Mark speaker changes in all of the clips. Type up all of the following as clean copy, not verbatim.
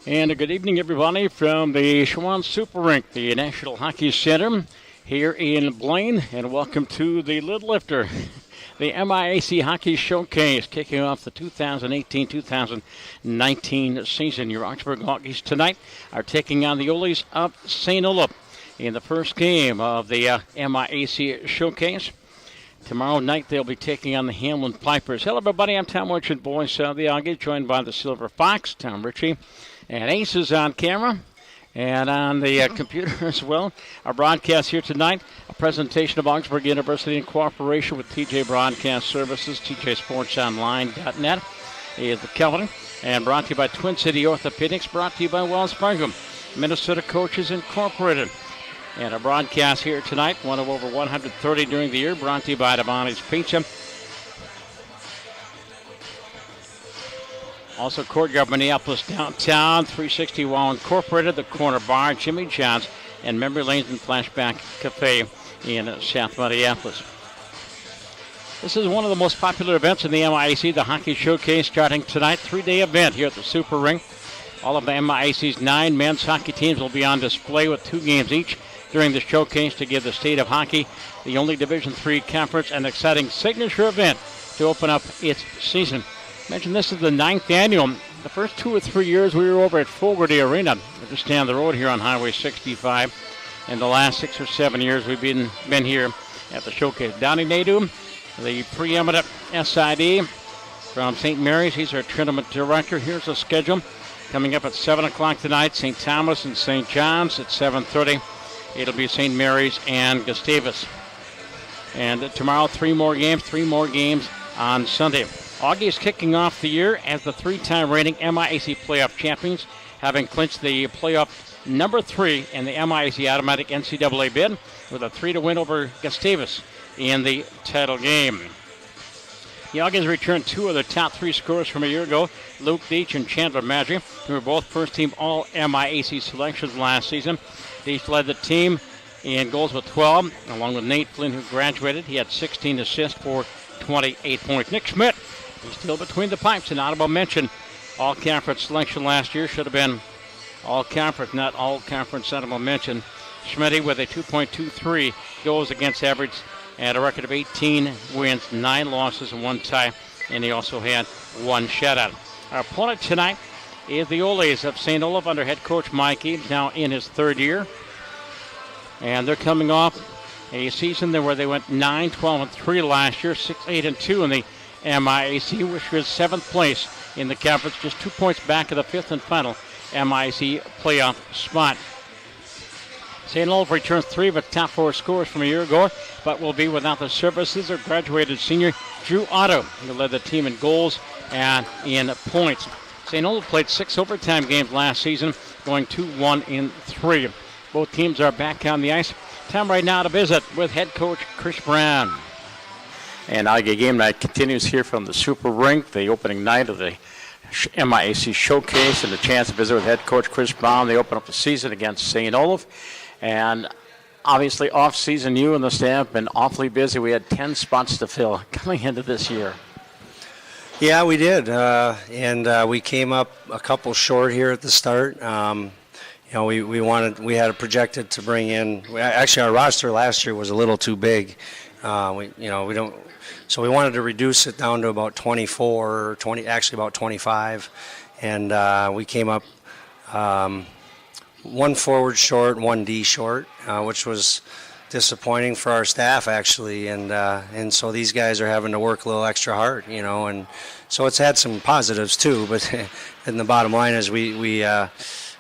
Speaker 1: And a good evening, everybody, from the Schwann Super Rink, the National Hockey Center here in Blaine, and welcome to the Lid Lifter, the MIAC Hockey Showcase, kicking off the 2018-2019 season. Your Augsburg Aggies tonight are taking on the Oles of St. Olaf in the first game of the MIAC Showcase. Tomorrow night, they'll be taking on the Hamlin Pipers. Hello, everybody. I'm Tom Wichert, voice of the Auggie, joined by the Silver Fox, Tom Ritchie, and Ace is on camera and on the computer as well. Our broadcast here tonight, a presentation of Augsburg University in cooperation with TJ Broadcast Services, TJSportsOnline.net is the company, and brought to you by Twin City Orthopedics, brought to you by Wells Fargo, Minnesota Coaches Incorporated. And our broadcast here tonight, one of over 130 during the year, brought to you by Devani's Pizza. Also, Courtyard Minneapolis downtown, 360 Wall Incorporated, the Corner Bar, Jimmy John's, and Memory Lanes and Flashback Cafe in South Minneapolis. This is one of the most popular events in the MIAC, the Hockey Showcase, starting tonight. 3-day event here at the Super Rink. All of the MIAC's 9 men's hockey teams will be on display with 2 games each during the showcase to give the state of hockey, the only Division III conference, an exciting signature event to open up its season. Mentioned this is the 9th annual. The first 2 or 3 years we were over at Fogarty Arena, just down the road here on Highway 65. And the last 6 or 7 years we've been here at the showcase. Donnie Nadeau, the preeminent SID from St. Mary's. He's our tournament director. Here's the schedule. Coming up at 7 o'clock tonight, St. Thomas and St. John's. At 7:30, it'll be St. Mary's and Gustavus. And tomorrow, 3 more games on Sunday. Auggie is kicking off the year as the 3-time reigning MIAC Playoff Champions, having clinched the playoff number 3 in the MIAC Automatic NCAA bid with a 3-win over Gustavus in the title game. The Augies returned 2 of their top 3 scorers from a year ago, Luke Deach and Chandler Madry, who were both first-team All-MIAC selections last season. Deach led the team in goals with 12, along with Nate Flynn, who graduated. He had 16 assists for 28 points. Nick Schmidt, he's still between the pipes. An honorable mention. All-conference selection last year should have been all-conference, not all-conference honorable mention. Schmidt with a 2.23 goals against average and a record of 18 wins, 9 losses, and 1 tie. And he also had 1 shutout. Our opponent tonight is the Oles of St. Olaf under head coach Mike Eames, now in his 3rd year. And they're coming off a season where they went 9-12-3 last year, 6-8-2 in the MIAC, which was 7th place in the conference, just 2 points back of the 5th and final MIAC playoff spot. St. Olaf returns 3 of its top 4 scorers from a year ago, but will be without the services of graduated senior Drew Otto, who led the team in goals and in points. St. Olaf played 6 overtime games last season, going 2-1-3. Both teams are back on the ice. Time right now to visit with head coach Chris Brown.
Speaker 2: And Auggie game night continues here from the Super Rink, the opening night of the MIAC Showcase, and the chance to visit with head coach Chris Brown. They open up the season against St. Olaf. And obviously off-season, you and the staff have been awfully busy. We had 10 spots to fill coming into this year.
Speaker 3: Yeah, we did. And we came up a couple short here at the start. We had projected to bring in. Actually, our roster last year was a little too big. So we wanted to reduce it down to about 24 or 20, actually about 25, and we came up 1 forward short, 1 D short, which was disappointing for our staff actually, and so these guys are having to work a little extra hard, and so it's had some positives too. But and the bottom line is we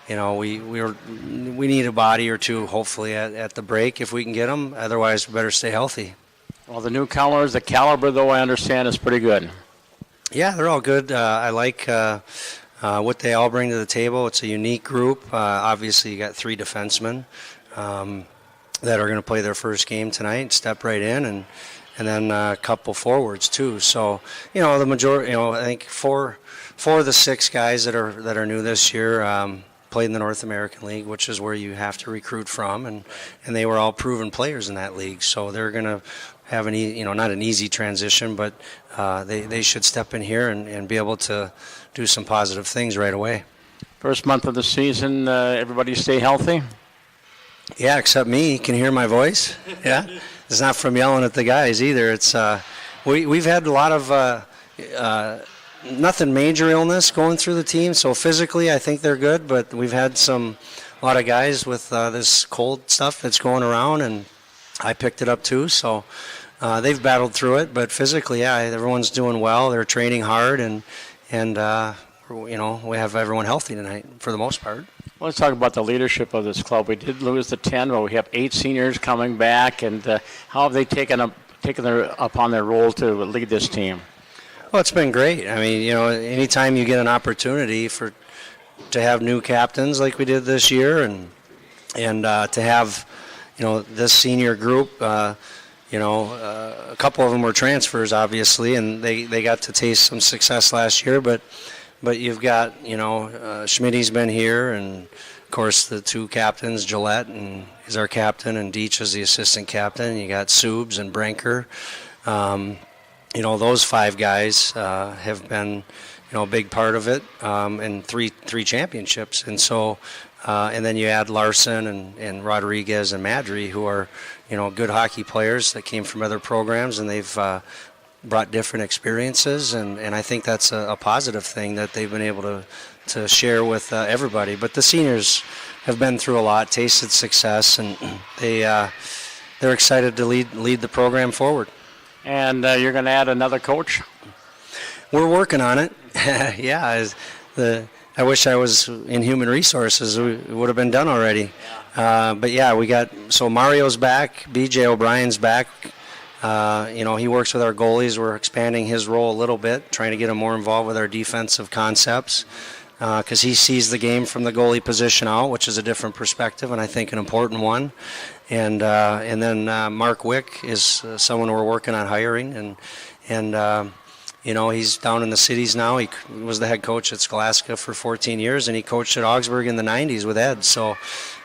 Speaker 3: need a body or 2 hopefully at the break if we can get them. Otherwise, we better stay healthy.
Speaker 2: Well, the newcomers, the caliber, though, I understand, is pretty good.
Speaker 3: Yeah, they're all good. I like what they all bring to the table. It's a unique group. Obviously, you got 3 defensemen that are going to play their first game tonight, step right in, and then a couple forwards too. So, the majority, I think 4 of the 6 guys that are new this year played in the North American League, which is where you have to recruit from, and they were all proven players in that league. So they're going to have not an easy transition, but they should step in here and be able to do some positive things right away.
Speaker 2: First month of the season, everybody stay healthy?
Speaker 3: Yeah, except me. Can you hear my voice? Yeah? It's not from yelling at the guys either. It's we've had a lot of nothing major illness going through the team, so physically I think they're good, but we've had a lot of guys with this cold stuff that's going around, and I picked it up too, so they've battled through it, but physically, yeah, everyone's doing well. They're training hard, and we have everyone healthy tonight for the most part.
Speaker 2: Well, let's talk about the leadership of this club. We did lose the 10, but we have 8 seniors coming back, and how have they taken upon their role to lead this team?
Speaker 3: Well, it's been great. I mean, anytime you get an opportunity to have new captains like we did this year, and to have, this senior group, a couple of them were transfers, obviously, and they got to taste some success last year. But you've got, Schmidt's been here, and of course the 2 captains, Gillette is our captain, and Deitch is the assistant captain. You got Subes and Brinker. Those 5 guys have been, a big part of it, and three championships. And so, and then you add Larson and Rodriguez and Madry, who are, good hockey players that came from other programs, and they've brought different experiences. And I think that's a positive thing that they've been able to share with everybody. But the seniors have been through a lot, tasted success, and they're excited to lead the program forward.
Speaker 2: And you're going to add another coach?
Speaker 3: We're working on it. Yeah, I wish I was in human resources. It would have been done already. But yeah, so Mario's back. BJ O'Brien's back. He works with our goalies. We're expanding his role a little bit, trying to get him more involved with our defensive concepts, because he sees the game from the goalie position out, which is a different perspective, and I think an important one. And then Mark Wick is someone we're working on hiring, and he's down in the cities now. He was the head coach at Scholastica for 14 years, and he coached at Augsburg in the 90s with Ed. So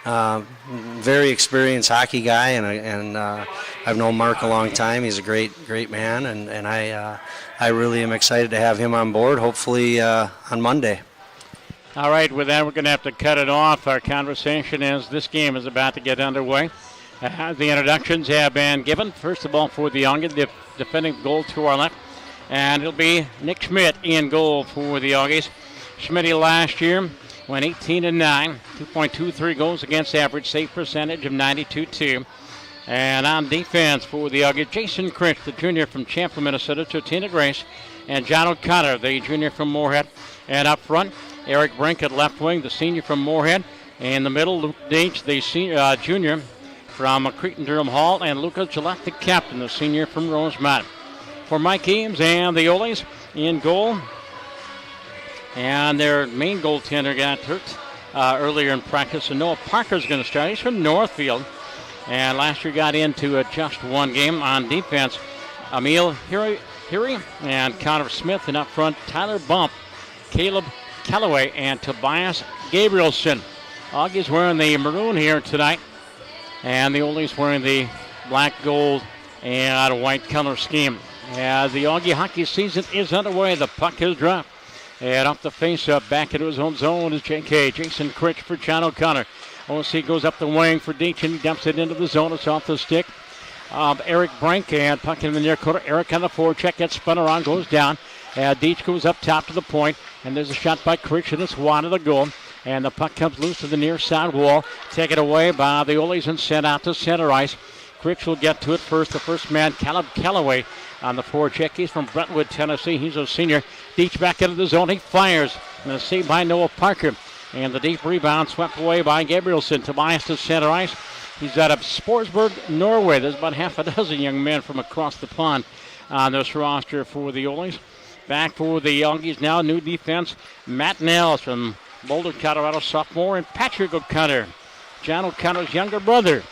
Speaker 3: very experienced hockey guy, and I've known Mark a long time. He's a great man, and I really am excited to have him on board, hopefully on Monday.
Speaker 1: All right, with that, we're going to have to cut it off. Our conversation as this game is about to get underway. The introductions have been given. First of all, for the Auggie, the defending goal to our left. And it'll be Nick Schmidt in goal for the Augies. Schmidt last year went 18-9, 2.23 goals against average, save percentage of 92.2. And on defense for the Augies, Jason Critch, the junior from Champlin, Minnesota, to Tina Grace, and John O'Connor, the junior from Moorhead. And up front, Eric Brink at left wing, the senior from Moorhead. In the middle, Luke Deitch, the junior from Cretin-Durham Hall, and Lucas Gillette, the captain, the senior from Rosemont. For Mike Eames and the Oles in goal. And their main goaltender got hurt earlier in practice. And Noah Parker's going to start. He's from Northfield. And last year got into just one game on defense. Emil Hiri and Connor Smith. And up front, Tyler Bump, Caleb Callaway, and Tobias Gabrielson. Augie's wearing the maroon here tonight. And the Oles wearing the black, gold, and white color scheme. As the Augie hockey season is underway, the puck is dropped. And off the face-up, back into his own zone is J.K. Jason Critch for John O'Connor. OC goes up the wing for Deitch, and he dumps it into the zone. It's off the stick of Eric Brink, and puck in the near corner. Eric on the forecheck, gets spun around, goes down. Deitch goes up top to the point, and there's a shot by Critch, and it's wide of the goal. And the puck comes loose to the near side wall. Taken away by the Oles and sent out to center ice. Critch will get to it first. The first man, Caleb Callaway, on the forecheck. He's from Brentwood, Tennessee. He's a senior. Deitch back into the zone. He fires. And a save by Noah Parker. And the deep rebound swept away by Gabrielson. Tobias to center ice. He's out of Sporsburg, Norway. There's about half a dozen young men from across the pond on this roster for the Oles. Back for the Augies now. New defense. Matt Nels from Boulder, Colorado, sophomore. And Patrick O'Connor, John O'Connor's younger brother.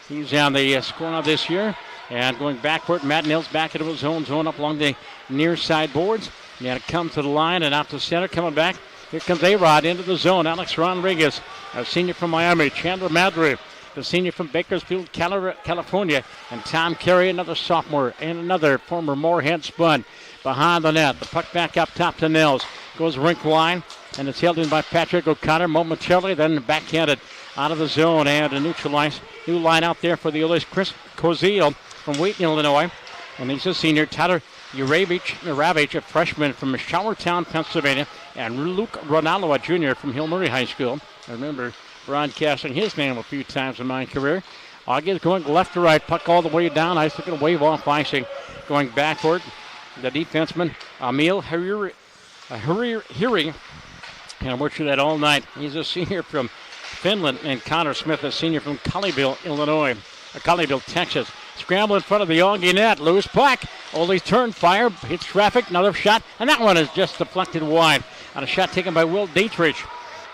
Speaker 1: He's on the score this year. And going backward, Matt Nils back into his own zone up along the near side boards. And it comes to the line and out to center. Coming back, here comes A-Rod into the zone. Alex Rodriguez, a senior from Miami. Chandler Madry, the senior from Bakersfield, California. And Tom Carey, another sophomore, and another former Moorhead spun behind the net. The puck back up top to Nils. Goes rink wide. and it's held in by Patrick O'Connor momentarily, then backhanded out of the zone and a neutralized. New line out there for the Oles, Chris Koziel from Wheaton, Illinois. And he's a senior. Tyler Uravich, a freshman from Showertown, Pennsylvania. And Luke Ronaldo, a junior from Hill Murray High School. I remember broadcasting his name a few times in my career. Auggie is going left to right, puck all the way down. Ice looking to wave off icing. Going backward, the defenseman, Emil Hiri. And we're through that all night. He's a senior from Finland, and Connor Smith, a senior from Colleyville, Texas. Scramble in front of the Augie net. Loose puck. Ole's turn fire. Hits traffic. Another shot. And that one is just deflected wide. On a shot taken by Will Dietrich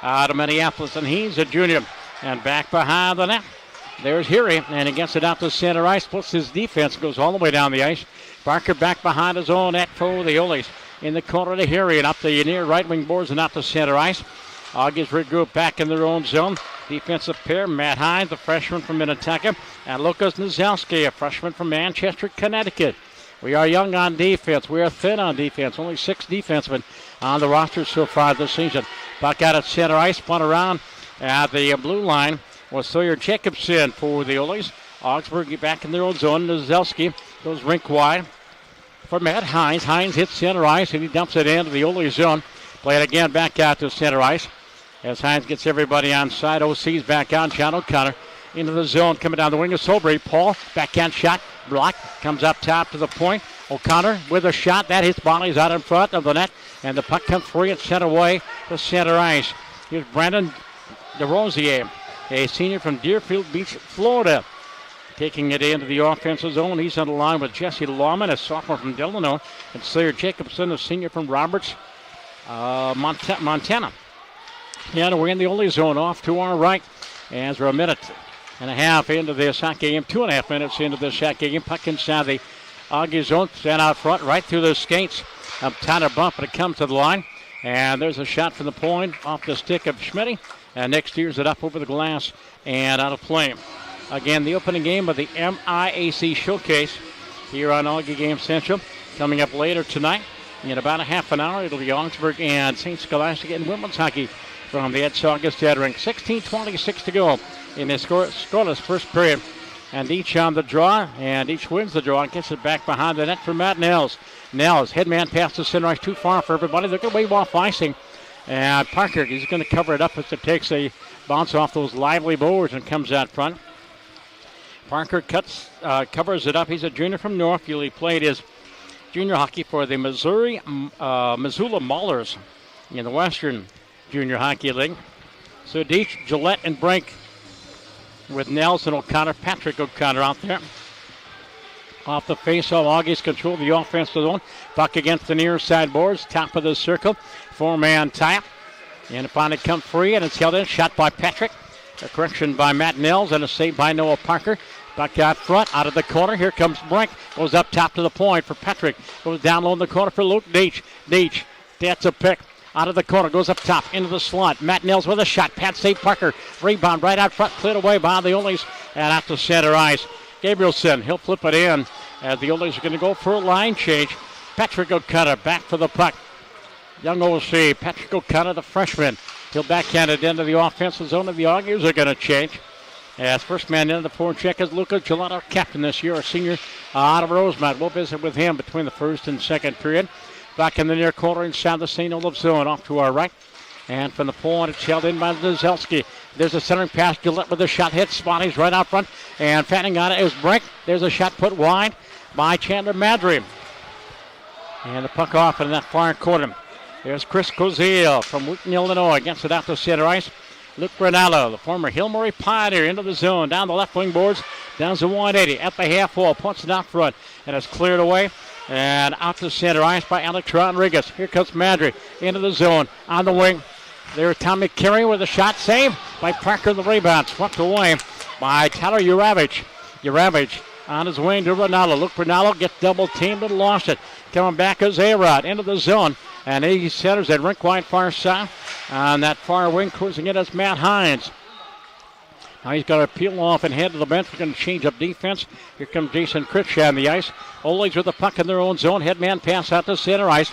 Speaker 1: out of Minneapolis. And he's a junior. And back behind the net. There's Heary. And he gets it out to center ice. Puts his defense. Goes all the way down the ice. Parker back behind his own net for the Oles. In the corner to Heary. And up the near right wing boards and out to center ice. Augie's regroup back in their own zone. Defensive pair, Matt Hines, the freshman from Minnetonka, and Lucas Nzelski, a freshman from Manchester, Connecticut. We are young on defense. We are thin on defense. Only 6 defensemen on the roster so far this season. Puck out at center ice, spun around at the blue line was Sawyer Jacobson for the Oles. Augsburg back in their own zone. Nzelski goes rink wide for Matt Hines. Hines hits center ice, and he dumps it into the Oles zone. Play it again back out to center ice. As Hines gets everybody on side, OC's back on. John O'Connor into the zone, coming down the wing of Sobry. Paul, backhand shot, block, comes up top to the point. O'Connor with a shot, that hits Bonnie's out in front of the net, and the puck comes free and sent away to center ice. Here's Brandon DeRosier, a senior from Deerfield Beach, Florida, taking it into the offensive zone. He's on the line with Jesse Lawman, a sophomore from Delano, and Sawyer Jacobson, a senior from Roberts, Montana. And we're in the only zone off to our right as we're a minute and a half into this hockey game, 2.5 minutes into this hockey game. Puck inside the Augie zone, stand out front, right through the skates of Tyler Bump, but it comes to the line. And there's a shot from the point off the stick of Schmitty. And Nick steers it up over the glass and out of play. Again, the opening game of the MIAC Showcase here on Augie Game Central. Coming up later tonight in about a half an hour, it'll be Augsburg and St. Scholastic in women's hockey from the Ed Saugus Rink. 16:26 to go in this scoreless first period. And each on the draw, and each wins the draw and gets it back behind the net for Matt Nels. Nels, headman pass to center ice, too far for everybody. They're going to wave off icing. And Parker, he's going to cover it up as it takes a bounce off those lively boards and comes out front. Parker covers it up. He's a junior from Northfield. He played his junior hockey for the Missoula Maulers in the Western Junior Hockey League. So Deech, Gillette, and Brink with Nelson O'Connor, Patrick O'Connor out there. Off the face-off, Augie's control the offensive zone. Puck against the near side boards, top of the circle. 4-man tie. And upon it come free, and it's held in. Shot by Patrick. A correction by Matt Nels, and a save by Noah Parker. Puck out front, out of the corner. Here comes Brink. Goes up top to the point for Patrick. Goes down low in the corner for Luke Deech. Deech, that's a pick. Out of the corner, goes up top, into the slot. Matt Nels with a shot. Pat save Parker. Rebound right out front, cleared away by the Oles, and out to center ice. Gabrielson, he'll flip it in as the Oles are going to go for a line change. Patrick O'Connor back for the puck. Young OC, Patrick O'Connor, the freshman. He'll backhand it into the offensive zone, and the Augies are going to change. As first man into the forecheck is Luca Gelato, captain this year, a senior out of Rosemount. We'll visit with him between the first and second period. Back in the near corner inside the St. Olaf zone, off to our right. And from the point, it's held in by Nzelski. There's a centering pass. Gillette with a shot hit. Spotty's right out front. And fanning on it is Brink. There's a shot put wide by Chandler Madry. And the puck off in that far corner. There's Chris Koziel from Wheaton, Illinois. Gets it out to center ice. Luke Ronaldo, the former Hill Murray Pioneer, into the zone. Down the left wing boards. Down to 180. At the half wall. Punts it out front. And it's cleared away. And out to center ice by Alex Rodriguez. Here comes Madry into the zone. On the wing. There's Tommy Carey with a shot saved by Parker. The rebound swept away by Tyler Uravich. Uravich on his wing to Ronaldo. Luke Ronaldo gets double teamed and lost it. Coming back is A-Rod into the zone. And he centers at rink wide far side. On that far wing, cruising it is Matt Hines. Now he's got to peel off and head to the bench. We're going to change up defense. Here comes Jason Critchett on the ice. Oles with the puck in their own zone. Headman pass out to center ice.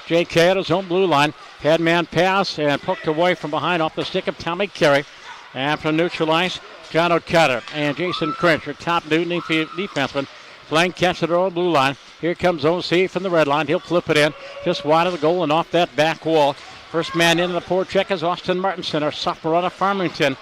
Speaker 1: J.K. at his own blue line. Headman pass and poked away from behind off the stick of Tommy Carey. After neutralize, John O'Cutter and Jason Crinch, your top new defenseman, playing catch at their own blue line. Here comes O.C. from the red line. He'll flip it in just wide of the goal and off that back wall. First man into the forecheck is Austin Martinson, our sophomore out of Farmington.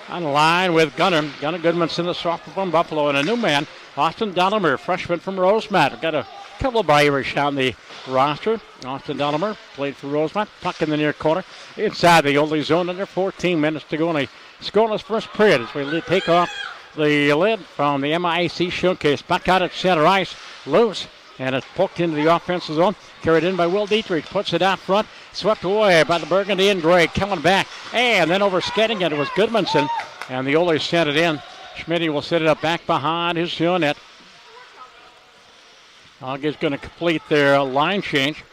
Speaker 1: On the line with Gunnar Goodmanson, the sophomore from Buffalo, and a new man, Austin Dollimer, freshman from Rosemont. We've got a couple of Irish on the roster. Austin Dollimer played for Rosemont. Puck in the near corner inside the Oles zone. Under 14 minutes to go in a scoreless first period as we take off the lid from the MIAC showcase. Puck out at center ice, loose, and it's poked into the offensive zone. Carried in by Will Dietrich, puts it out front, swept away by the Burgundy and Gray. Coming back, and then overskating it was Goodmanson, and the Oles sent it in. Schmidt will set it up back behind his net. Augie's going to complete their line change.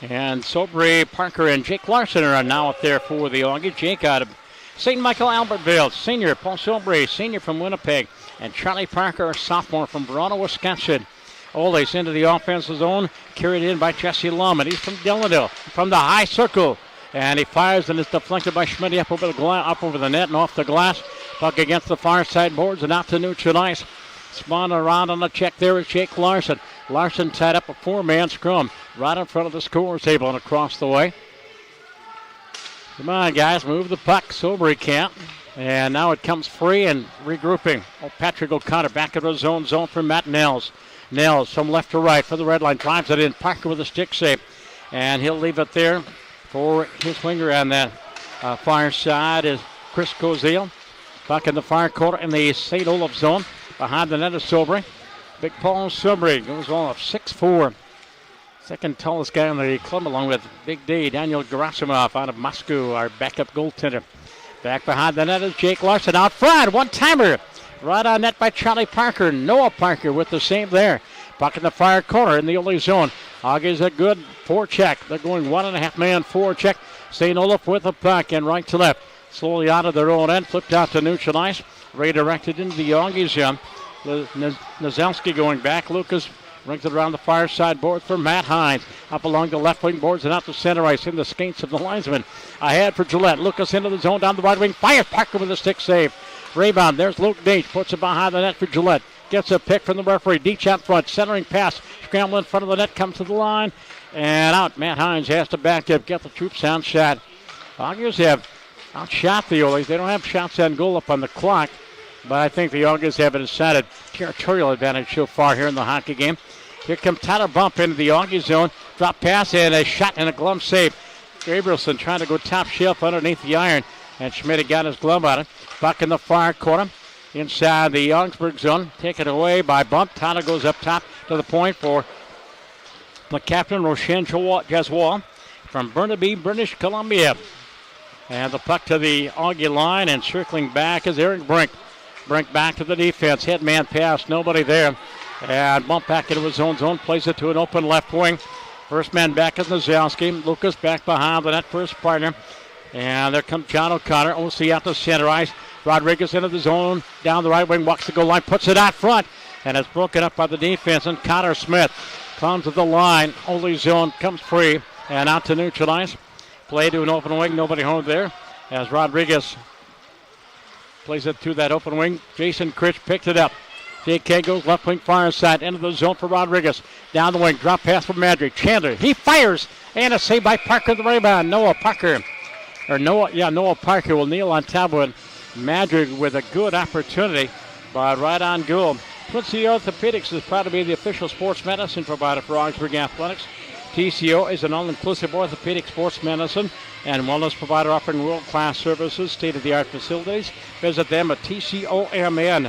Speaker 1: And Sobry, Parker, and Jake Larson are now up there for the Augie. Jake out of St. Michael Albertville, senior. Paul Sobry, senior from Winnipeg. And Charlie Parker, a sophomore from Verona, Wisconsin. Oles into the offensive zone, carried in by Jesse Lum, and he's from Delano, from the high circle. And he fires, and it's deflected by Schmidt up over the net and off the glass. Puck against the far side boards and out to neutral ice. Spun around on the check there is Jake Larson. Larson tied up a four-man scrum right in front of the scorer's table and across the way. Come on, guys, move the puck. Sobry can't. And now it comes free and regrouping. Patrick O'Connor back into the zone for Matt Nels. Nels from left to right for the red line. Drives it in. Parker with a stick save. And he'll leave it there for his winger on that far side is Chris Cozile. Puck in the far corner in the St. Olaf zone. Behind the net is Sobry. Big Paul Sobry goes off 6'4". Second tallest guy on the club along with Big D, Daniel Gerasimov out of Moscow, our backup goaltender. Back behind the net is Jake Larson out front. One-timer. Right on net by Charlie Parker. Noah Parker with the save there. Puck in the far corner in the Oles zone. Augie's a good forecheck. They're going 1.5-man forecheck. St. Olaf with the puck and right to left. Slowly out of their own end. Flipped out to neutral ice. Redirected into the Augie zone. Nazalski going back. Lucas rings it around the far side board for Matt Hines. Up along the left wing boards and out to center ice in the skates of the linesman. Ahead for Gillette. Lucas into the zone down the right wing. Fires Parker with a stick save. Rebound. There's Luke Deitch. Puts it behind the net for Gillette. Gets a pick from the referee. Deitch out front. Centering pass. Scramble in front of the net. Comes to the line. And out. Matt Hines has to back up. Get the troops on shot. Augies have outshot the Oles. They don't have shots on goal up on the clock. But I think the Augies have a decided territorial advantage so far here in the hockey game. Here comes Tyler Bump into the Augie zone. Drop pass and a shot and a glove save. Gabrielson trying to go top shelf underneath the iron. And Schmidt got his glove on it. Puck in the far corner. Inside the Augsburg zone. Taken away by Bump. Tyler goes up top to the point for the captain, Roshan Jaswal from Burnaby, British Columbia. And the puck to the Augie line and circling back is Eric Brink. Brink back to the defense. Headman pass. Nobody there. And Bump back into his own zone. Plays it to an open left wing. First man back is Nazalski. Lucas back behind the net for his partner. And there comes John O'Connor. OC out to center ice. Rodriguez into the zone. Down the right wing. Walks the goal line. Puts it out front. And it's broken up by the defense. And Connor Smith comes to the line. Oles zone comes free. And out to neutral ice. Play to an open wing. Nobody home there. As Rodriguez plays it to that open wing. Jason Critch picked it up. J.K. goes left wing far side. Into the zone for Rodriguez. Down the wing. Drop pass from Madry. Chandler. He fires. And a save by Parker. The rebound. Noah Parker will kneel on top of it. Madry with a good opportunity. But right on goal. Quincy Orthopedics is proud to be the official sports medicine provider for Augsburg Athletics. TCO is an all-inclusive orthopedic sports medicine and wellness provider offering world-class services, state-of-the-art facilities. Visit them at tcomn.com.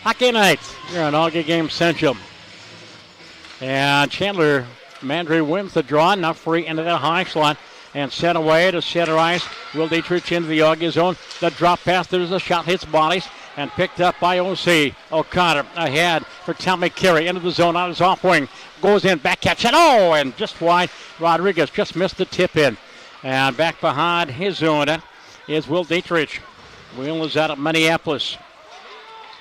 Speaker 1: Hockey nights here on Augie Game Central. And Chandler Mandry wins the draw. Now free into the high slot and sent away to center ice. Will Dietrich into the Augie zone. The drop pass. There's a shot. Hits bodies. And picked up by O.C. O'Connor ahead for Tommy Carey into the zone on his off wing. Goes in, back catch, and just wide. Rodriguez just missed the tip in. And back behind his zone is Will Dietrich. Will is out of Minneapolis.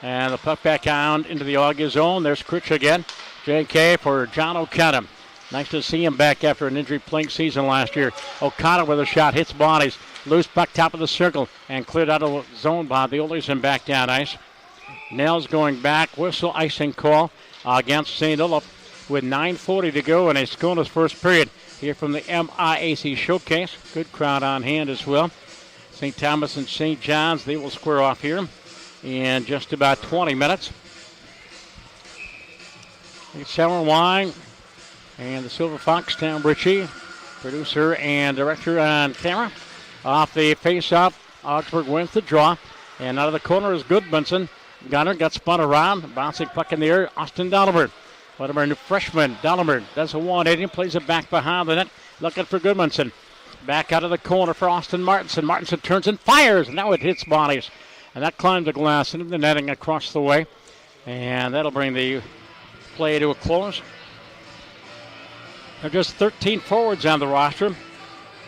Speaker 1: And the puck back down into the Auggie zone. There's Critch again. JK for John O'Connor. Nice to see him back after an injury-plagued season last year. O'Connor with a shot, hits bodies. Loose puck top of the circle and cleared out of the zone by the Oles and back down ice. Nels going back, whistle icing call against St. Olaf with 9:40 to go in a scoreless first period here from the MIAC Showcase. Good crowd on hand as well. St. Thomas and St. John's, they will square off here in just about 20 minutes. Sarah Wine and the Silver Fox, Tom Ritchie, producer and director on camera. Off the face-off, Augsburg wins the draw. And out of the corner is Goodmanson. Gunner got spun around, bouncing puck in the air. Austin Dolliver, one of our new freshmen. Dolliver does a 180, plays it back behind the net, looking for Goodmanson. Back out of the corner for Austin Martinson. Martinson turns and fires, and now it hits bodies. And that climbed the glass into the netting across the way. And that'll bring the play to a close. There are just 13 forwards on the roster.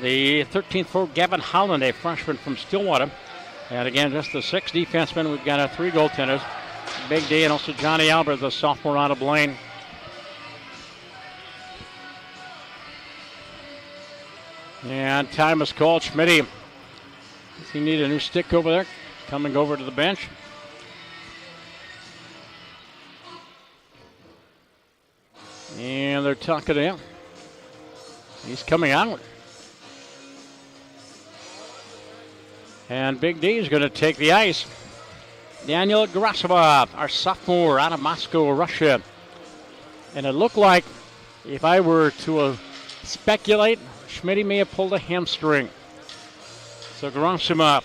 Speaker 1: The 13th forward, Gavin Holland, a freshman from Stillwater. And again, just the 6 defensemen. We've got our 3 goaltenders. Big D and also Johnny Albert, the sophomore out of Blaine. And time is called. Schmitty, does he need a new stick over there? Coming over to the bench. And they're talking to him. He's coming out. And Big D is going to take the ice. Daniel Grasabov, our sophomore out of Moscow, Russia. And it looked like, if I were to speculate, Schmitty may have pulled a hamstring. So Grasabov,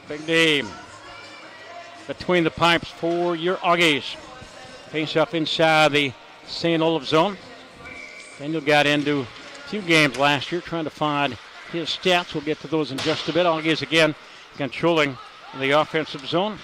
Speaker 1: Big D, between the pipes for your Auggies. Face up inside the St. Olaf zone. Daniel got into a few games last year trying to find his stats. We'll get to those in just a bit. Auggies again controlling the offensive zone.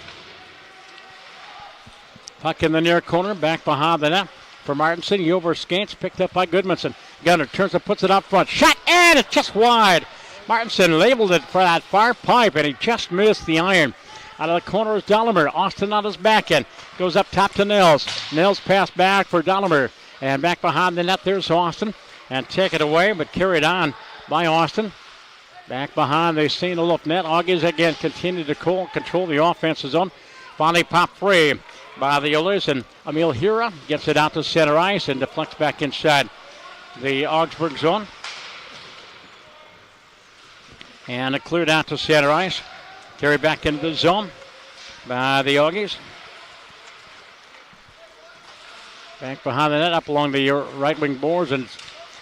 Speaker 1: Puck in the near corner, back behind the net for Martinson. He over skates, picked up by Goodmanson. Gunner turns and puts it up front. Shot, and it's just wide. Martinson labeled it for that far pipe, and he just missed the iron. Out of the corner is Dollimer. Austin on his back end. Goes up top to Nels. Nels pass back for Dollimer. And back behind the net, there's Austin. And take it away, but carried on by Austin. Back behind the St. Olaf net. Auggies again continue to control the offensive zone. Finally popped free by the Oles, and Emil Hira gets it out to center ice and deflects back inside the Augsburg zone. And it cleared out to center ice. Carried back into the zone by the Auggies. Back behind the net, up along the right wing boards, and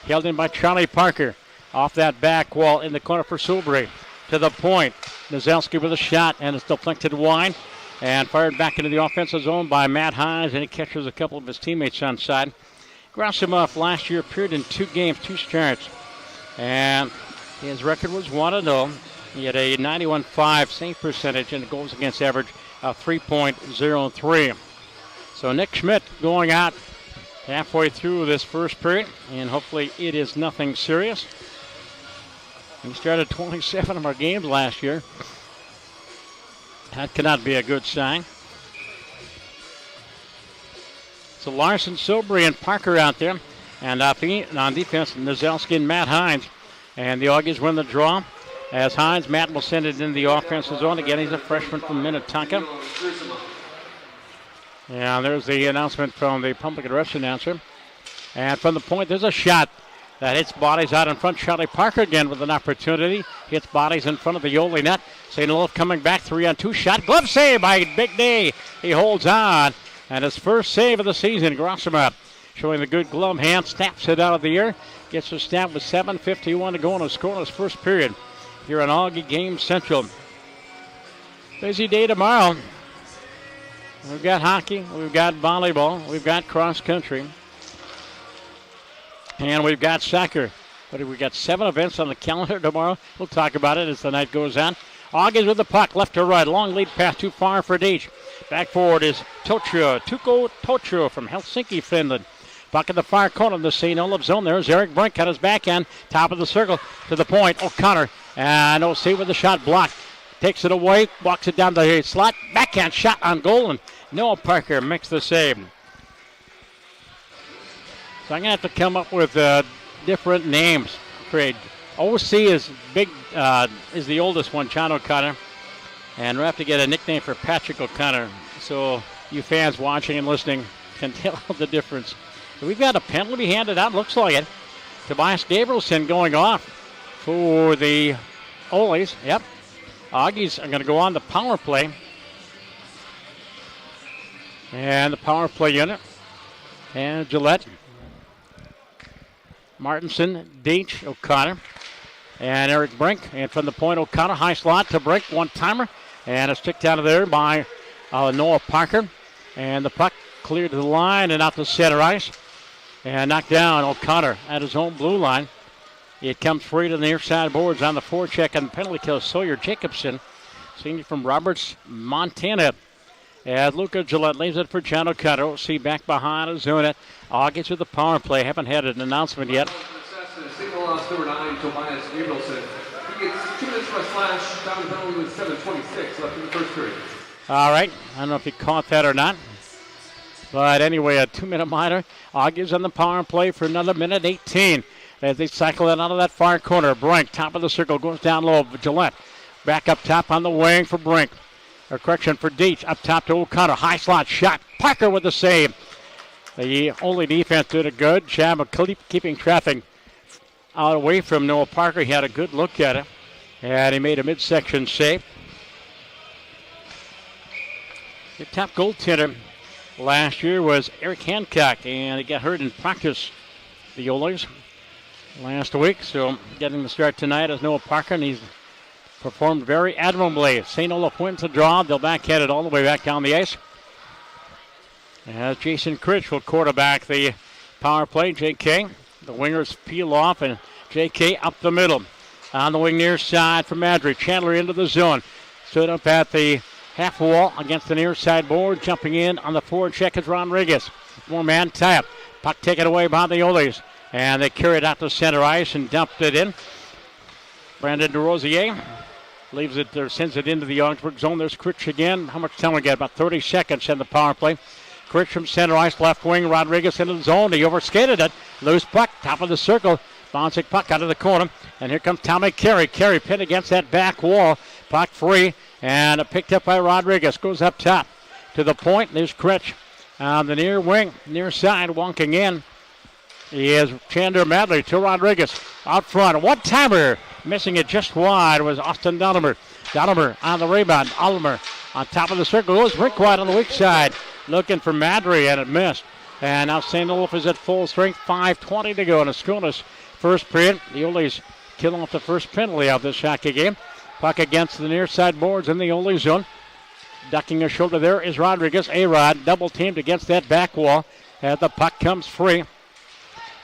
Speaker 1: held in by Charlie Parker. Off that back wall in the corner for Silbury. To the point. Nozelski with a shot, and it's deflected wide. And fired back into the offensive zone by Matt Hines, and he catches a couple of his teammates on side. Grassimov last year appeared in 2 games, 2 starts. And his record was 1-0. He had a 91.5 save percentage and a goals against average of 3.03. So Nick Schmidt going out halfway through this first period, and hopefully it is nothing serious. He started 27 of our games last year. That cannot be a good sign. So Larson, Silbury, and Parker out there. And on defense, Nozelski and Matt Hines. And the Auggies win the draw. As Hines, Matt will send it into the offensive zone. Again, he's a freshman from Minnetonka. And there's the announcement from the public address announcer. And from the point, there's a shot that hits bodies out in front. Charlie Parker again with an opportunity. Hits bodies in front of the Yoli net. St. Olaf coming back, 3-on-2 shot. Glove save by Big D. He holds on. And his first save of the season, Grossimov showing the good glove hand. Snaps it out of the air. Gets a snap with 7:51 to go in a scoreless first period here on Auggie Game Central. Busy day tomorrow. We've got hockey, we've got volleyball, we've got cross country, and we've got soccer. But we've got 7 events on the calendar tomorrow. We'll talk about it as the night goes on. Auggies with the puck, left to right. Long lead pass too far for Deitch. Back forward is Tuukko Totro from Helsinki, Finland. Puck in the far corner of the St. Olaf zone. There's Eric Brink at his backhand. Top of the circle to the point. O'Connor. And OC with the shot blocked. takes it away, walks it down the slot, backhand shot on goal, and Noah Parker makes the save. So I'm going to have to come up with different names. Craig. OC is big, is the oldest one, John O'Connor. And we'll have to get a nickname for Patrick O'Connor so you fans watching and listening can tell the difference. So we've got a penalty handed out, looks like it. Tobias Gabrielson going off for the Oles. Yep. Augies are going to go on the power play. And the power play unit. And Gillette. Martinson, Deach, O'Connor, and Eric Brink. And from the point, O'Connor, high slot to Brink, one-timer. And it's kicked out of there by Noah Parker. And the puck cleared to the line and out to center ice. And knocked down O'Connor at his own blue line. It comes free to the near side boards on the forecheck and penalty kill. Sawyer Jacobson, senior from Roberts, Montana. As Luca Gillette leaves it for John O'Connor. See back behind his unit. Auggie to the power play. Haven't had an announcement yet.
Speaker 4: Single loss number 9, Tobias Gabrielson. He gets 2 minutes for a slash. Down the penalty with 7:26 left in the first period.
Speaker 1: All right. I don't know if you caught that or not. But anyway, a 2-minute minor. Augie's on the power play for another minute 18. As they cycle it out of that far corner. Brink, top of the circle, goes down low. Gillette back up top on the wing for Brink. Or correction for Deach. Up top to O'Connor. High slot shot. Parker with the save. The only defense did a good job of keeping traffic out away from Noah Parker. He had a good look at it. And he made a midsection save. The top goaltender last year was Eric Hancock. And he got hurt in practice, the Oles, last week. So getting the start tonight is Noah Parker. And he's performed very admirably. St. Olaf wins the draw. They'll backhand it all the way back down the ice. As Jason Critch will quarterback the power play. J.K. The wingers peel off, and J.K. up the middle. On the wing near side for Madry. Chandler into the zone. Stood up at the half wall against the near side board. Jumping in on the forward check is Rodriguez. 4-man tie-up. Puck taken away by the Oles. And they carry it out to center ice and dumped it in. Brandon DeRosier leaves it there, sends it into the Augsburg zone. There's Critch again. How much time we got? About 30 seconds in the power play. Critch from center ice, left wing. Rodriguez into the zone. He overskated it. Loose puck, top of the circle. Bouncing puck out of the corner. And here comes Tommy Carey. Carey pinned against that back wall. Puck free. And picked up by Rodriguez. Goes up top to the point. There's Critch on the near wing, near side, walking in. He is Chandler Madley to Rodriguez. Out front. One-timer. Missing it just wide was Austin Donimer. Donimer on the rebound. Oliver on top of the circle. Goes Rick wide on the weak side. Looking for Madry, and it missed. And now St. Olaf is at full strength. 5:20 to go in a scoreless first period. The Oles kill off the first penalty of this hockey game. Puck against the near side boards in the Oles zone. Ducking a shoulder there is Rodriguez. A-Rod double teamed against that back wall. And the puck comes free.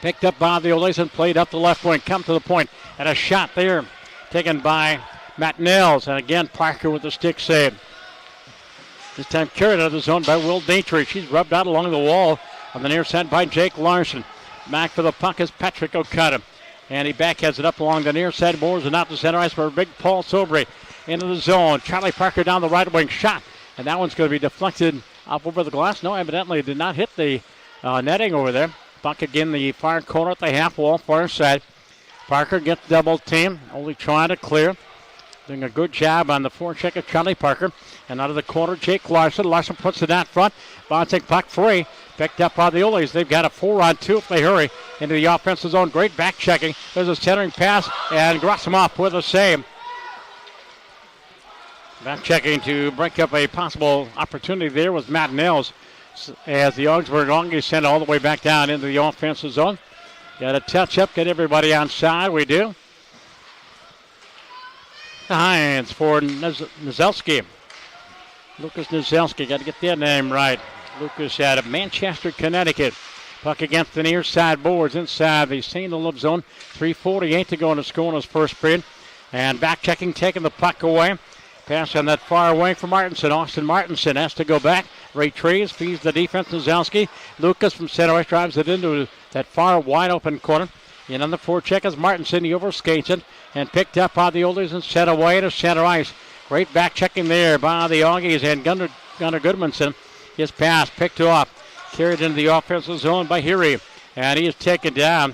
Speaker 1: Picked up by the Oles and played up the left wing. Come to the point. And a shot there taken by Matt Nels. And again, Parker with the stick save. This time carried out of the zone by Will Dietrich. She's rubbed out along the wall on the near side by Jake Larson. Back for the puck is Patrick O'Connor. And he backheads it up along the near side boards and out to center ice for big Paul Sobry into the zone. Charlie Parker down the right wing shot. And that one's going to be deflected up over the glass. No, evidently it did not hit the netting over there. Puck again the far corner at the half wall, far side. Parker gets double team, only trying to clear. Doing a good job on the forecheck of Charlie Parker. And out of the corner, Jake Larson. Larson puts it out front. Bouncing puck free. Picked up by the Oles. They've got a 4-on-2 if they hurry into the offensive zone. Great back checking. There's a centering pass, and Grosimoff with a save. Back checking to break up a possible opportunity there was Matt Nels. As the Augsburg Auggie sent all the way back down into the offensive zone. Got a touch up, get everybody on side. We do. Hines for Nozelski. Lucas Nozelski, got to get that name right. Lucas out of Manchester, Connecticut. Puck against the near side boards inside the St. Olaf zone. 3:48 to go in the scoreless first period. And back checking, taking the puck away. Pass on that far wing for Martinson. Austin Martinson has to go back. Retrieves, feeds the defense. Nozelski. Lucas from center ice drives it into that far wide open corner. In on the forecheck is Martinson. He overskates it and picked up by the Oles and set away to center ice Great back checking there by the Augies, and Gunnar Goodmanson. His pass picked off. Carried into the offensive zone by Heary. And he is taken down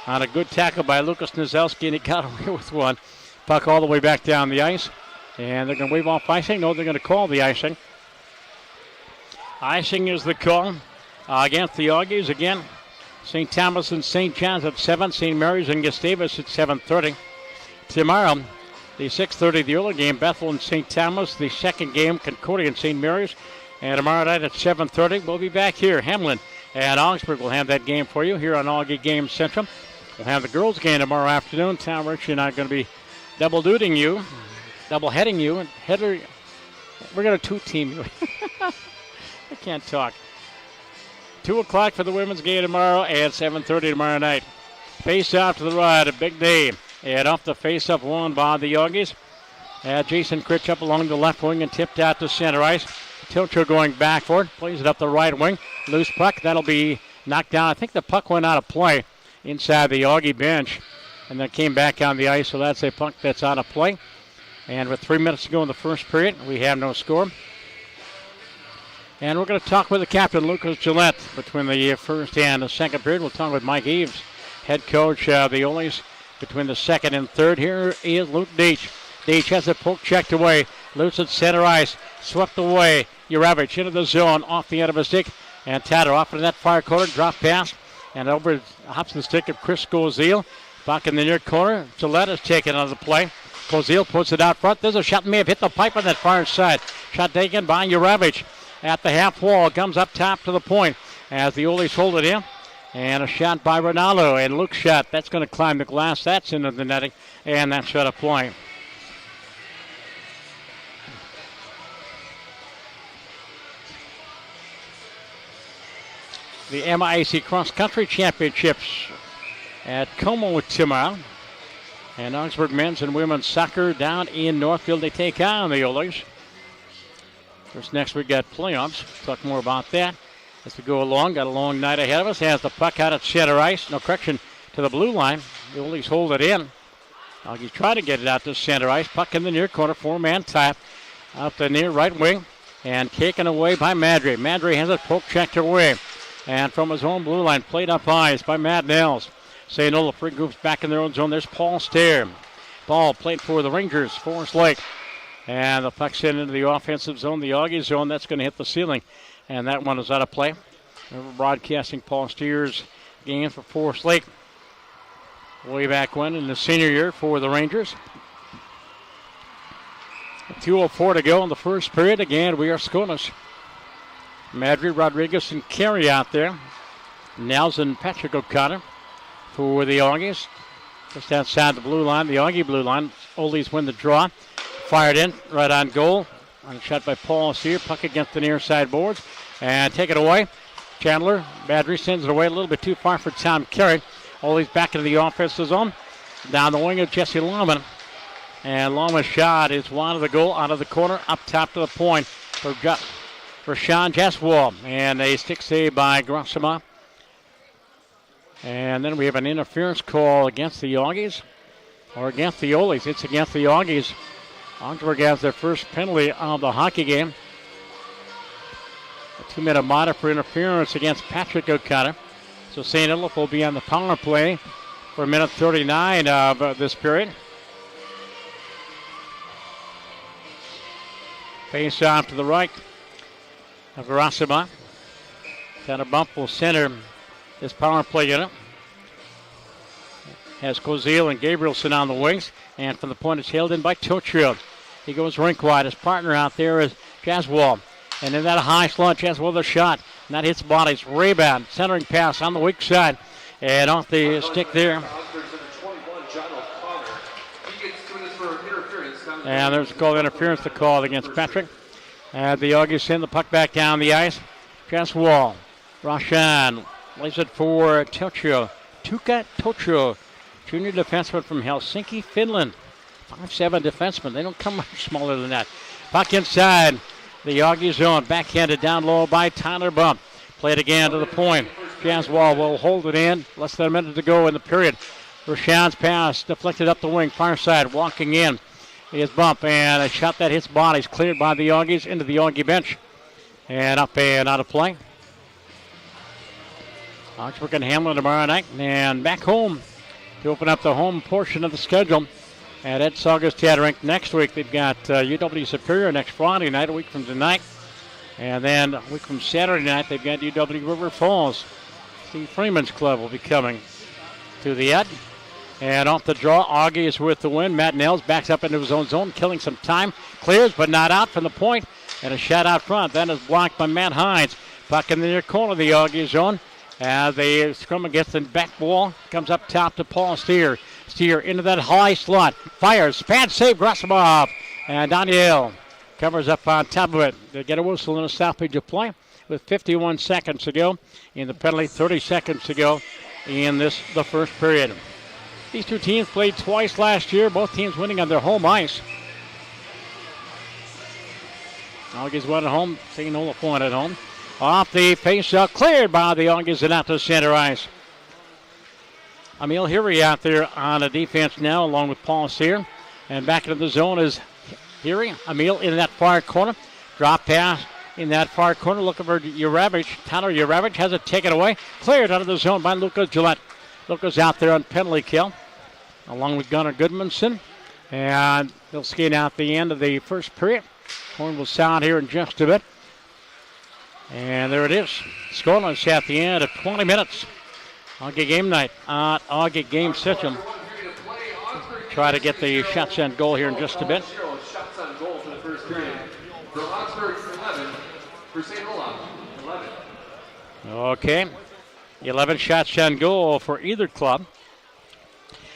Speaker 1: on a good tackle by Lucas Nozelski, and he got away with one. Puck all the way back down the ice. And they're going to wave off icing. No, they're going to call the icing. Icing is the call against the Augies again. St. Thomas and St. John's at 7. St. Mary's and Gustavus at 7:30. Tomorrow, the 6:30, the early game, Bethel and St. Thomas. The second game, Concordia and St. Mary's. And tomorrow night at 7:30, we'll be back here. Hamlin and Augsburg will have that game for you here on Augie Game Central. We'll have the girls' game tomorrow afternoon. Tom Rich and I are going to be double-heading you, and header. We're going to two-team you. I can't talk. 2 o'clock for the women's game tomorrow and 7:30 tomorrow night. Face off to the right, a big day. And off the face-up won by the Augies. Jason Critch up along the left wing and tipped out to center ice. Tilcher going back for it, plays it up the right wing. Loose puck, that'll be knocked down. I think the puck went out of play inside the Augie bench and then came back on the ice, so that's a puck that's out of play. And with 3 minutes to go in the first period, we have no score. And we're going to talk with the captain, Lucas Gillette, between the first and the second period. We'll talk with Mike Eves, head coach of the Oles, between the second and third. Here is Luke Deitch. Deitch has a poke checked away. Loose at center ice. Swept away. Uravich into the zone off the end of his stick. And Tatter off into that far corner. Drop pass. And over hops the stick of Chris Koziel. Back in the near corner. Gillette is taken out of the play. Koziel puts it out front. There's a shot. May have hit the pipe on that far side. Shot taken by Uravich. At the half wall. Comes up top to the point. As the Oles hold it in. And a shot by Ronaldo. And Luke's shot. That's going to climb the glass. That's into the netting. And that shot a point. The MIAC Cross Country Championships at Como tomorrow. And Augsburg men's and women's soccer down in Northfield. They take on the Oles. First, next we got playoffs. Talk more about that as we go along. Got a long night ahead of us. Has the puck out at center ice. No correction to the blue line. The Oles hold it in. Augie try to get it out to center ice. Puck in the near corner. 4-man tie. Out the near right wing. And taken away by Madry. Madry has it poke checked away. And from his own blue line, played up ice by Matt Nels. St. Olaf regroups back in their own zone. There's Paul Stair. Ball played for the Rangers, Forest Lake. And the puck's sent into the offensive zone, the Augie zone. That's going to hit the ceiling. And that one is out of play. We're broadcasting Paul Steer's game for Forest Lake. Way back when in the senior year for the Rangers. 2:04 to go in the first period. Again, we are scoreless. Madry, Rodriguez, and Carey out there. Nels and Patrick O'Connor for the Augies. Just outside the blue line, the Augie blue line. Oles win the draw. Fired in, right on goal. On a shot by Paul Sear. Puck against the near side boards. And take it away. Chandler, Madry sends it away a little bit too far for Tom Carey. Oles back into the offensive zone. Down the wing of Jesse Lawman. And Lawman's shot is wide of the goal, out of the corner, up top to the point for Sean Jeswall. And a stick save by Grossima. And then we have an interference call against the Augies, or against the Oles. It's against the Augies. Augsburg has their first penalty of the hockey game. A 2-minute monitor for interference against Patrick O'Connor. So St. Olaf will be on the power play for a minute 39 of this period. Face off to the right of Grossima. Got a bump will center this power play unit. Has Koziel and Gabrielson on the wings. And from the point, it's held in by Tochio. He goes rink wide. His partner out there is Jaswall. And in that high slot, Jaswall with a shot. And that hits bodies. Rebound. Centering pass on the weak side. And off the stick there. And there's a call of interference to call against Patrick. And the Augies send the puck back down the ice. Jaswall. Roshan lays it for Tochio. Tuukka Tochio. Junior defenseman from Helsinki, Finland. 5'7" defenseman. They don't come much smaller than that. Puck inside the Augie zone. Backhanded down low by Tyler Bump. Played again to the point. Jaswall will hold it in. Less than a minute to go in the period. Rashawn's pass deflected up the wing. Far side walking in is bumped, and a shot that hits bodies cleared by the Augies into the Augie bench. And up and out of play. Augsburg and Hamlin tomorrow night, and back home to open up the home portion of the schedule at Ed Saugus Tatarink next week. They've got UW Superior next Friday night, a week from tonight. And then a week from Saturday night, they've got UW River Falls. Steve Freeman's club will be coming to the Ed. And off the draw, Auggie is with the win. Matt Nels backs up into his own zone, killing some time. Clears, but not out from the point. And a shot out front. Then is blocked by Matt Hines. Puck in the near corner of the Augie zone. As they scrum against the back wall. Comes up top to Paul Steer. Steer into that high slot. Fires. Pad save, Grassimov. And Daniel covers up on top of it. They get a whistle and a stoppage of play with 51 seconds to go in the penalty, 30 seconds to go in the first period. These two teams played twice last year, both teams winning on their home ice. Augies won at home, St. Olaf won at home. Off the face-up, cleared by the Augies and out to center ice. Emil Heary out there on a defense now, along with Paul Sear. And back into the zone is Heary. Emil in that far corner. Drop pass in that far corner, looking for Uravich. Tyler Uravich has it taken away. Cleared out of the zone by Lucas Gillette. Lucas out there on penalty kill, along with Gunnar Goodmanson. And they'll skate out the end of the first period. Horn will sound here in just a bit. And there it is. Scoreless at the end of 20 minutes. Augie game night at Augie Game System. Try to get the shots on goal here in just a bit.
Speaker 4: Shots on goal for the first period. For Augsburg, 11. For St. Olaf, 11.
Speaker 1: Okay. 11 shots on goal for either club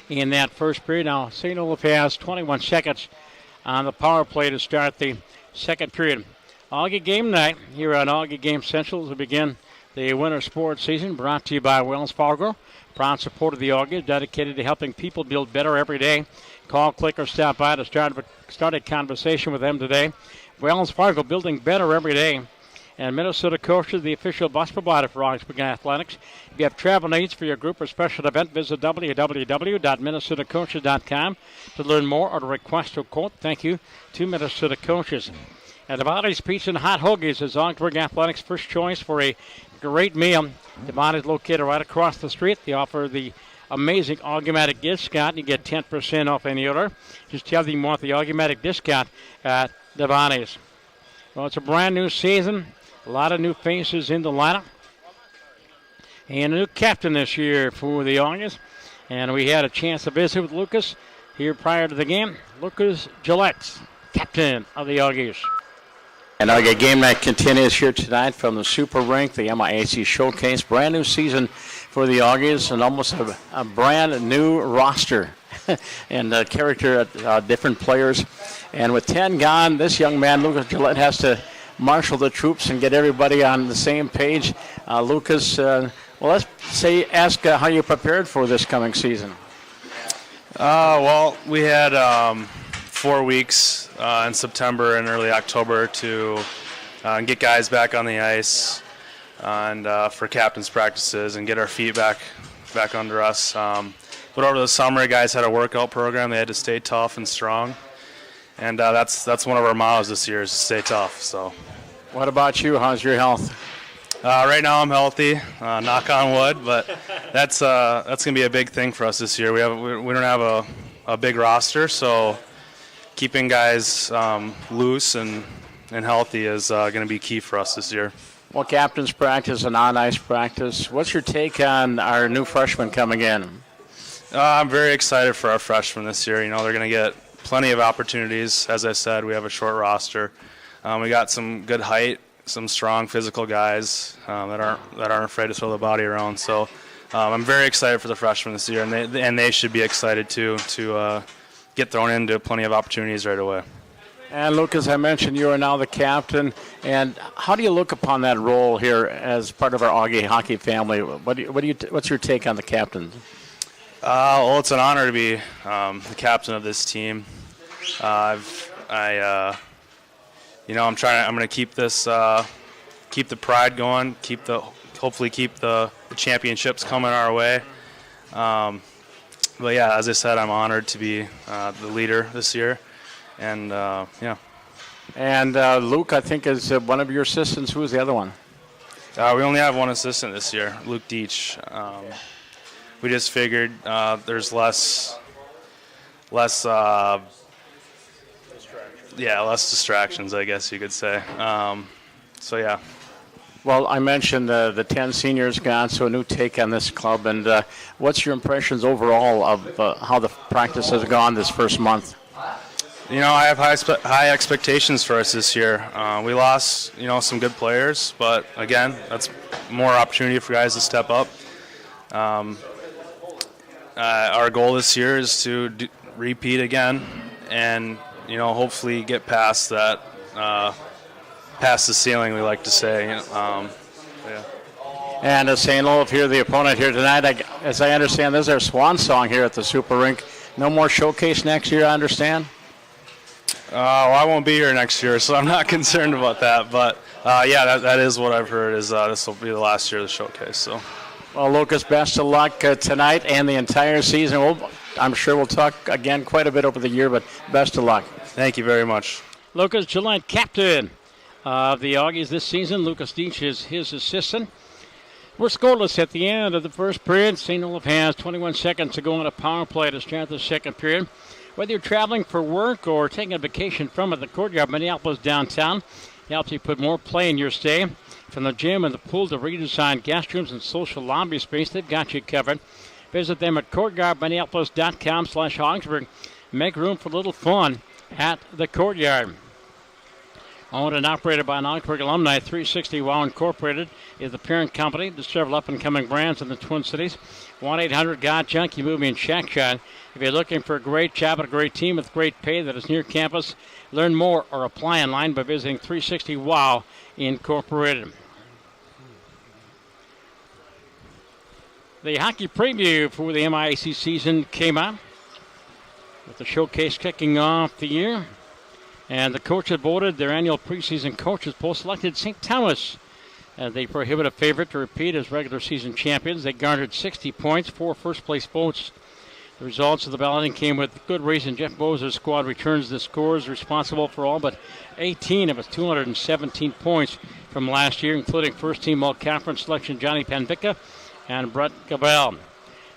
Speaker 1: in that first period. Now, St. Olaf has 21 seconds on the power play to start the second period. Augie game night here on Augie Game Central as we begin the winter sports season, brought to you by Wells Fargo. Proud support of the Augies, dedicated to helping people build better every day. Call, click, or stop by to start a conversation with them today. Wells Fargo, building better every day. And Minnesota Coaches, the official bus provider for Augsburg Athletics. If you have travel needs for your group or special event, visit www.minnesotacoaches.com to learn more or to request a quote. Thank you to Minnesota Coaches. And Devontae's Pizza and Hot Hoagies is Augsburg Athletics' first choice for a great meal. Devontae's located right across the street. They offer the amazing Augiematic discount. You get 10% off any order. Just tell them you want the Augiematic discount at Devontae's. Well, it's a brand new season. A lot of new faces in the lineup. And a new captain this year for the Augies. And we had a chance to visit with Lucas here prior to the game. Lucas Gillette, captain of the Augies.
Speaker 2: And our game night continues here tonight from the Super Rink, the MIAC Showcase. Brand new season for the Augies and almost a brand new roster and character different players. And with 10 gone, this young man, Lucas Gillette, has to marshal the troops and get everybody on the same page. Lucas, let's ask how you prepared for this coming season.
Speaker 5: Well, we had 4 weeks in September and early October to get guys back on the ice and for captain's practices and get our feet back under us. But over the summer, guys had a workout program. They had to stay tough and strong, and that's one of our mottos this year is to stay tough. So,
Speaker 2: what about you? How's your health?
Speaker 5: Right now, I'm healthy. Knock on wood, but that's gonna be a big thing for us this year. We don't have a big roster, so keeping guys loose and healthy is going to be key for us this year.
Speaker 2: Well, captain's practice and on-ice practice. What's your take on our new freshmen coming in?
Speaker 5: I'm very excited for our freshmen this year. You know, they're going to get plenty of opportunities. As I said, we have a short roster. We got some good height, some strong physical guys that aren't afraid to throw the body around. So I'm very excited for the freshmen this year, and they should be excited too to get thrown into plenty of opportunities right away.
Speaker 2: And Lucas, I mentioned you are now the captain, and how do you look upon that role here as part of our Augie hockey family? What's your take on the captain?
Speaker 5: Well, it's an honor to be the captain of this team. I'm going to keep this, keep the pride going, hopefully keep the championships coming our way. But yeah, as I said, I'm honored to be the leader this year. And, yeah.
Speaker 2: And Luke, I think, is one of your assistants. Who is the other one?
Speaker 5: We only have one assistant this year, Luke Deach. We just figured there's less distractions, I guess you could say. So, yeah.
Speaker 2: Well, I mentioned the 10 seniors gone, so a new take on this club. And what's your impressions overall of how the practice has gone this first month?
Speaker 5: You know, I have high expectations for us this year. We lost, some good players, but again, that's more opportunity for guys to step up. Our goal this year is to repeat again, and hopefully get past that, past the ceiling, we like to say. Yeah.
Speaker 2: And St. Olaf here, the opponent here tonight. As I understand, this is our swan song here at the Super Rink. No more showcase next year, I understand.
Speaker 5: Well, I won't be here next year, so I'm not concerned about that. But, that is what I've heard, is this will be the last year of the showcase. So,
Speaker 2: well, Lucas, best of luck tonight and the entire season. I'm sure we'll talk again quite a bit over the year, but best of luck.
Speaker 5: Thank you very much.
Speaker 1: Lucas Gillette, captain of the Augies this season. Lucas Deach is his assistant. We're scoreless at the end of the first period. St. Olaf has 21 seconds to go on a power play to start the second period. Whether you're traveling for work or taking a vacation from at the Courtyard Minneapolis downtown, helps you put more play in your stay. From the gym and the pool to redesigned guest rooms and social lobby space, they've got you covered. Visit them at courtyardminneapolis.com/Augsburg. Make room for a little fun at the Courtyard. Owned and operated by an Augsburg alumni, 360 WOW Incorporated is the parent company to several up-and-coming brands in the Twin Cities. 1-800-GOT-JUNKIE Movie and Shack Shot. If you're looking for a great job and a great team with great pay that is near campus, learn more or apply online by visiting 360 WOW Incorporated. The hockey preview for the MIAC season came out with the showcase kicking off the year. And the coaches voted their annual preseason coaches poll, selected St. Thomas as the prohibitive favorite to repeat as regular season champions. They garnered 60 points, 4 first-place votes. The results of the balloting came with good reason. Jeff Boser's squad returns the scores, responsible for all but 18 of its 217 points from last year, including first-team all-conference selection Johnny Panvica and Brett Gabel.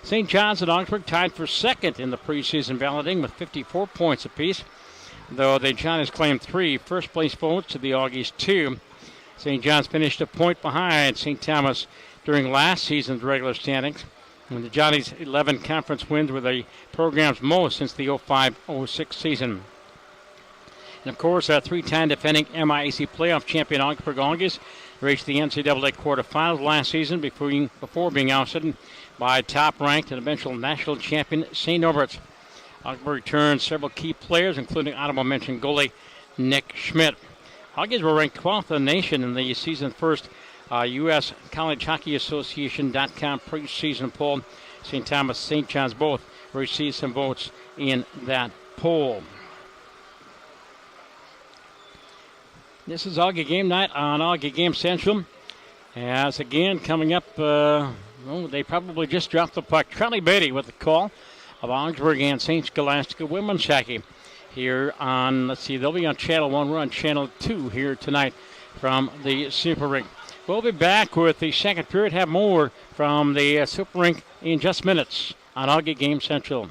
Speaker 1: St. John's and Augsburg tied for second in the preseason balloting with 54 points apiece, though the Johnnies claimed 3 first-place votes to the Augies 2. St. John's finished a point behind St. Thomas during last season's regular standings, when the Johnnies' 11 conference wins were the program's most since the 05-06 season. And, of course, our 3-time defending MIAC Playoff Champion Augsburg Augies reached the NCAA quarterfinals last season before being ousted by top-ranked and eventual national champion St. Norbert's. Augsburg returned several key players, including honorable-mention goalie Nick Schmidt. Augies were ranked 12th in the nation in the season's first U.S. College Hockey Association.com preseason poll. St. Thomas, St. John's both received some votes in that poll. This is Augie Game Night on Augie Game Central. As again, coming up, they probably just dropped the puck. Charlie Beatty with the call of Augsburg and St. Scholastica women's hockey here on, they'll be on Channel 1. We're on Channel 2 here tonight from the Super Rink. We'll be back with the second period, have more from the Super Rink in just minutes on Augie Game Central.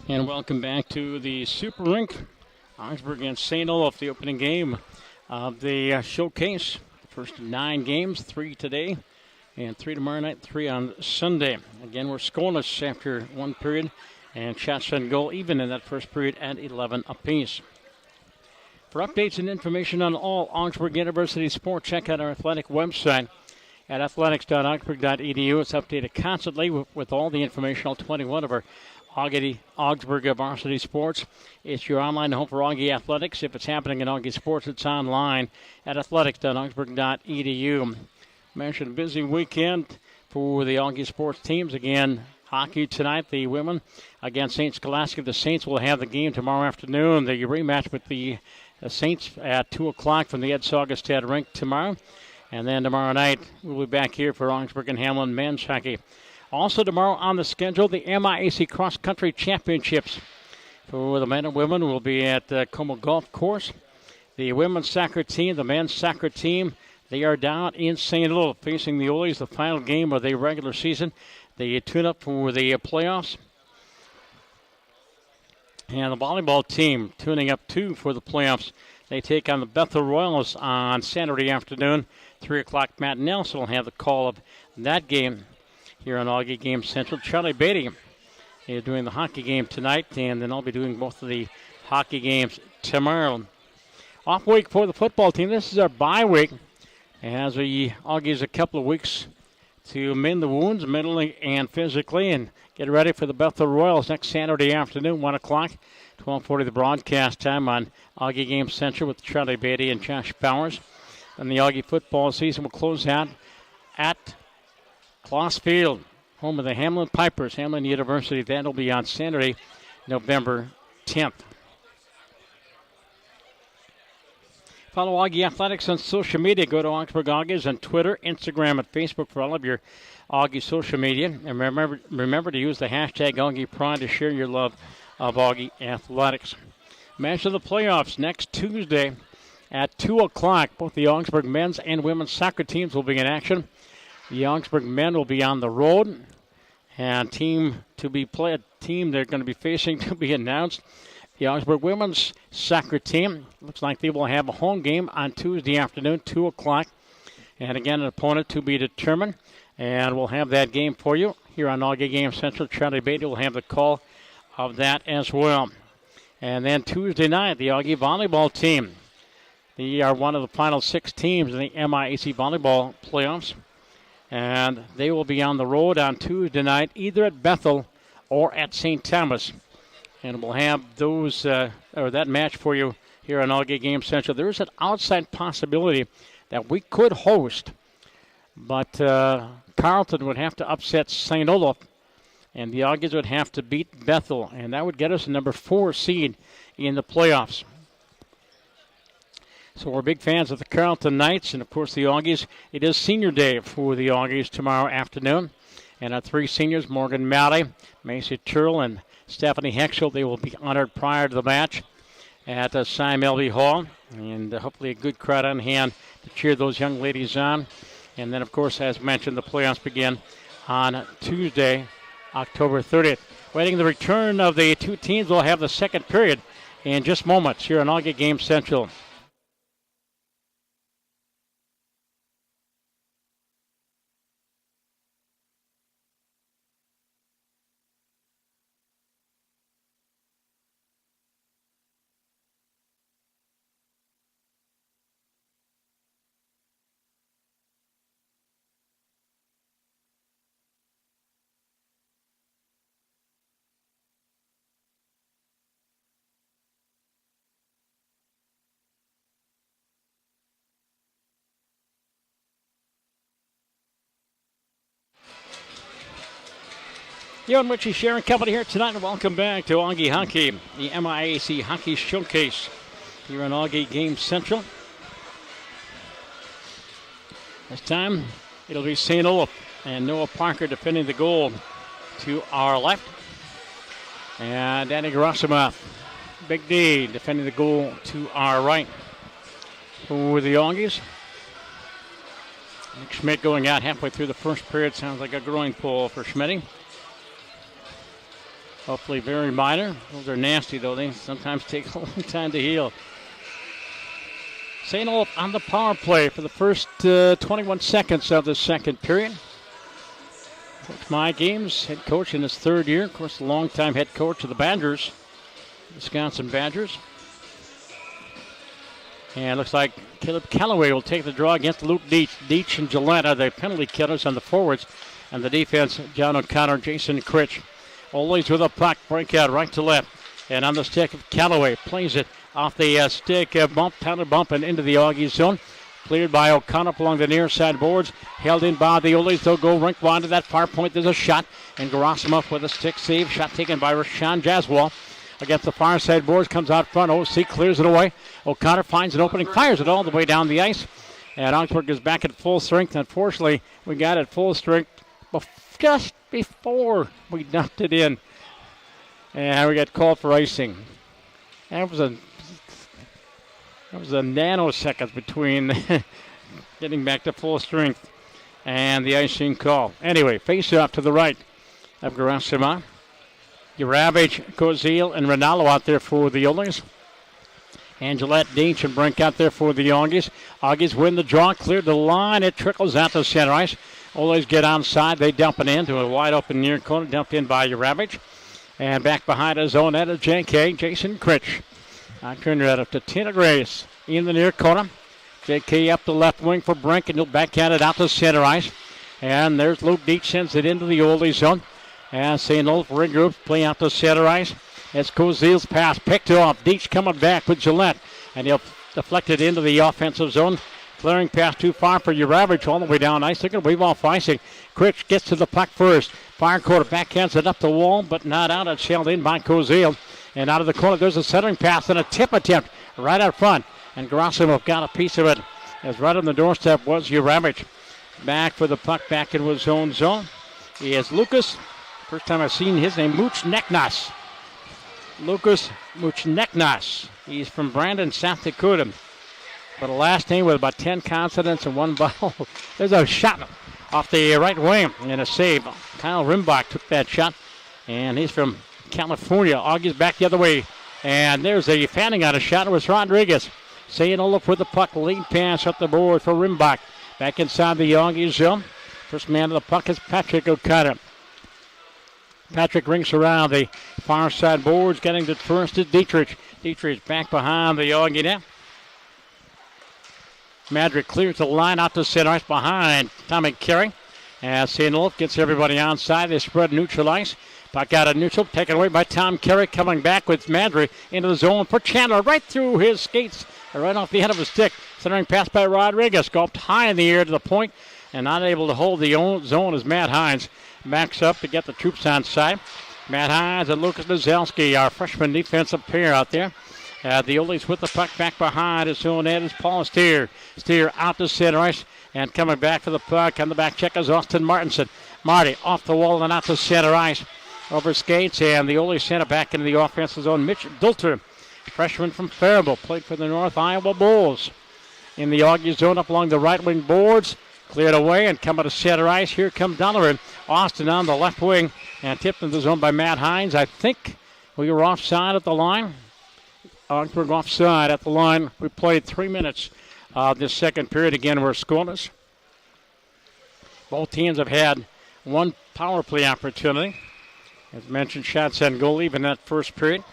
Speaker 1: And welcome back to the Super Rink Augsburg against St. Olaf, the opening game of the showcase. The first 9 games, 3 today, and 3 tomorrow night, 3 on Sunday. Again, we're scoreless after 1 period, and shots on goal even in that first period at 11 apiece. For updates and information on all Augsburg University sports, check out our athletic website at athletics.augsburg.edu. It's updated constantly with all the information, all 21 of our Augsburg varsity sports. It's your online home for Augie Athletics. If it's happening in Augie Sports, it's online at athletics.augsburg.edu. Mentioned a busy weekend for the Augie Sports teams. Again, hockey tonight, the women against St. Scholastic. The Saints will have the game tomorrow afternoon. The rematch with the Saints at 2 o'clock from the Ed Saugestad rink tomorrow. And then tomorrow night, we'll be back here for Augsburg and Hamlin men's hockey. Also tomorrow on the schedule, the MIAC Cross Country Championships. For the men and women, will be at Como Golf Course. The women's soccer team, the men's soccer team, they are down in St. Olaf facing the Oles, the final game of the regular season. They tune up for the playoffs. And the volleyball team tuning up too for the playoffs. They take on the Bethel Royals on Saturday afternoon, 3 o'clock. Matt Nelson will have the call of that game here on Augie Game Central. Charlie Beatty is doing the hockey game tonight, and then I'll be doing both of the hockey games tomorrow. Off week for the football team. This is our bye week, as we Augie's a couple of weeks to mend the wounds mentally and physically and get ready for the Bethel Royals next Saturday afternoon, 1 o'clock, 12:40 the broadcast time on Augie Game Central with Charlie Beatty and Josh Bowers. And the Augie football season will close out at Kloss Field, home of the Hamlin Pipers, Hamlin University. That'll be on Saturday, November 10th. Follow Augie Athletics on social media. Go to Augsburg Augies on Twitter, Instagram, and Facebook for all of your Augie social media. And remember to use the hashtag Augie Pride to share your love of Augie Athletics. Match of the playoffs next Tuesday at 2 o'clock. Both the Augsburg men's and women's soccer teams will be in action. The Augsburg men will be on the road. And team they're going to be facing to be announced. The Augsburg women's soccer team looks like they will have a home game on Tuesday afternoon, 2 o'clock. And again, an opponent to be determined. And we'll have that game for you here on Augie Game Central. Charlie Beatty will have the call of that as well. And then Tuesday night, the Augie volleyball team. They are one of the final 6 teams in the MIAC volleyball playoffs. And they will be on the road on Tuesday night, either at Bethel or at St. Thomas. And we'll have that match for you here on Augie Game Central. There is an outside possibility that we could host, but Carleton would have to upset St. Olaf, and the Augies would have to beat Bethel, and that would get us a number 4 seed in the playoffs. So we're big fans of the Carleton Knights, and of course the Augies. It is senior day for the Augies tomorrow afternoon, and our 3 seniors, Morgan Malley, Macy Turl, and Stephanie Hexel, they will be honored prior to the match at Cy Melby Hall. And hopefully a good crowd on hand to cheer those young ladies on. And then, of course, as mentioned, the playoffs begin on Tuesday, October 30th. Waiting the return of the 2 teams. We'll have the second period in just moments here on Augie Game Central. Yo and Richie Sharon Company here tonight, and welcome back to Augie Hockey, the MIAC Hockey Showcase here on Augie Game Central. This time, it'll be St. Olaf and Noah Parker defending the goal to our left. And Danny Gerasimuth, Big D, defending the goal to our right. For the Augies, Nick Schmidt going out halfway through the first period. Sounds like a groin pull for Schmitty. Hopefully very minor. Those are nasty, though. They sometimes take a long time to heal. St. Olaf on the power play for the first 21 seconds of the second period. Coach Mike Ames, head coach in his third year. Of course, the longtime head coach of the Badgers, Wisconsin Badgers. And it looks like Caleb Calloway will take the draw against Luke Deach. Deach and Gillette are the penalty killers on the forwards. And the defense, John O'Connor, Jason Critch. Oles with a puck, breakout right to left. And on the stick of Calloway, plays it off the stick, pounded bump and into the Auggie zone. Cleared by O'Connor along the near side boards. Held in by the Oles. They'll go rink wide to that far point. There's a shot. And Gerasimov with a stick save. Shot taken by Rashawn Jaswal. Against the far side boards. Comes out front. OC clears it away. O'Connor finds an opening. Fires it all the way down the ice. And Augsburg is back at full strength. Unfortunately, we got at full strength just before we dumped it in. And we got called for icing. That was a nanosecond between getting back to full strength and the icing call. Anyway, face off to the right of Gerasimov. Uravich, Kozil, and Ronaldo out there for the Oles. And Gillette, Deach, and Brink out there for the Augies. Augies win the draw, cleared the line. It trickles out to center ice. Oles get onside. They dump it into a wide open near corner, dumped in by Uravich. And back behind his own net of JK, Jason Critch. I turn that up to Tina Grace in the near corner. JK up the left wing for Brink, and he'll backhand it out to center ice. And there's Luke Deach, sends it into the Oldie zone. And St. Olaf regroups, play out to center ice. It's Kozil's pass, picked off. Deach coming back with Gillette. And he'll deflect it into the offensive zone. Clearing pass too far for Uravich all the way down ice. They're going to wave off icing. Critch gets to the puck first. Far quarter backhands it up the wall, but not out. It's held in by Kozil. And out of the corner, there's a centering pass and a tip attempt right out front. And Gerasimov got a piece of it. As right on the doorstep was Uravich. Back for the puck, back into his own zone. He is Lucas. First time I've seen his name, Muchneknas. Lucas Muchneknas. He's from Brandon, South Dakota. But a last name with about 10 consonants and one vowel. There's a shot off the right wing and a save. Kyle Rimbach took that shot. And he's from California. Augie's back the other way. And there's a fanning out of shot. It was Rodriguez. St. Olaf with the puck. Lead pass up the board for Rimbach. Back inside the Augie zone. First man to the puck is Patrick O'Connor. Patrick rings around the far side boards. Getting to first is Dietrich. Dietrich back behind the Augie net. Madrick clears the line out to center ice behind Tommy Carey. As St. Olaf gets everybody onside, they spread neutral ice. Puck out of neutral, taken away by Tom Carey, coming back with Madrick into the zone for Chandler, right through his skates, right off the head of his stick. Centering pass by Rodriguez, gulped high in the air to the point, and not able to hold the zone as Matt Hines backs up to get the troops onside. Matt Hines and Lucas Nozelski, our freshman defensive pair out there. The Oles with the puck back behind his own net is Paul Steer. Steer out to center ice and coming back for the puck on the back check is Austin Martinson. Marty off the wall and out to center ice over skates, and the Oles sent it back into the offensive zone. Mitch Dulter, freshman from Faribault, played for the North Iowa Bulls. In the Augie zone up along the right wing boards, cleared away and coming to center ice. Here comes Donovan. Austin on the left wing and tipped into the zone by Matt Hines. I think we were offside at the line. Augsburg offside at the line. We played 3 minutes this second period. Again, we're scoreless. Both teams have had one power play opportunity. As mentioned, shots on goal even that first period.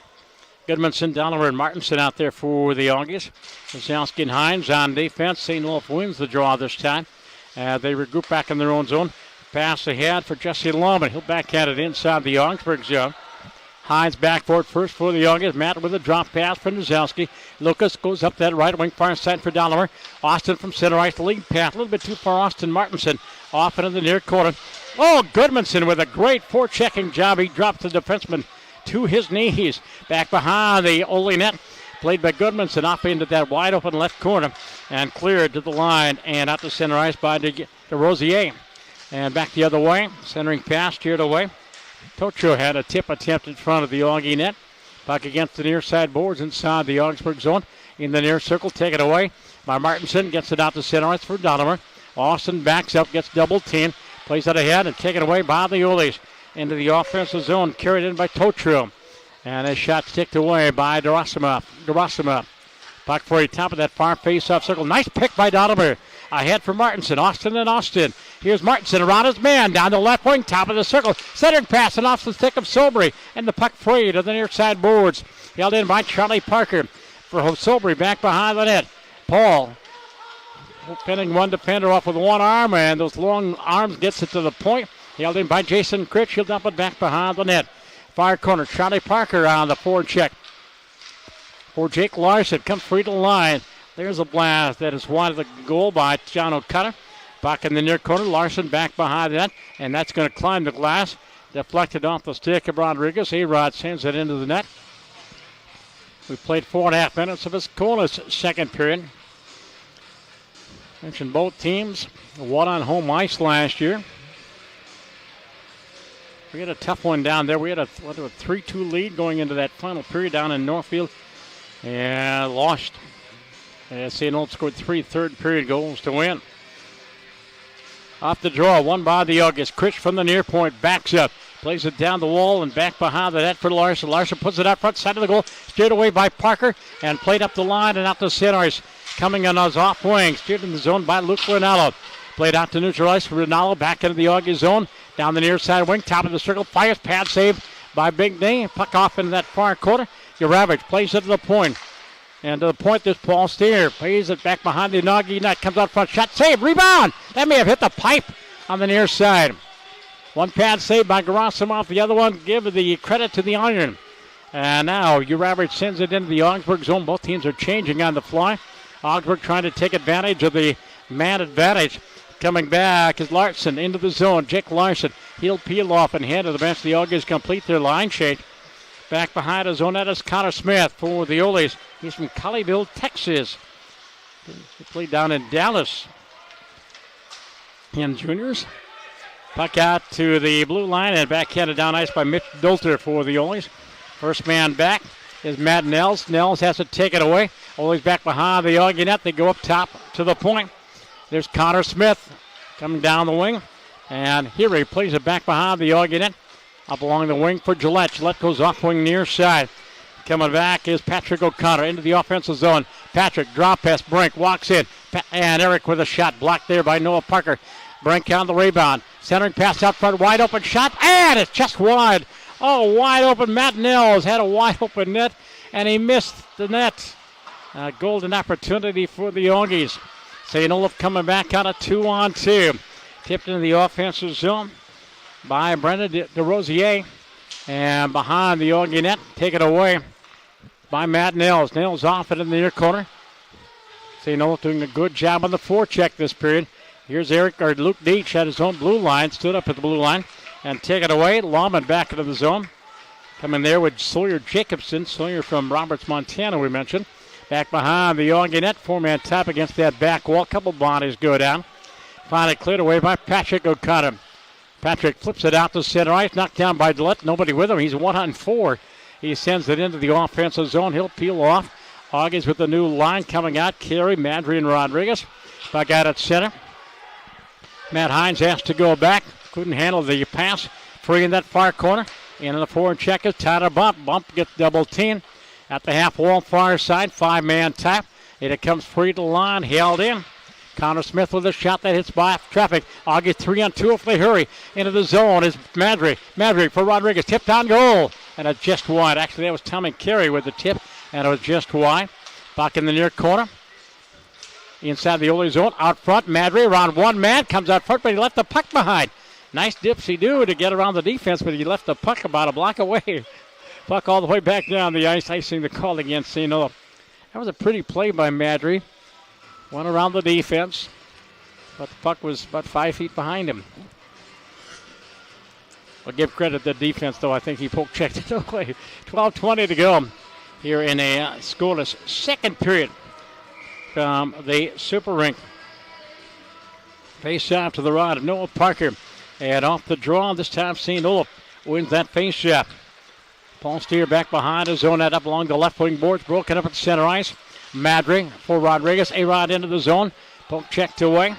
Speaker 1: Goodmanson, Dollar, and Martinson out there for the Augies. Kozlowski and Hines on defense. St. Olaf wins the draw this time. They regroup back in their own zone. Pass ahead for Jesse Lohman. He'll backhand it inside the Augsburg zone. Hines back for it first for the Augies. Matt with a drop pass for Nozelski. Lucas goes up that right wing far side for Dollar. Austin from center ice. Lead pass. A little bit too far. Austin Martinson off into the near corner. Oh, Goodmanson with a great forechecking job. He dropped the defenseman to his knees. Back behind the Ole net. Played by Goodmanson off into that wide open left corner and cleared to the line and out to center ice by DeRosier. And back the other way. Centering pass steered away. Tocho had a tip attempt in front of the Augie net. Puck against the near side boards inside the Augsburg zone. In the near circle, taken away by Martinson. Gets it out to center ice for Donovan. Austin backs up, gets double teamed. Plays it ahead and taken away by the Oles. into the offensive zone, carried in by Totro. And a shot ticked away by Gerasima. Puck for the top of that far face-off circle. Nice pick by Donover. Ahead for Martinson. Austin. Here's Martinson around his man. Down the left wing, top of the circle. Centered pass and off the stick of Sobry. And the puck free to the near side boards. Held in by Charlie Parker. For Sobry back behind the net. Paul pinning one defender off with one arm. And those long arms gets it to the point. Held in by Jason Critch. He'll dump it back behind the net. Far corner. Charlie Parker on the forward check. For Jake Larson, comes free to the line. There's a blast that is wide of the goal by John O'Connor. Back in the near corner, Larson back behind that, and that's going to climb the glass. Deflected off the stick of Rodriguez. A-Rod sends it into the net. We played 4.5 minutes of his coolest second period. Mentioned both teams won on home ice last year. We had a tough one down there. We had a 3-2 lead going into that final period down in Northfield. And lost. St. Olaf scored 3 third period goals to win. Off the draw, one by the August. Critch from the near point, backs up. Plays it down the wall and back behind the net for Larson. Larson puts it out front side of the goal. Steered away by Parker and played up the line and out to center ice. Coming on his off wing. Steered in the zone by Luke Rinaldo. Played out to neutral ice for Rinaldo. Back into the Augie zone. Down the near side wing. Top of the circle. Fires. Pad save by Big D. Puck off into that far corner. Uravich plays it to the point. And to the point, this Paul Steer plays it back behind the Augie net. Comes out front. Shot save. Rebound. That may have hit the pipe on the near side. One pad save by Gerasimov. The other one give the credit to the Iron. And now Uravich sends it into the Augsburg zone. Both teams are changing on the fly. Augsburg trying to take advantage of the man advantage. Coming back is Larson into the zone. Jake Larson. He'll peel off and head to the bench. The Augies complete their line shake. Back behind his own net is Connor Smith for the Oles. He's from Colleyville, Texas. He played down in Dallas in juniors. Puck out to the blue line and backhanded down ice by Mitch Dolter for the Oles. First man back is Matt Nels. Nels has to take it away. Oles back behind the Augie net. They go up top to the point. There's Connor Smith coming down the wing. And here he plays it back behind the Augie net. Up along the wing for Gillette. Gillette goes off wing near side. Coming back is Patrick O'Connor into the offensive zone. Patrick, drop pass, Brink walks in. And Eric with a shot blocked there by Noah Parker. Brink on the rebound. Centering pass out front, wide open shot. And it's just wide. Oh, wide open. Matt Nels had a wide open net. And he missed the net. A golden opportunity for the Augies. St. Olaf coming back on a 2-on-2. Tipped into the offensive zone by Brendan DeRosier. And behind the Augie net, taken away by Matt Nels. Nels off it in the near corner. St. Olaf doing a good job on the forecheck this period. Here's Luke Deach at his own blue line, stood up at the blue line, and take it away. Lawman back into the zone. Coming there with Sawyer Jacobson. Sawyer from Roberts, Montana, we mentioned. Back behind the Augie net, four-man tap against that back wall. Couple bodies go down. Finally cleared away by Patrick O'Connor. Patrick flips it out to center ice, knocked down by Gillette. Nobody with him. He's 1-on-4. He sends it into the offensive zone. He'll peel off. Augies with the new line coming out. Carey, Madry, and Rodriguez. Back out at center. Matt Hines has to go back. Couldn't handle the pass. Free in that far corner. In the forward check is Tyler Bump. Bump gets double teamed. At the half wall far side, five-man tap. It comes free to the line, held in. Connor Smith with a shot that hits by traffic. Augie 3-on-2 if they hurry. Into the zone is Madry. Madry for Rodriguez. Tipped on goal. And it's just wide. Actually, that was Tommy Carey with the tip. And it was just wide. Back in the near corner. Inside the Ole zone. Out front, Madry around one man. Comes out front, but he left the puck behind. Nice dipsy-do to get around the defense, but he left the puck about a block away. Puck all the way back down the ice, icing the call against St. Olaf. That was a pretty play by Madry. Went around the defense, but the puck was about 5 feet behind him. I'll give credit to the defense, though. I think he poke-checked it away. 12:20 to go here in a scoreless second period from the Super Rink. Face-off to the right of Noah Parker. And off the draw, this time St. Olaf wins that face-off. Paul Steer back behind his zone net up along the left wing boards, broken up at the center ice. Madry for Rodriguez. A-Rod into the zone. Poke checked away.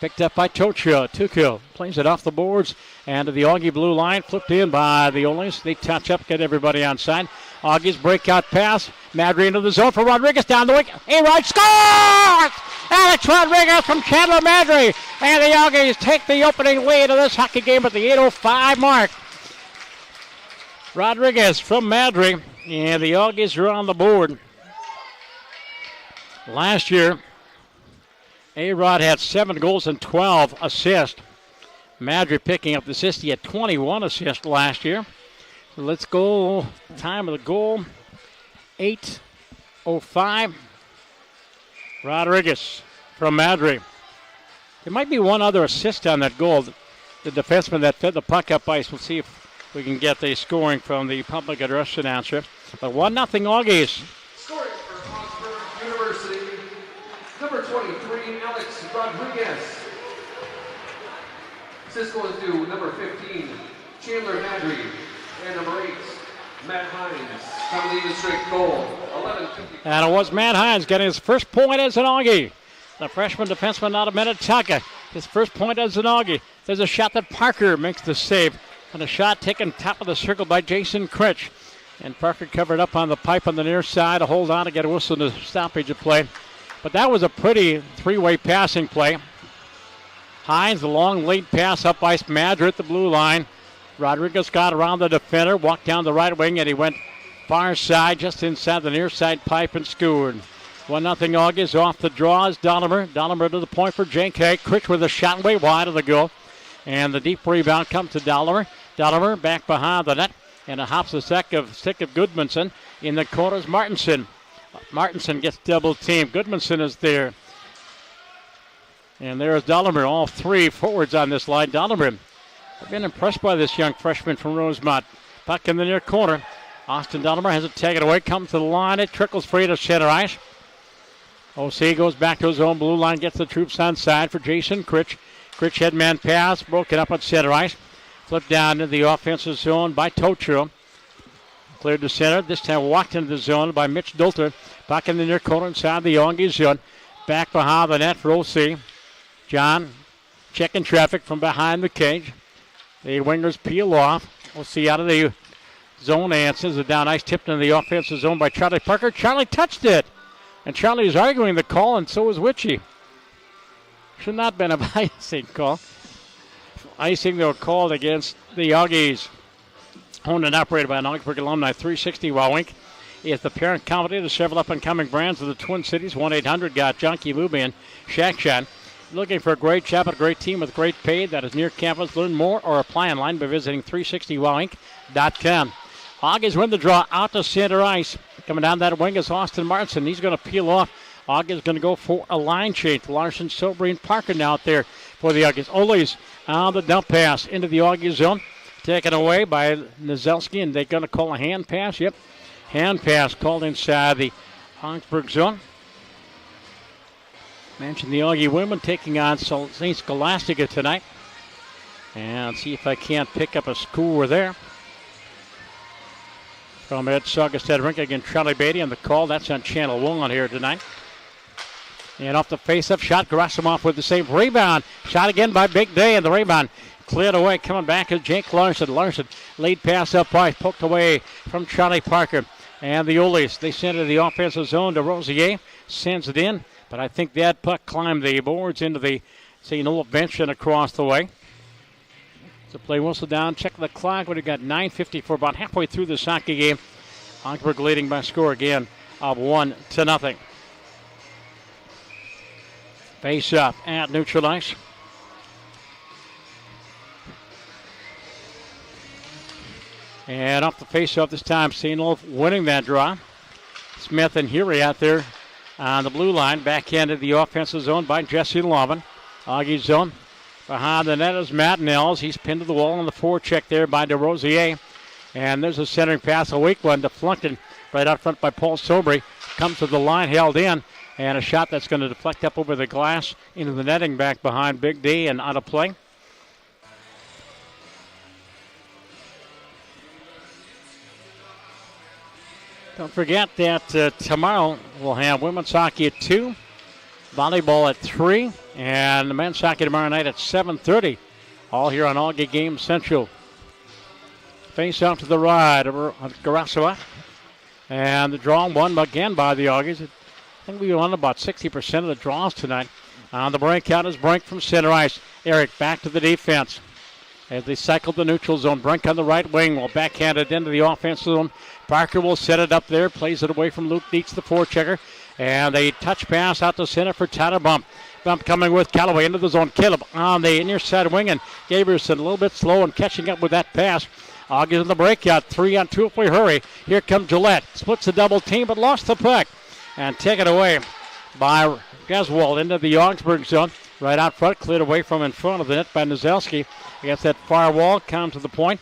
Speaker 1: Picked up by Tuchel plays it off the boards and to the Augie blue line. Flipped in by the Oles. They touch up, get everybody on side. Augie's breakout pass. Madry into the zone for Rodriguez down the wing. A-Rod scores! Alex Rodriguez from Chandler Madry. And the Augies take the opening lead of this hockey game at the 8:05 mark. Rodriguez from Madry. And the Augies are on the board. Last year, A-Rod had 7 goals and 12 assists. Madry picking up the assist. He had 21 assists last year. So let's go. Time of the goal, 8:05. Rodriguez from Madry. There might be one other assist on that goal. The defenseman that fed the puck up ice. We'll see if we can get the scoring from the public address announcer. But 1-0 Augies.
Speaker 4: Scoring for Augsburg University, number 23, Alex Rodriguez. Assist goes to number 15, Chandler Madry, and number 8, Matt Hines. Coming in the straight goal, 11:50.
Speaker 1: And it was Matt Hines getting his first point as an Augie. The freshman defenseman out of Minnetonka. His first point as an Augie. There's a shot that Parker makes the save. And a shot taken top of the circle by Jason Critch. And Parker covered up on the pipe on the near side to hold on to get a whistle to stoppage of play. But that was a pretty three-way passing play. Hines, the long lead pass up ice. Madry at the blue line. Rodriguez got around the defender, walked down the right wing, and he went far side, just inside the near side pipe and scored. 1-0 Augies off the draws. Dollimer to the point for J.K. Critch with a shot way wide of the goal. And the deep rebound comes to Dollimer. Dollimer back behind the net. And it hops the stick of Goodmanson. In the corners, Martinson. Martinson gets double teamed. Goodmanson is there. And there's Dollimer, all 3 forwards on this line. Dollimer, I've been impressed by this young freshman from Rosemont. Puck in the near corner. Austin Dollimer has it taken away. Comes to the line. It trickles free to center ice. O.C. goes back to his own blue line. Gets the troops on side for Jason Critch. Critch headman pass. Broken up on center ice. Flipped down into the offensive zone by Tocho. Cleared to center. This time walked into the zone by Mitch Dulter. Back in the near corner inside the Augie zone. Back behind the net for O.C. John checking traffic from behind the cage. The wingers peel off. O.C. out of the zone answers. A down ice tipped into the offensive zone by Charlie Parker. Charlie touched it. And Charlie is arguing the call, and so is Witchy. Should not have been an icing call. Icing, though, called against the Augies. Owned and operated by an Augsburg alumni. 360 Wawink is the parent company to several up-and-coming brands of the Twin Cities. 1-800-GOT Junkie Luby and Shack Shot. Looking for a great job at a great team with great pay that is near campus. Learn more or apply online by visiting 360wowink.com. Augies win the draw out to center ice. Coming down that wing is Austin Martinson. He's going to peel off. Augies going to go for a line change. Larson, Sobry, and Parker now out there for the Augies. Oles on the dump pass into the Augie zone. Taken away by Nazelski, and they're going to call a hand pass. Yep, hand pass called inside the Augsburg zone. Mentioned the Augie women taking on St. Scholastica tonight. And see if I can't pick up a score there. From Ed Saugestad Rink against Charlie Beatty on the call. That's on Channel 1 here tonight. And off the face-up shot, Gerasimov with the save. Rebound. Shot again by Big Day, and the rebound cleared away. Coming back is Jake Larson. Larson, lead pass up ice, poked away from Charlie Parker. And the Oles, they send it to the offensive zone to Rosier. Sends it in, but I think that puck climbed the boards into the St. Olaf bench and across the way. So play whistle down. Check the clock. We've got 9:54, about halfway through this hockey game. Augsburg leading by a score again of 1-0. Face up at neutral ice. And off the face-off this time, St. Olaf winning that draw. Smith and Huey out there on the blue line. Backhanded the offensive zone by Jesse Lovin. Augie zone. Behind the net is Matt Nels. He's pinned to the wall on the forecheck there by DeRosier. And there's a centering pass, a weak one, deflected right out front by Paul Sobry. Comes to the line, held in. And a shot that's going to deflect up over the glass into the netting back behind Big D and out of play. Don't forget that tomorrow we'll have women's hockey at 2. volleyball at 3, and the men's hockey tomorrow night at 7:30. All here on Auggie Game Central. Face off to the right over on Garasawa. And the draw won again by the Augies. I think we won about 60% of the draws tonight. On the breakout is Brink from center ice. Eric back to the defense. As they cycle the neutral zone, Brink on the right wing will backhand it into the offensive zone. Parker will set it up there, plays it away from Luke Dietz, the forechecker. And a touch pass out to center for Tyler Bump. Bump coming with Callaway into the zone. Caleb on the near side wing, and Gabrielson a little bit slow and catching up with that pass. Auggie in the breakout, 3-on-2 if we hurry. Here comes Gillette. Splits the double team, but lost the puck. And taken away by Griswold into the Augsburg zone. Right out front, cleared away from in front of the net by Nozelski. Against that far wall, comes to the point.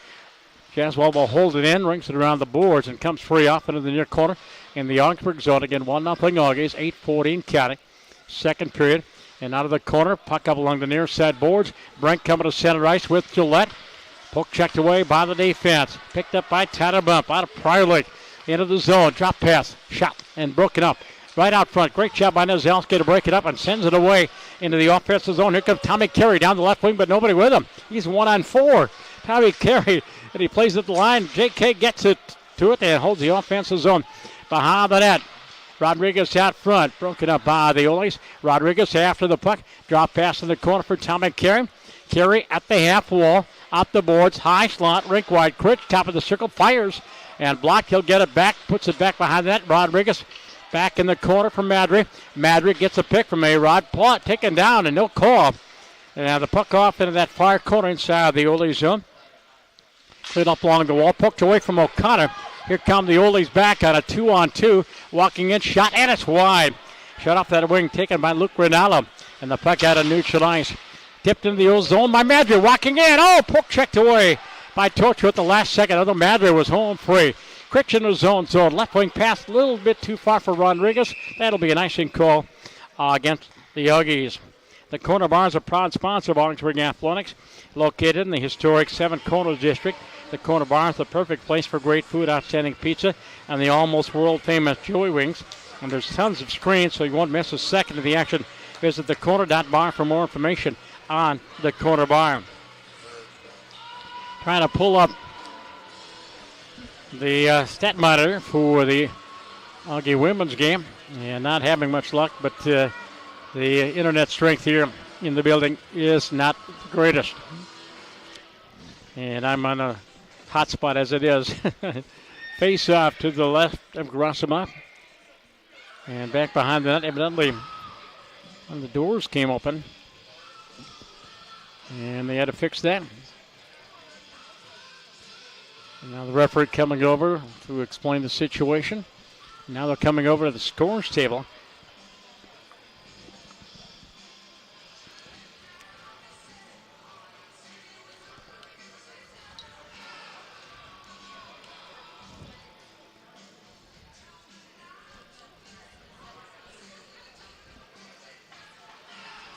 Speaker 1: Griswold will hold it in, rings it around the boards, and comes free off into the near corner in the Augsburg zone. Again, 1-0 Augies, 8:14 counting. Second period. And out of the corner, puck up along the near side boards. Brink coming to center ice with Gillette. Poke checked away by the defense. Picked up by Tyler Bump out of Prior Lake. Into the zone. Drop pass. Shot and broken up. Right out front. Great job by Nozelski to break it up and sends it away into the offensive zone. Here comes Tommy Carey down the left wing, but nobody with him. He's 1-on-4. Tommy Carey, and he plays at the line. J.K. gets it to it and holds the offensive zone behind the net. Rodriguez out front, broken up by the Oles. Rodriguez after the puck. Drop pass in the corner for Tommy Carey. Carey at the half wall. Up the boards. High slot. Rink wide. Critch. Top of the circle. Fires. And blocked. He'll get it back. Puts it back behind the net. Rodriguez back in the corner from Madry. Madry gets a pick from A-Rod. Plot taken down and no call. And the puck off into that far corner inside the Oles zone. Cleared up along the wall. Poked away from O'Connor. Here come the Oles back on a 2-on-2. Walking in, shot, and it's wide. Shot off that wing, taken by Luke Rinaldo. And the puck out of neutral ice. Tipped into the old zone by Madry. Walking in. Oh, poke checked away by Torture at the last second. Although Madry was home free. Critch in the zone. Left wing pass a little bit too far for Rodriguez. That'll be an icing call against the Augies. The Corner Bar is a proud sponsor of Augsburg Athletics. Located in the historic Seven Corners District. The Corner Bar is the perfect place for great food, outstanding pizza, and the almost world-famous Joey Wings. And there's tons of screens, so you won't miss a second of the action. Visit thecorner.bar for more information on the Corner Bar. Trying to pull up the stat monitor for the Auggie women's game, and not having much luck, but the internet strength here in the building is not the greatest. And I'm on a hot spot as it is. Face off to the left of Grosima. And back behind that, evidently, when the doors came open. And they had to fix that. And now the referee coming over to explain the situation. Now they're coming over to the scores table.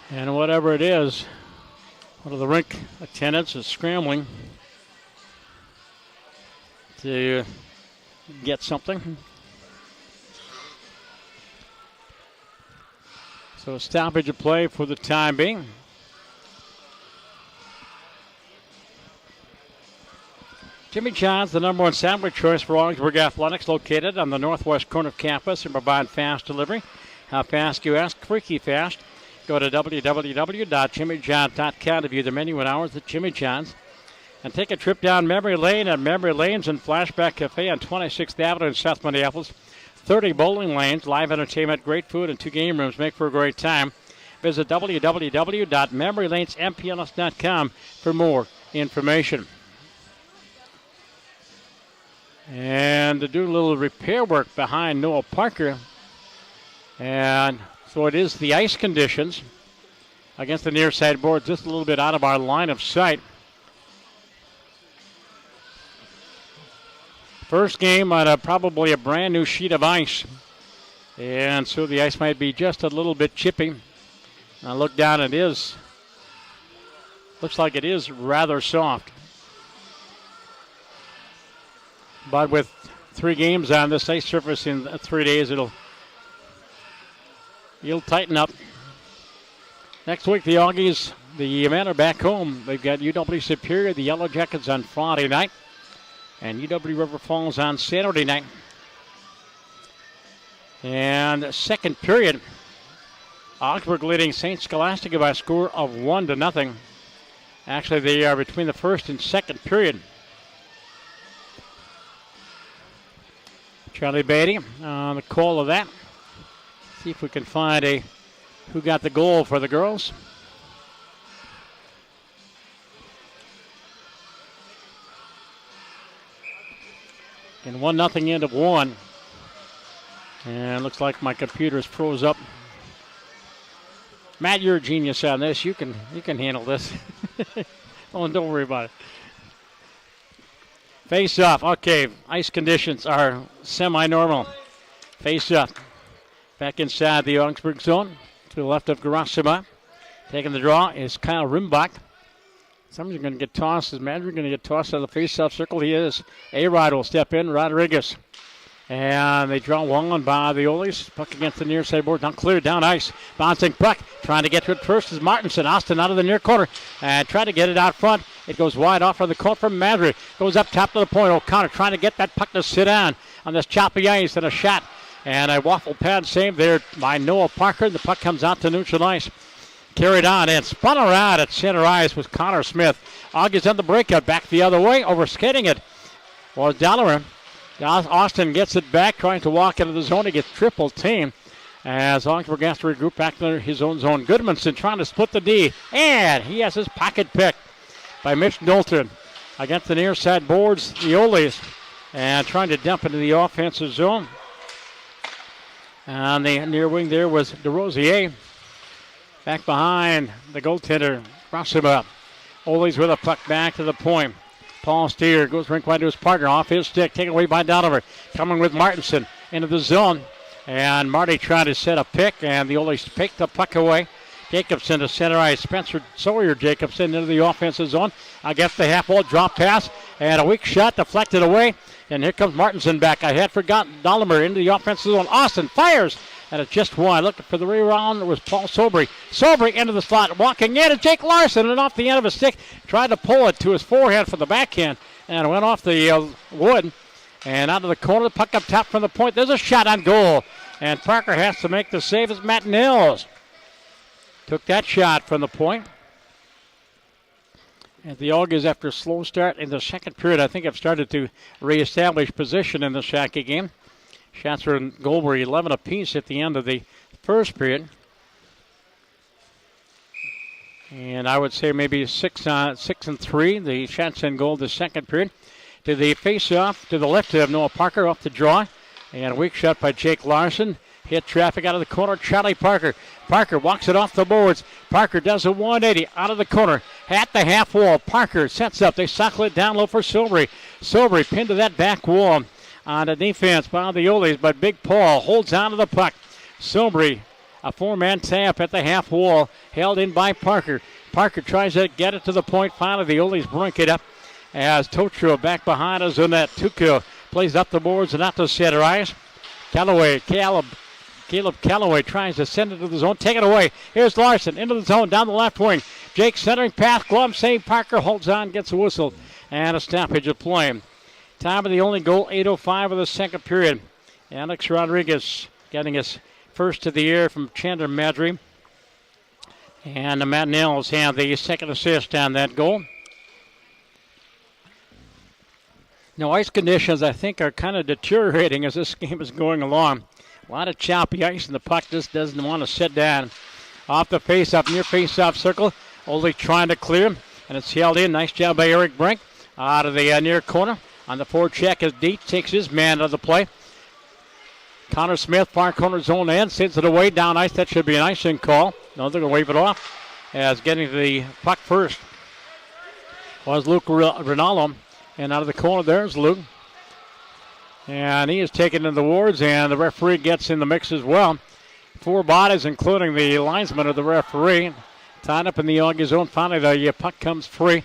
Speaker 1: And whatever it is, one of the rink attendants is scrambling to get something. So a stoppage of play for the time being. Jimmy John's, the number one sandwich choice for Augsburg Athletics, located on the northwest corner of campus and provide fast delivery. How fast, you ask? Freaky fast. Go to www.jimmyjohn.com to view the menu and hours at Jimmy John's. And take a trip down memory lane at Memory Lanes and Flashback Cafe on 26th Avenue in South Minneapolis. 30 bowling lanes, live entertainment, great food, and 2 game rooms make for a great time. Visit www.memorylanesmpls.com for more information. And to do a little repair work behind Noah Parker. And so it is the ice conditions against the near side board, just a little bit out of our line of sight. First game on probably a brand new sheet of ice. And so the ice might be just a little bit chippy. I look down, it is. Looks like it is rather soft. But with 3 games on this ice surface in 3 days, it'll tighten up. Next week, the Augies, the men are back home. They've got UW Superior, the Yellow Jackets on Friday night, and UW River Falls on Saturday night. And second period, Augsburg leading St. Scholastica by a score of 1-0. Actually, they are between the first and second period. Charlie Beatty on the call of that. See if we can find who got the goal for the girls. And 1-0 end of one. And looks like my computer's froze up. Matt, you're a genius on this. You can handle this. Don't worry about it. Face off. Okay, ice conditions are semi-normal. Face up. Back inside the Augsburg zone to the left of Gerasima. Taking the draw is Kyle Rimbach. Somebody's going to get tossed. Is Madrid going to get tossed out of the face-off circle? He is. A-Rod will step in. Rodriguez. And they draw one by the Oles. Puck against the near side board. Not clear. Down ice. Bouncing puck. Trying to get to it first is Martinson. Austin out of the near corner. And trying to get it out front. It goes wide off on the court from Madrid. Goes up top to the point. O'Connor trying to get that puck to sit on this choppy ice. And a shot. And a waffle pad save there by Noah Parker. The puck comes out to neutral ice. Carried on and spun around at center ice was Connor Smith. Augie's on the breakout. Back the other way. Overskating it was Dollar. Austin gets it back, trying to walk into the zone. He gets triple team as Augsburg has to regroup back to his own zone. Goodmanson trying to split the D, and he has his pocket picked by Mitch Knowlton against the near side boards, the Oles, and trying to dump into the offensive zone. On the near wing there was DeRosier. Back behind the goaltender, Rossima. Oles with a puck back to the point. Paul Steer goes rink wide to his partner, off his stick, taken away by Donovan. Coming with Martinson into the zone. And Marty trying to set a pick, and the Oles pick the puck away. Jacobson to center ice. Spencer Sawyer Jacobson into the offensive zone. Against the half wall, drop pass, and a weak shot deflected away. And here comes Martinson back. I had forgotten Dollimer into the offensive zone. Austin fires, and it's just one. Looking for the rebound was Paul Sobry. Sobry into the slot, walking in, and Jake Larson, and off the end of his stick, tried to pull it to his forehand for the backhand, and it went off the wood. And out of the corner, the puck up top from the point. There's a shot on goal, and Parker has to make the save as Matt Nils took that shot from the point. And the Augies, after a slow start in the second period, I think have started to reestablish position in the Shackey game. Shots were in goal were 11 apiece at the end of the first period. And I would say maybe 6 and 3, the shots in goal the second period. To the face-off to the left of Noah Parker off the draw. And a weak shot by Jake Larson. Hit traffic out of the corner. Charlie Parker. Parker walks it off the boards. Parker does a 180 out of the corner. At the half wall. Parker sets up. They suckle it down low for Sobry. Sobry pinned to that back wall on the defense by the Oles, but Big Paul holds on to the puck. Sobry, a four-man tap at the half wall, held in by Parker. Parker tries to get it to the point. Finally, the Oles break it up as Totro back behind us in that Tuco plays up the boards and out to center ice. Caleb Calloway tries to send it to the zone. Take it away. Here's Larson into the zone down the left wing. Jake centering pass. Glove save. Parker holds on, gets a whistle, and a stoppage of play. Time of the only goal, 8:05 of the second period. Alex Rodriguez getting his first of the year from Chandler Madry. And Matt Nels had the second assist on that goal. Now, ice conditions, I think, are kind of deteriorating as this game is going along. A lot of choppy ice, and the puck just doesn't want to sit down. Off the face-off, near face-off circle. Ole trying to clear, and it's held in. Nice job by Eric Brink out of the near corner. On the forward check as Deet takes his man out of the play. Connor Smith, far corner zone end, sends it away down ice. That should be an icing call. No, they're going to wave it off as getting to the puck first was Luke Rinaldo. And out of the corner there's Luke. And he is taken in the wards, and the referee gets in the mix as well. 4 bodies, including the linesman of the referee, tied up in the Augie zone. Finally, the puck comes free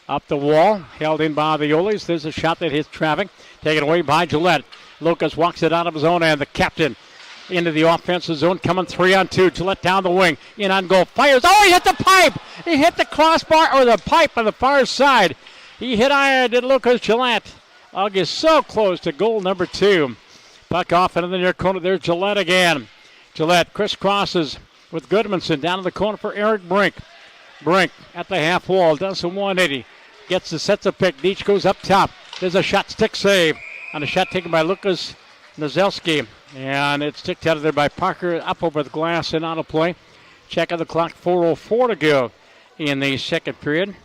Speaker 1: up the wall, held in by the Oles. There's a shot that hits traffic, taken away by Gillette. Lucas walks it out of his own, and the captain into the offensive zone, coming 3-on-2. Gillette down the wing, in on goal, fires. Oh, he hit the pipe! He hit the crossbar, or the pipe on the far side. He hit iron, did Lucas Gillette. Auggie is so close to goal number 2. Puck off into the near corner. There's Gillette again. Gillette crisscrosses with Goodmanson down in the corner for Eric Brink. Brink at the half wall, does some 180. Sets a pick. Deach goes up top. There's a shot stick save on a shot taken by Lucas Nozelski. And it's sticked out of there by Parker, up over the glass and out of play. Check on the clock, 4:04 to go in the second period.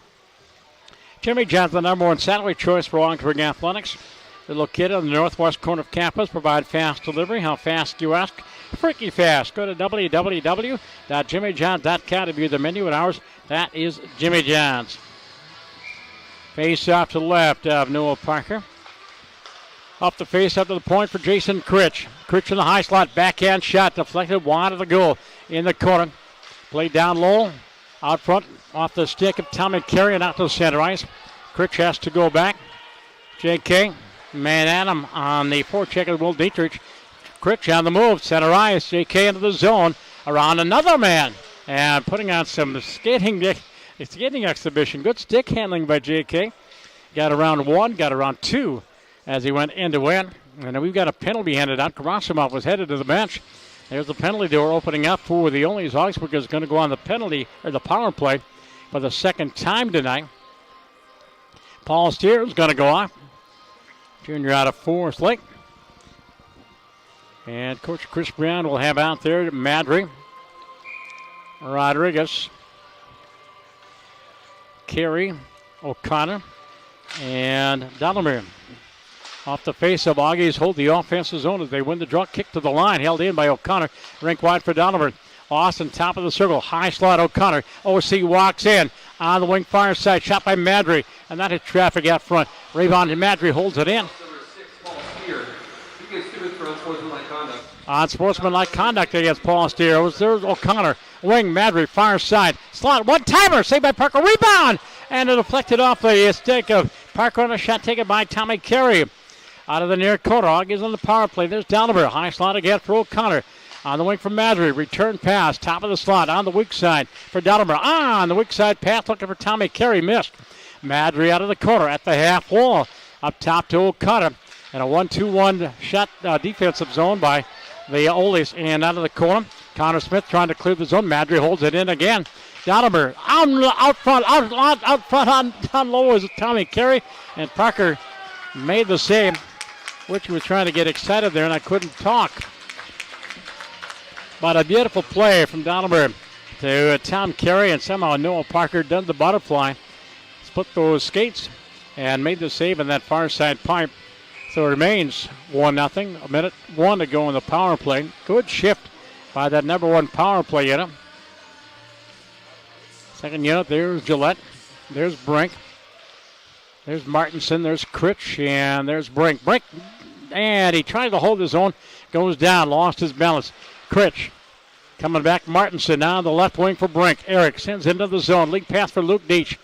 Speaker 1: Jimmy John's the number 1 satellite choice for Augsburg Athletics. They're located on the northwest corner of campus, provide fast delivery. How fast, you ask? Freaky fast. Go to www.jimmyjohns.com to view the menu and hours. That is Jimmy John's. Face off to the left of Noah Parker. Up the face up to the point for Jason Critch. Critch in the high slot, backhand shot, deflected wide of the goal in the corner. Played down low, out front, off the stick of Tommy Carey and out to center ice. Critch has to go back. J.K. man at him on the forecheck of Will Dietrich. Critch on the move, center ice. J.K. into the zone, around another man, and putting on some skating exhibition. Good stick handling by J.K. Got around 1, got around 2 as he went end to end. And we've got a penalty handed out. Karasimov was headed to the bench. There's the penalty door opening up for the Oles. Augsburg is going to go on the penalty, or the power play, for the second time tonight. Paul Steer is going to go off. Junior out of Forest Lake. And Coach Chris Brown will have out there Madry, Rodriguez, Carey, O'Connor, and Dolomir. Off the face of Augie's hold the offensive zone as they win the draw. Kick to the line, held in by O'Connor. Rink wide for Dolomir. Austin, top of the circle, high slot O'Connor. OC walks in on the wing far side, shot by Madry, and that hit traffic out front. Rebound to Madry, holds it in. Unsportsmanlike conduct against Paul Steer. There's O'Connor. Wing, Madry, far side. Slot, one-timer, saved by Parker. Rebound! And it deflected off the stick of Parker on a shot taken by Tommy Carey. Out of the near corner, Augie's on the power play. There's Dolomir. High slot again for O'Connor. On the wing for Madry. Return pass, top of the slot, on the weak side for Dolomir. On the weak side pass, looking for Tommy Carey. Missed. Madry out of the corner at the half wall. Up top to O'Connor. And a 1-2-1 shot defensive zone by the Oles. And out of the corner, Connor Smith trying to clear the zone. Madry holds it in again. Dolomir out front on low is Tommy Carey. And Parker made the save, which was trying to get excited there, and I couldn't talk. But a beautiful play from Dolomir to Tom Carey, and somehow Noah Parker done the butterfly. Split those skates and made the save in that far side pipe. So it remains 1-0. 1:01 to go in the power play. Good shift by that number 1 power play unit. Second unit, there's Gillette. There's Brink. There's Martinson. There's Critch. And there's Brink. Brink, and he tried to hold his own. Goes down. Lost his balance. Critch coming back. Martinson now on the left wing for Brink. Eric sends into the zone. Lead pass for Luke Deach.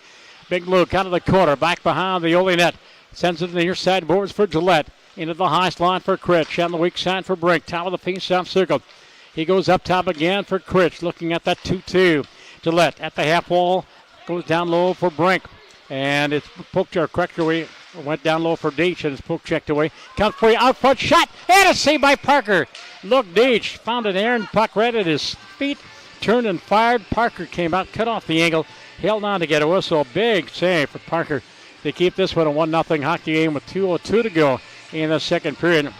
Speaker 1: Big Luke out of the corner. Back behind the Ole net. Sends it to the near side boards for Gillette. Into the high slot for Critch. On the weak side for Brink. Top of the face-off circle. He goes up top again for Critch. Looking at that 2-2. Gillette at the half wall. Goes down low for Brink. And it's poke check correct away. Went down low for Deach and it's poke checked away. Comes for you out front. Shot. And a save by Parker. Look, Deach found an errant puck right at his feet. Turned and fired. Parker came out, cut off the angle. Held on to get a whistle. Big save for Parker to keep this one a 1-0 hockey game with 2:02 to go in the second period.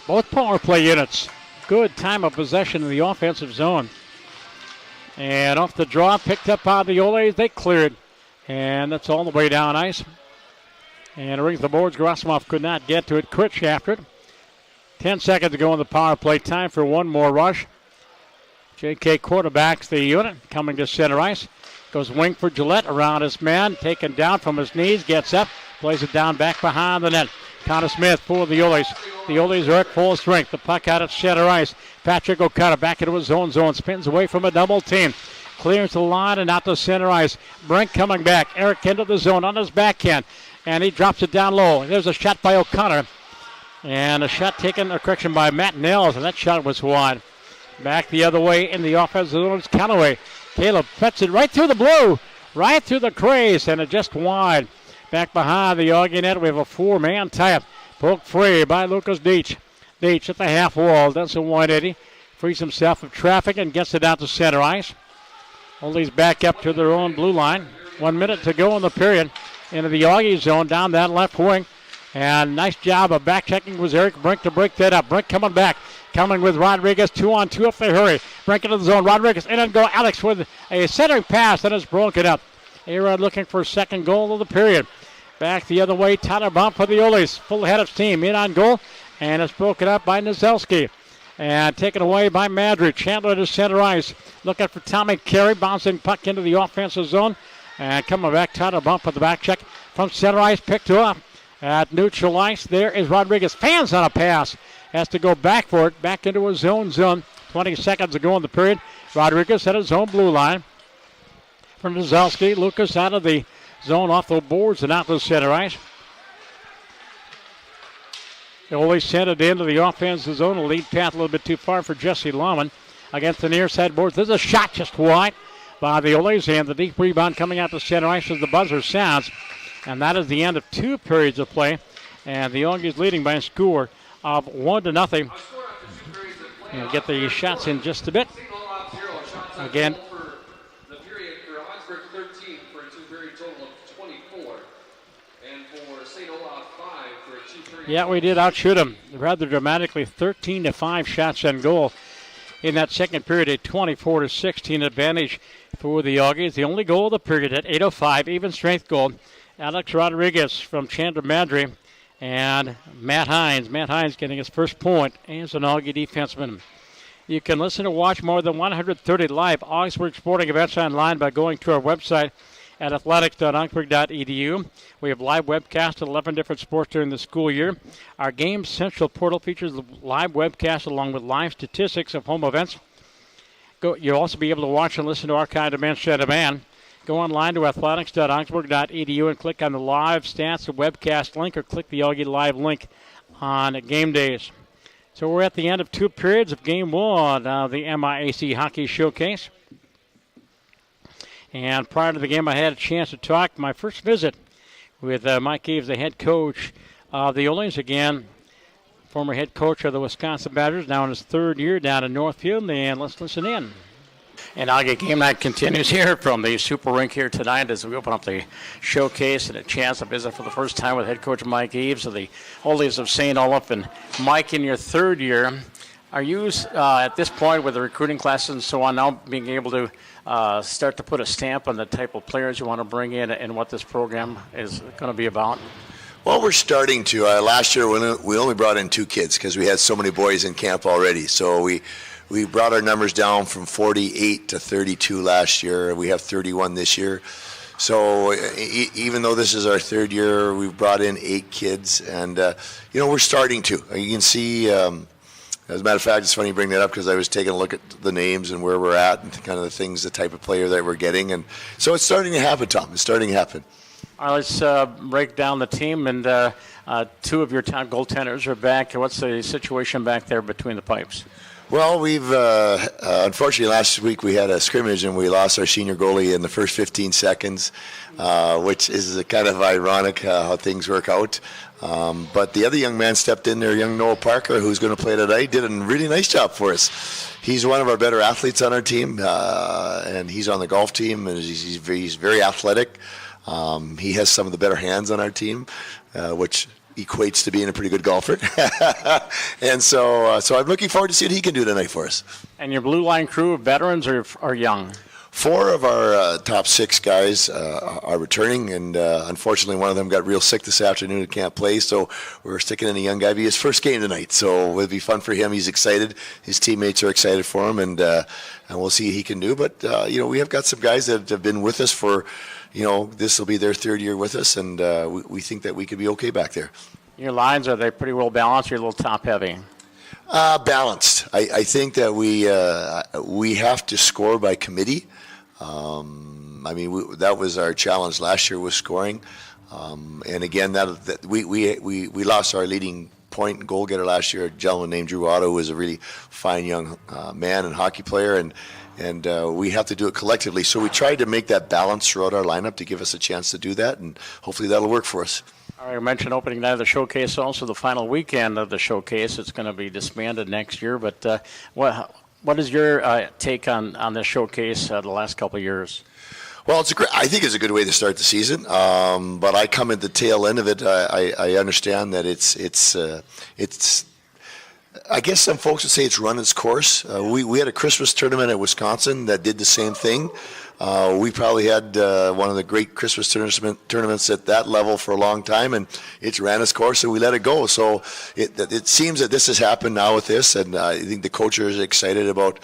Speaker 1: Both power play units. Good time of possession in the offensive zone. And off the draw, picked up by the Oles. They cleared. And that's all the way down ice. And it rings the boards. Grasimov could not get to it. Critch after it. 10 seconds to go in the power play. Time for one more rush. J.K. quarterbacks the unit. Coming to center ice. Goes wing for Gillette. Around his man. Taken down from his knees. Gets up. Plays it down back behind the net. Connor Smith for the Oles. The Oles are at full strength. The puck out at center ice. Patrick O'Connor back into his own zone. Spins away from a double team. Clears the line and out to center ice. Brink coming back. Eric into the zone on his backhand. And he drops it down low. There's a shot by O'Connor. And a shot taken, a correction by Matt Nels, and that shot was wide. Back the other way in the offensive zone is Callaway. Caleb puts it right through the blue, right through the crease, and it just wide. Back behind the Auggie net, we have a 4-man tie-up. Poked free by Lucas Deitch. Deitch at the half wall, does a 180. Frees himself of traffic and gets it out to center ice. Oles back up to their own blue line. 1 minute to go in the period. Into the Auggie zone, down that left wing. And nice job of back checking was Eric Brink to break that up. Brink coming back. Coming with Rodriguez, 2-on-2 if they hurry. Brink into the zone. Rodriguez in and go. Alex with a centering pass that is broken up. A-Rod looking for second goal of the period. Back the other way. Tyler Bump for the Oles. Full ahead of steam. In on goal. And it's broken up by Nozelski. And taken away by Madrid. Chandler to center ice. Looking for Tommy Carey. Bouncing puck into the offensive zone. And coming back, Tyler Bump with the back check from center ice. Picked up at neutral ice. There is Rodriguez. Fans on a pass. Has to go back for it. Back into his own zone. 20 seconds to go in the period. Rodriguez at his own blue line. From Nozelski. Lucas out of the zone off the boards and out to center ice. They always sent it into the offensive zone. A lead path a little bit too far for Jesse Lawman against the near side boards. There's a shot just wide by the Oles, and the deep rebound coming out to center ice as the buzzer sounds. And that is the end of 2 periods of play. And the Augies leading by a score of 1-0. And get the shots in just a bit. Again, yeah, we did outshoot them rather dramatically. 13-5 shots on goal in that second period. A 24-16 advantage for the Augies. The only goal of the period at 8:05, even strength goal. Alex Rodriguez from Chandler Madry and Matt Hines. Matt Hines getting his first point as an Augie defenseman. You can listen or watch more than 130 live Augsburg sporting events online by going to our website at athletics.augsburg.edu. We have live webcasts at 11 different sports during the school year. Our Games Central portal features live webcasts along with live statistics of home events. You'll also be able to watch and listen to archived events on demand. Go online to athletics.augsburg.edu and click on the live stats and webcast link, or click the Augie Live link on game days. So we're at the end of 2 periods of Game 1 of the MIAC Hockey Showcase. And prior to the game, I had a chance to talk my first visit with Mike Eves, the head coach of the Oles, again, former head coach of the Wisconsin Badgers, now in his 3rd year down in Northfield. And let's listen in.
Speaker 2: And Augie game night continues here from the Super Rink here tonight as we open up the showcase and a chance to visit for the first time with head coach Mike Eves of the Oles of St. Olaf. And Mike, in your 3rd year, are you at this point with the recruiting classes and so on now being able to start to put a stamp on the type of players you want to bring in and what this program is going to be about?
Speaker 6: Well, we're starting to. Last year we only brought in 2 kids because we had so many boys in camp already. So we brought our numbers down from 48 to 32 last year. We have 31 this year. So even though this is our 3rd year, we've brought in 8 kids, and we're starting to. You can see. As a matter of fact, it's funny you bring that up because I was taking a look at the names and where we're at and kind of the things, the type of player that we're getting. And so it's starting to happen, Tom. It's starting to happen.
Speaker 2: All right, let's break down the team. And 2 of your top goaltenders are back. What's the situation back there between the pipes?
Speaker 6: Well, we've unfortunately last week we had a scrimmage and we lost our senior goalie in the first 15 seconds, which is kind of ironic how things work out. But the other young man stepped in there, young Noah Parker, who's going to play tonight, did a really nice job for us. He's one of our better athletes on our team, and he's on the golf team, and he's very athletic. He has some of the better hands on our team, which equates to being a pretty good golfer. And so I'm looking forward to see what he can do tonight for us.
Speaker 2: And your blue line crew of veterans are young?
Speaker 6: 4 of our top 6 guys are returning, and unfortunately one of them got real sick this afternoon and can't play, so we're sticking in a young guy. It'll be his first game tonight, so it'll be fun for him. He's excited. His teammates are excited for him, and we'll see what he can do. But, we have got some guys that have been with us for, this will be their 3rd year with us, and we think that we could be okay back there.
Speaker 2: Your lines, are they pretty well balanced? You're a little top-heavy?
Speaker 6: Balanced. I think that we have to score by committee. That was our challenge last year, was scoring. And again, that we lost our leading point goal getter last year, a gentleman named Drew Otto, who was a really fine young man and hockey player, and we have to do it collectively. So we tried to make that balance throughout our lineup to give us a chance to do that, and hopefully that'll work for us.
Speaker 2: All right, you mentioned opening night of the showcase, also the final weekend of the showcase. It's going to be disbanded next year, but what is your take on this showcase the last couple of years?
Speaker 6: Well, I think it's a good way to start the season. But I come at the tail end of it. I understand that it's. I guess some folks would say it's run its course. We had a Christmas tournament at Wisconsin that did the same thing. We probably had one of the great Christmas tournaments at that level for a long time, and it's ran its course, and we let it go. So it seems that this has happened now with this, and I think the coaches are excited about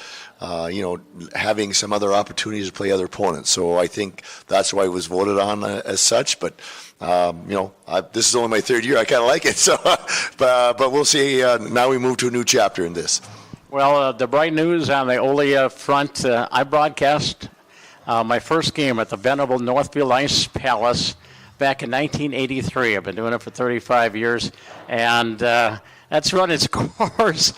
Speaker 6: having some other opportunities to play other opponents. So I think that's why it was voted on as such. But this is only my third year. I kind of like it. So, but we'll see. Now we move to a new chapter in this.
Speaker 2: Well, the bright news on the Ole front, I broadcast my first game at the venerable Northfield Ice Palace back in 1983. I've been doing it for 35 years, and that's run its course.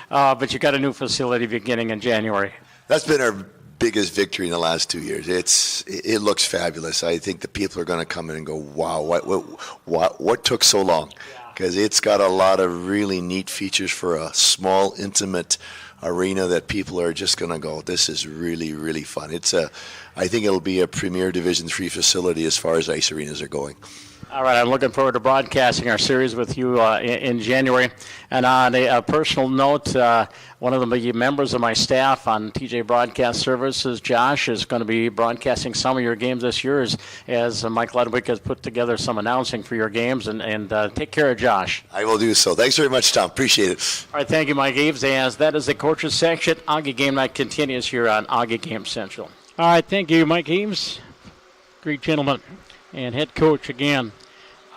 Speaker 2: But you got a new facility beginning in January.
Speaker 6: That's been our biggest victory in the last 2 years. It looks fabulous. I think the people are going to come in and go, wow, what took so long? Because it's got a lot of really neat features for a small, intimate arena that people are just going to go, this is really, really fun. I think it'll be a premier Division III facility as far as ice arenas are going.
Speaker 2: All right, I'm looking forward to broadcasting our series with you in January. And on a personal note, one of the members of my staff on TJ Broadcast Services, Josh, is going to be broadcasting some of your games this year as Mike Ludwig has put together some announcing for your games. And take care of Josh.
Speaker 6: I will do so. Thanks very much, Tom. Appreciate it.
Speaker 2: All right, thank you, Mike Eaves. As that is the coaches section, Auggie Game Night continues here on Auggie Game Central. All right, thank you, Mike Eaves. Great gentleman. And head coach again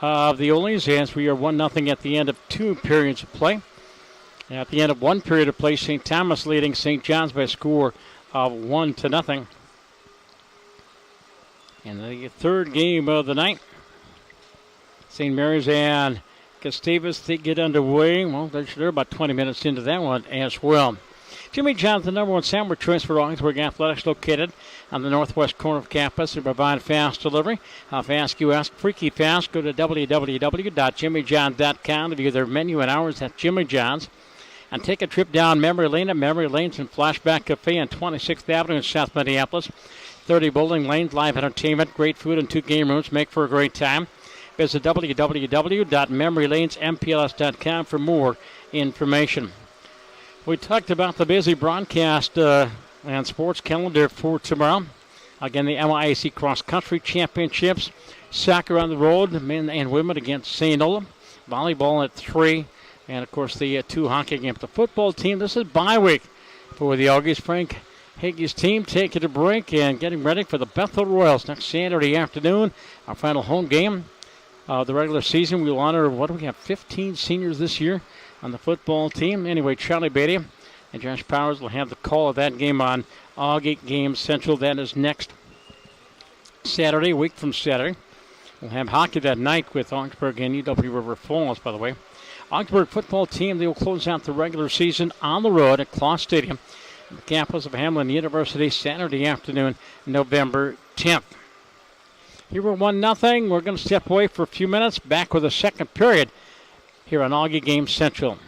Speaker 2: of the Oles, as we are 1-0 at the end of 2 periods of play. At the end of 1 period of play, St. Thomas leading St. John's by a score of 1-0. In the third game of the night, St. Mary's and Gustavus, they get underway. Well, they're about 20 minutes into that one as well. Jimmy John's the number 1 sandwich choice for Augsburg Athletics, located on the northwest corner of campus. They provide fast delivery. How fast, you ask? Freaky fast. Go to www.jimmyjohn.com to view their menu and hours at Jimmy John's. And take a trip down memory lane at Memory Lanes and Flashback Cafe on 26th Avenue in South Minneapolis. 30 bowling lanes, live entertainment, great food, and 2 game rooms make for a great time. Visit www.memorylanesmpls.com for more information. We talked about the busy broadcast and sports calendar for tomorrow. Again, the MIAC Cross Country Championships. Soccer on the road, men and women against St. Olaf. Volleyball at 3. And, of course, the 2 hockey games. The football team, this is bye week for the Augies. Frank Hagee's team taking a break and getting ready for the Bethel Royals next Saturday afternoon. Our final home game of the regular season. We'll honor, 15 seniors this year on the football team. Anyway, Charlie Beatty and Josh Powers will have the call of that game on Auggie Game Central. That is next Saturday, a week from Saturday. We'll have hockey that night with Augsburg and UW River Falls, by the way. Augsburg football team, they will close out the regular season on the road at Kloss Stadium, the campus of Hamline University, Saturday afternoon, November 10th. Here we're 1-0. We're going to step away for a few minutes, back with a second period here on Auggie Game Central.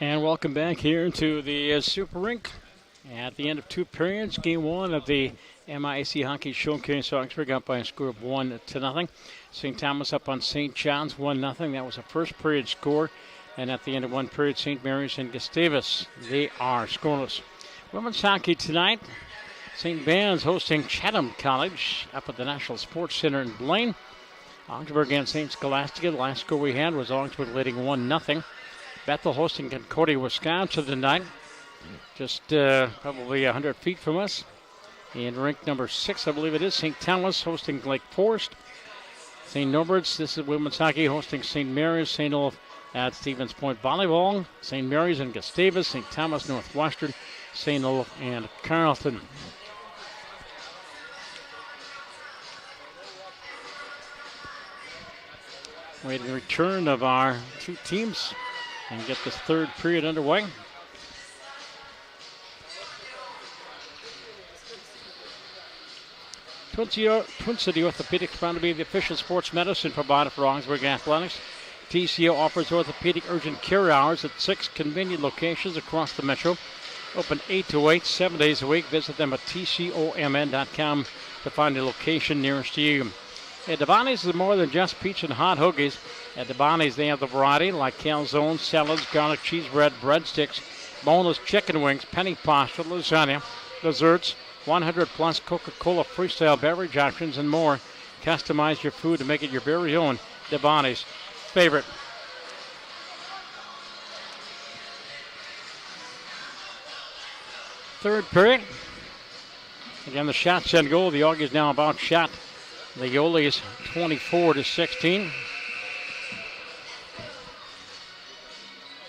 Speaker 1: And welcome back here to the Super Rink. At the end of 2 periods, game 1 of the MIAC Hockey Showcase. Augsburg up by a score of 1-0. St. Thomas up on St. John's 1-0. That was a first period score. And at the end of 1 period, St. Mary's and Gustavus, they are scoreless. Women's hockey tonight. St. Ben's hosting Chatham College up at the National Sports Center in Blaine. Augsburg and St. Scholastica. The last score we had was Augsburg leading 1-0. Bethel hosting Concordia, Wisconsin tonight. Just probably 100 feet from us. And rink number 6, I believe it is, St. Thomas hosting Lake Forest. St. Norbert's, this is women's hockey, hosting St. Mary's. St. Olaf at Stevens Point Volleyball. St. Mary's and Gustavus. St. Thomas Northwestern. St. Olaf and Carleton. Waiting the return of our 2 teams and get this 3rd period underway. Twin City Orthopedics found to be the official sports medicine provider for Augsburg Athletics. TCO offers orthopedic urgent care hours at 6 convenient locations across the metro. Open 8 to 8, 7 days a week. Visit them at tcomn.com to find a location nearest to you. At Devani's is more than just pizza and hot hoagies. At Devani's, they have the variety like calzones, salads, garlic cheese bread, breadsticks, boneless chicken wings, penny pasta, lasagna, desserts, 100-plus Coca-Cola freestyle beverage options, and more. Customize your food to make it your very own. Devani's favorite. Third period. Again, the shots on goal. The Augies now about shot the Oles 24-16.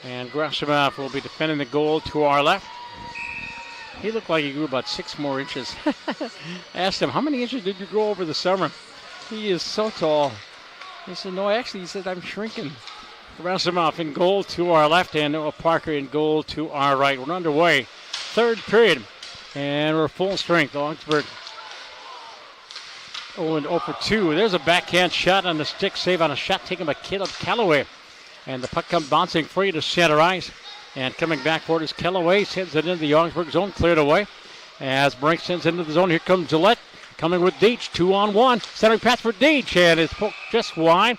Speaker 1: And Grasimov will be defending the goal to our left. He looked like he grew about 6 more inches. I asked him, how many inches did you grow over the summer? He is so tall. He said, no, actually, he said, I'm shrinking. Grasimov in goal to our left, and Noah Parker in goal to our right. We're underway. 3rd period, and we're full strength. Augsburg 0 for 2. There's a backhand shot on the stick, save on a shot taken by Caleb Calloway. And the puck comes bouncing free to center ice. And coming back for it is Calloway. Sends it into the Augsburg zone, cleared away. As Brink sends it into the zone, here comes Gillette. Coming with Deitch, 2-on-1. Centering pass for Deitch, and it's poked just wide.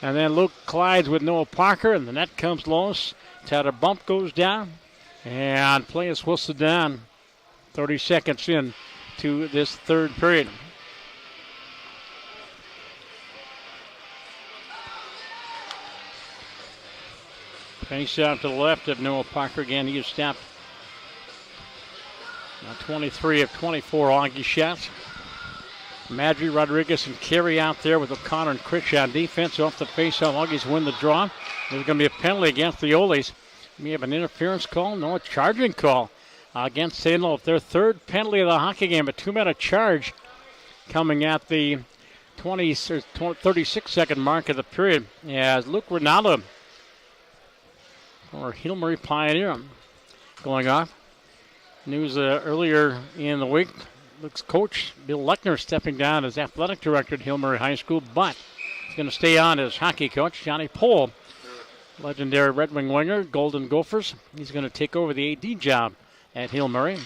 Speaker 1: And then Luke Clydes with Noah Parker, and the net comes loose. Tatter bump goes down, and play is whistled down. 30 seconds in to this 3rd period. Face out to the left of Noah Parker again. He has stopped 23 of 24 Augie shots. Madry, Rodriguez, and Carey out there with O'Connor and Critch on defense. Off the face-off, Augies win the draw. There's going to be a penalty against the Oles. We have an interference call, no, a charging call against St. Olaf. Their 3rd penalty of the hockey game, a 2-minute charge coming at the 36-second mark of the period as Luke Ronaldo, or Hillmurray Pioneer, going off. News earlier in the week, Luke's coach, Bill Lechner, stepping down as athletic director at Hillmurray High School, but he's going to stay on as hockey coach. Johnny Pohl, legendary Red Wing winger, Golden Gophers, he's going to take over the AD job at Hillmurray.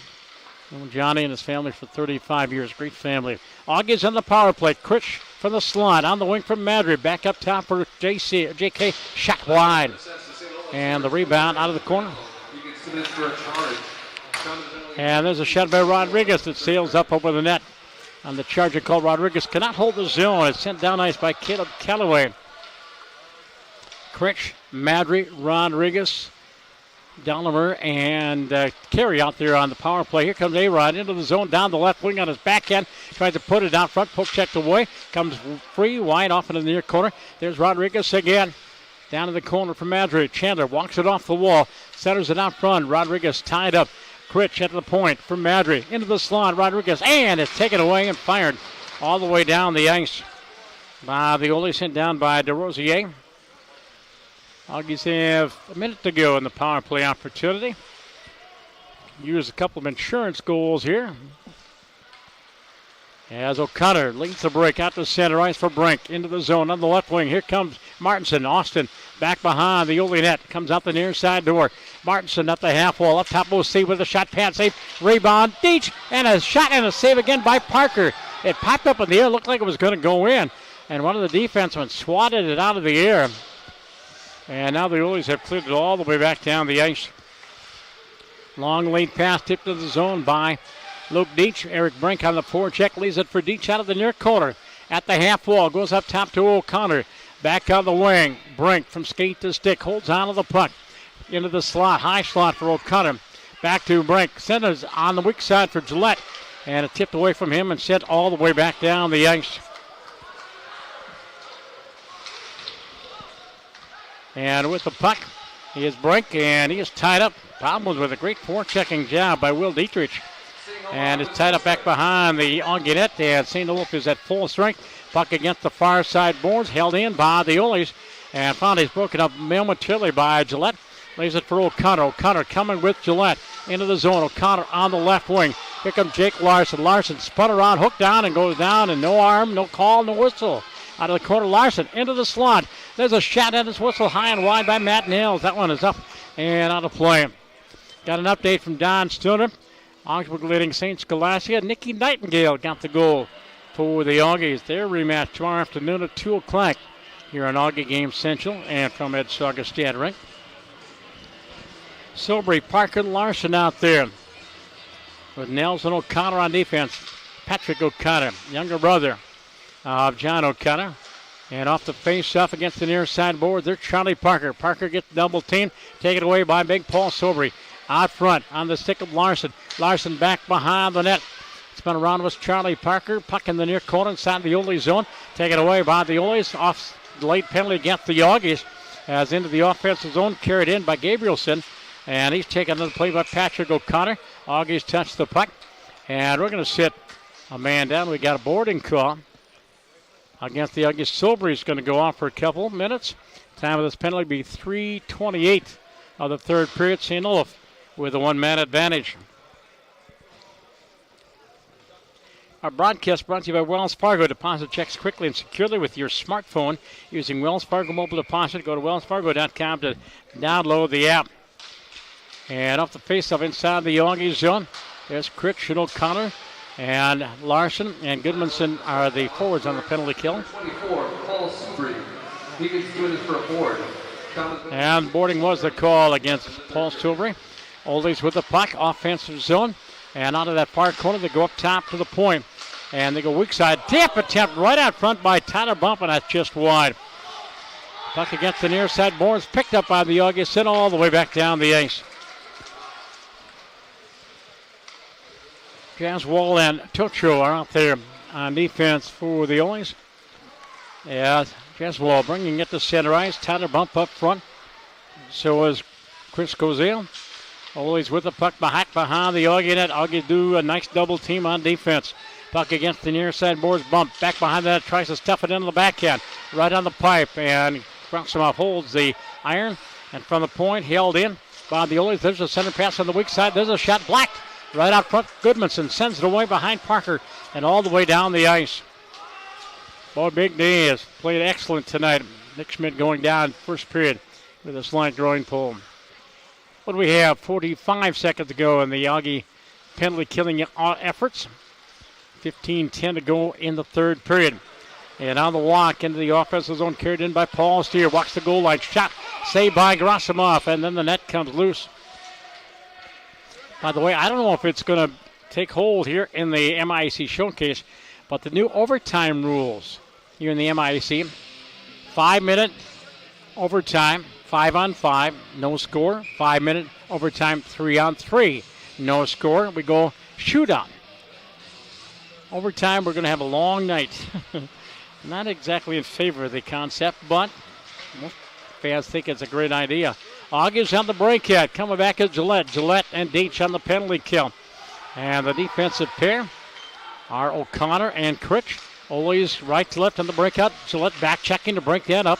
Speaker 1: Known Johnny and his family for 35 years. Great family. Augie's on the power play. Critch from the slot. On the wing from Madrid. Back up top for JK. Shot wide. And the rebound out of the corner. And there's a shot by Rodriguez that sails up over the net. On the charger called Rodriguez cannot hold the zone. It's sent down ice by Caleb Calloway. Critch, Madry, Rodriguez, Dollimer, and Carey out there on the power play. Here comes A-Rod into the zone, down the left wing on his backhand. Tries to put it out front, poke checked away. Comes free, wide off into the near corner. There's Rodriguez again. Down in the corner for Madrid. Chandler walks it off the wall. Centers it out front. Rodriguez tied up. Critch at the point for Madrid. Into the slot. Rodriguez. And it's taken away and fired all the way down the ice. The goalie sent down by DeRosier. Augies have a minute to go in the power play opportunity. Use a couple of insurance goals here. As O'Connor leads the break out to center ice for Brink. Into the zone on the left wing. Here comes Martinson. Austin back behind the Ole net. Comes out the near side door. Martinson up the half wall. Up top, OC with a shot. Pad save. Rebound. Deach. And a shot and a save again by Parker. It popped up in the air. Looked like it was going to go in. And one of the defensemen swatted it out of the air. And now the Oles have cleared it all the way back down the ice. Long lead pass tipped to the zone by Luke Deach. Eric Brink on the forecheck leaves it for Deach out of the near corner. At the half wall, goes up top to O'Connor. Back on the wing. Brink from skate to stick. Holds on to the puck. Into the slot. High slot for O'Connor. Back to Brink. Centers on the weak side for Gillette. And it tipped away from him and sent all the way back down the ice. And with the puck, he is Brink, and he is tied up. Problem was with a great forechecking job by Will Dietrich. And is tied up back behind the Auggie net, and St. Olaf is at full strength. Puck against the far side boards, held in by the Oles. And finally is broken up momentarily by Gillette. Lays it for O'Connor. O'Connor coming with Gillette into the zone. O'Connor on the left wing. Here comes Jake Larson. Larson spun around, hooked down, and goes down, and no arm, no call, no whistle. Out of the corner, Larson into the slot. There's a shot at his whistle high and wide by Matt Nails. That one is up and out of play. Got an update from Don Stoner. Augsburg leading St. Scholastica. Nikki Nightingale got the goal for the Augies. Their rematch tomorrow afternoon at 2 o'clock here on Augie Game Central and from Ed Sauger Stad Rink. Silbury, Parker, Larson out there with Nelson O'Connor on defense. Patrick O'Connor, younger brother of John O'Connor. And off the face-off against the near side board, there's Charlie Parker. Parker gets double teamed, taken away by big Paul Silbury. Out front on the stick of Larson. Larson back behind the net. Spun around with Charlie Parker. Puck in the near corner inside the Ole zone. Taken away by the Oles. Off the late penalty against the Augies. As into the offensive zone, carried in by Gabrielson. And he's taken another play by Patrick O'Connor. Augies touch the puck. And we're going to sit a man down. We got a boarding call against the Augies. Silbury's going to go off for a couple minutes. Time of this penalty will be 3:28 of the third period. St. Olaf with a one-man advantage. Our broadcast brought to you by Wells Fargo. Deposit checks quickly and securely with your smartphone using Wells Fargo Mobile Deposit. Go to wellsfargo.com to download the app. And off the face-off inside the Augie zone, there's Critch and O'Connor. And Larson and Goodmanson are the forwards on the penalty kill.
Speaker 4: 24, Paul Silbury. He gets doing this for a board.
Speaker 1: And boarding was the call against Paul Silbury. Oles with the puck, offensive zone. And out of that far corner, they go up top to the point. And they go weak side. Tip attempt right out front by Tyler Bump, and that's just wide. Puck against the near side boards, picked up by the Augies, sent all the way back down the ice. Jaswall and Tocho are out there on defense for the Oles. Yeah, Jaswall bringing it to center ice. Tyler Bump up front. So is Chris Cozale. Oles with the puck back behind the Augie net. Augie do a nice double team on defense. Puck against the near side boards. Bump back behind that. Tries to stuff it into the backhand. Right on the pipe. And Grossimoff holds the iron. And from the point, held in by the Oles. There's a center pass on the weak side. There's a shot blocked. Right out front, Goodmanson sends it away behind Parker and all the way down the ice. Boy, Big D has played excellent tonight. Nick Schmidt going down first period with a slight groin pull. What do we have? 45 seconds to go in the Augie penalty killing efforts. 15-10 to go in the third period. And on the walk into the offensive zone, carried in by Paul Steer. Walks the goal line. Shot saved by Grossimoff, and then the net comes loose. By the way, I don't know if it's going to take hold here in the MIAC showcase, but the new overtime rules here in the MIAC, 5-minute overtime, 5-on-5, no score. 5-minute overtime, 3-on-3, no score. We go shootout. Overtime, we're going to have a long night. Not exactly in favor of the concept, but most fans think it's a great idea. Augie's on the break yet. Coming back is Gillette. Gillette and Deach on the penalty kill. And the defensive pair are O'Connor and Critch. Oles right to left on the breakout. Gillette back checking to break that up.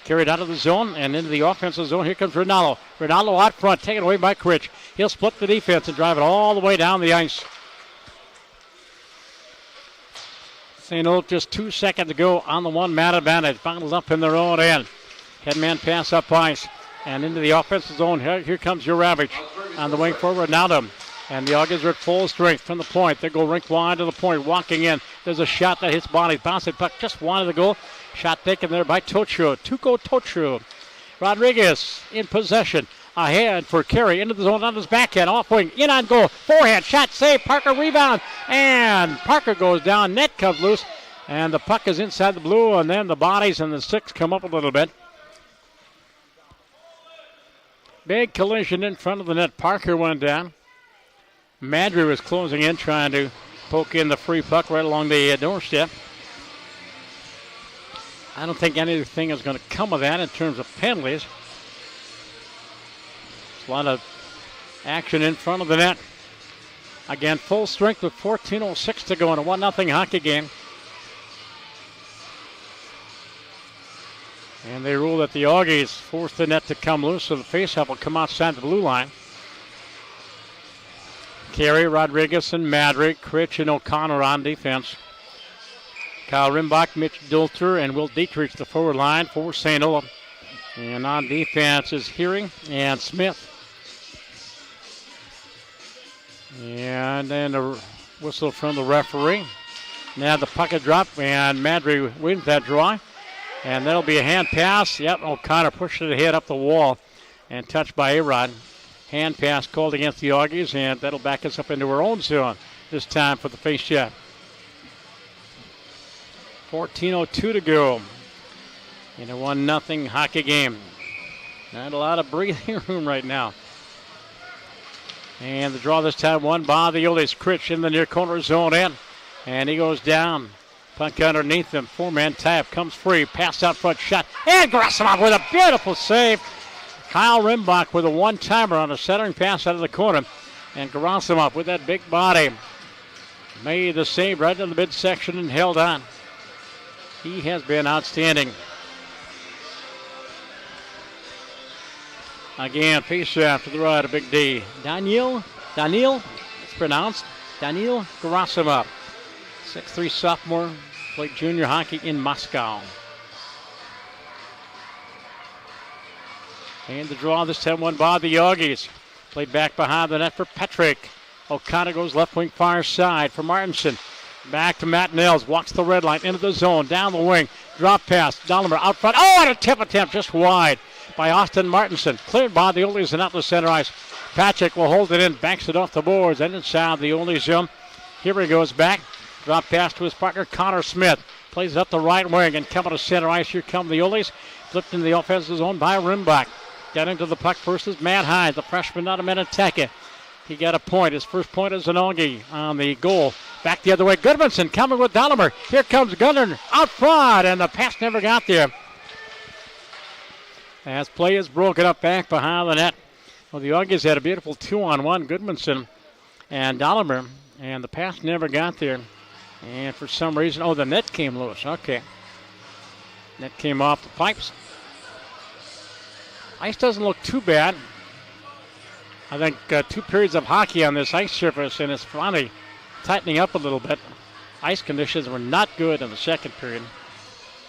Speaker 1: Carried out of the zone and into the offensive zone. Here comes Ronaldo. Ronaldo out front, taken away by Critch. He'll split the defense and drive it all the way down the ice. St. Olaf just 2 seconds to go on the one-man advantage. Bottled up in their own end. Headman pass up ice and into the offensive zone. Here comes Juravich on the wing forward now to. And the Augies are at full strength from the point. They go rink wide to the point, walking in. There's a shot that hits body. Bouncing puck just wide of the goal. Shot taken there by Tocho. Tuco Tocho. Rodriguez in possession. Ahead for Carey into the zone on his backhand. Off wing. In on goal. Forehand. Shot save. Parker rebound. And Parker goes down. Net comes loose. And the puck is inside the blue. And then the bodies and the sticks come up a little bit. Big collision in front of the net. Parker went down. Madry was closing in, trying to poke in the free puck right along the doorstep. I don't think anything is going to come of that in terms of penalties. There's a lot of action in front of the net. Again, full strength with 14:06 to go in a 1-0 hockey game. And they rule that the Augies force the net to come loose, so the faceoff will come outside the blue line. Carey, Rodriguez, and Madry, Critch, and O'Connor on defense. Kyle Rimbach, Mitch Dulter, and Will Dietrich, the forward line for St. Olaf. And on defense is Hearing and Smith. And then a whistle from the referee. Now the puck is dropped, and Madry wins that draw. And that'll be a hand pass. Yep, O'Connor pushed it ahead up the wall and touched by A-Rod. Hand pass called against the Augies, and that'll back us up into our own zone this time for the face shot. 14:02 to go in a 1-0 hockey game. Not a lot of breathing room right now. And the draw this time won by the Oles. Critch in the near corner zone in, and he goes down. Puck underneath him. 4-man tap comes free. Pass out front shot. And Grassimov with a beautiful save. Kyle Rimbach with a one-timer on a centering pass out of the corner. And Gerasimov with that big body made the save right in the midsection and held on. He has been outstanding. Again, face-off to the right of Big D. Daniil, it's pronounced, Daniil Gerasimov. 6'3" sophomore, played junior hockey in Moscow. And the draw this time won by the Augies. Played back behind the net for Patrick. O'Connor goes left wing far side for Martinson. Back to Matt Nels. Walks the red line into the zone. Down the wing. Drop pass. Dollimer out front. Oh, and a tip attempt just wide by Austin Martinson. Cleared by the Oles and out the center ice. Patrick will hold it in. Banks it off the boards and inside the Oles zone. Here he goes back. Drop pass to his partner Connor Smith. Plays it up the right wing and coming to center ice. Here come the Oles. Flipped into the offensive zone by Rimbach. Got into the puck first is Matt Hines, the freshman out of Minnetonka. He got a point. His first point is an Augie on the goal. Back the other way. Goodmanson coming with Dollimer. Here comes Gunnar out front, and the pass never got there. As play is broken up back behind the net. Well, the Augies had a beautiful 2-on-1, Goodmanson and Dollimer, and the pass never got there. And for some reason, the net came loose. Okay. Net came off the pipes. Ice doesn't look too bad. I think 2 periods of hockey on this ice surface, and it's finally tightening up a little bit. Ice conditions were not good in the second period.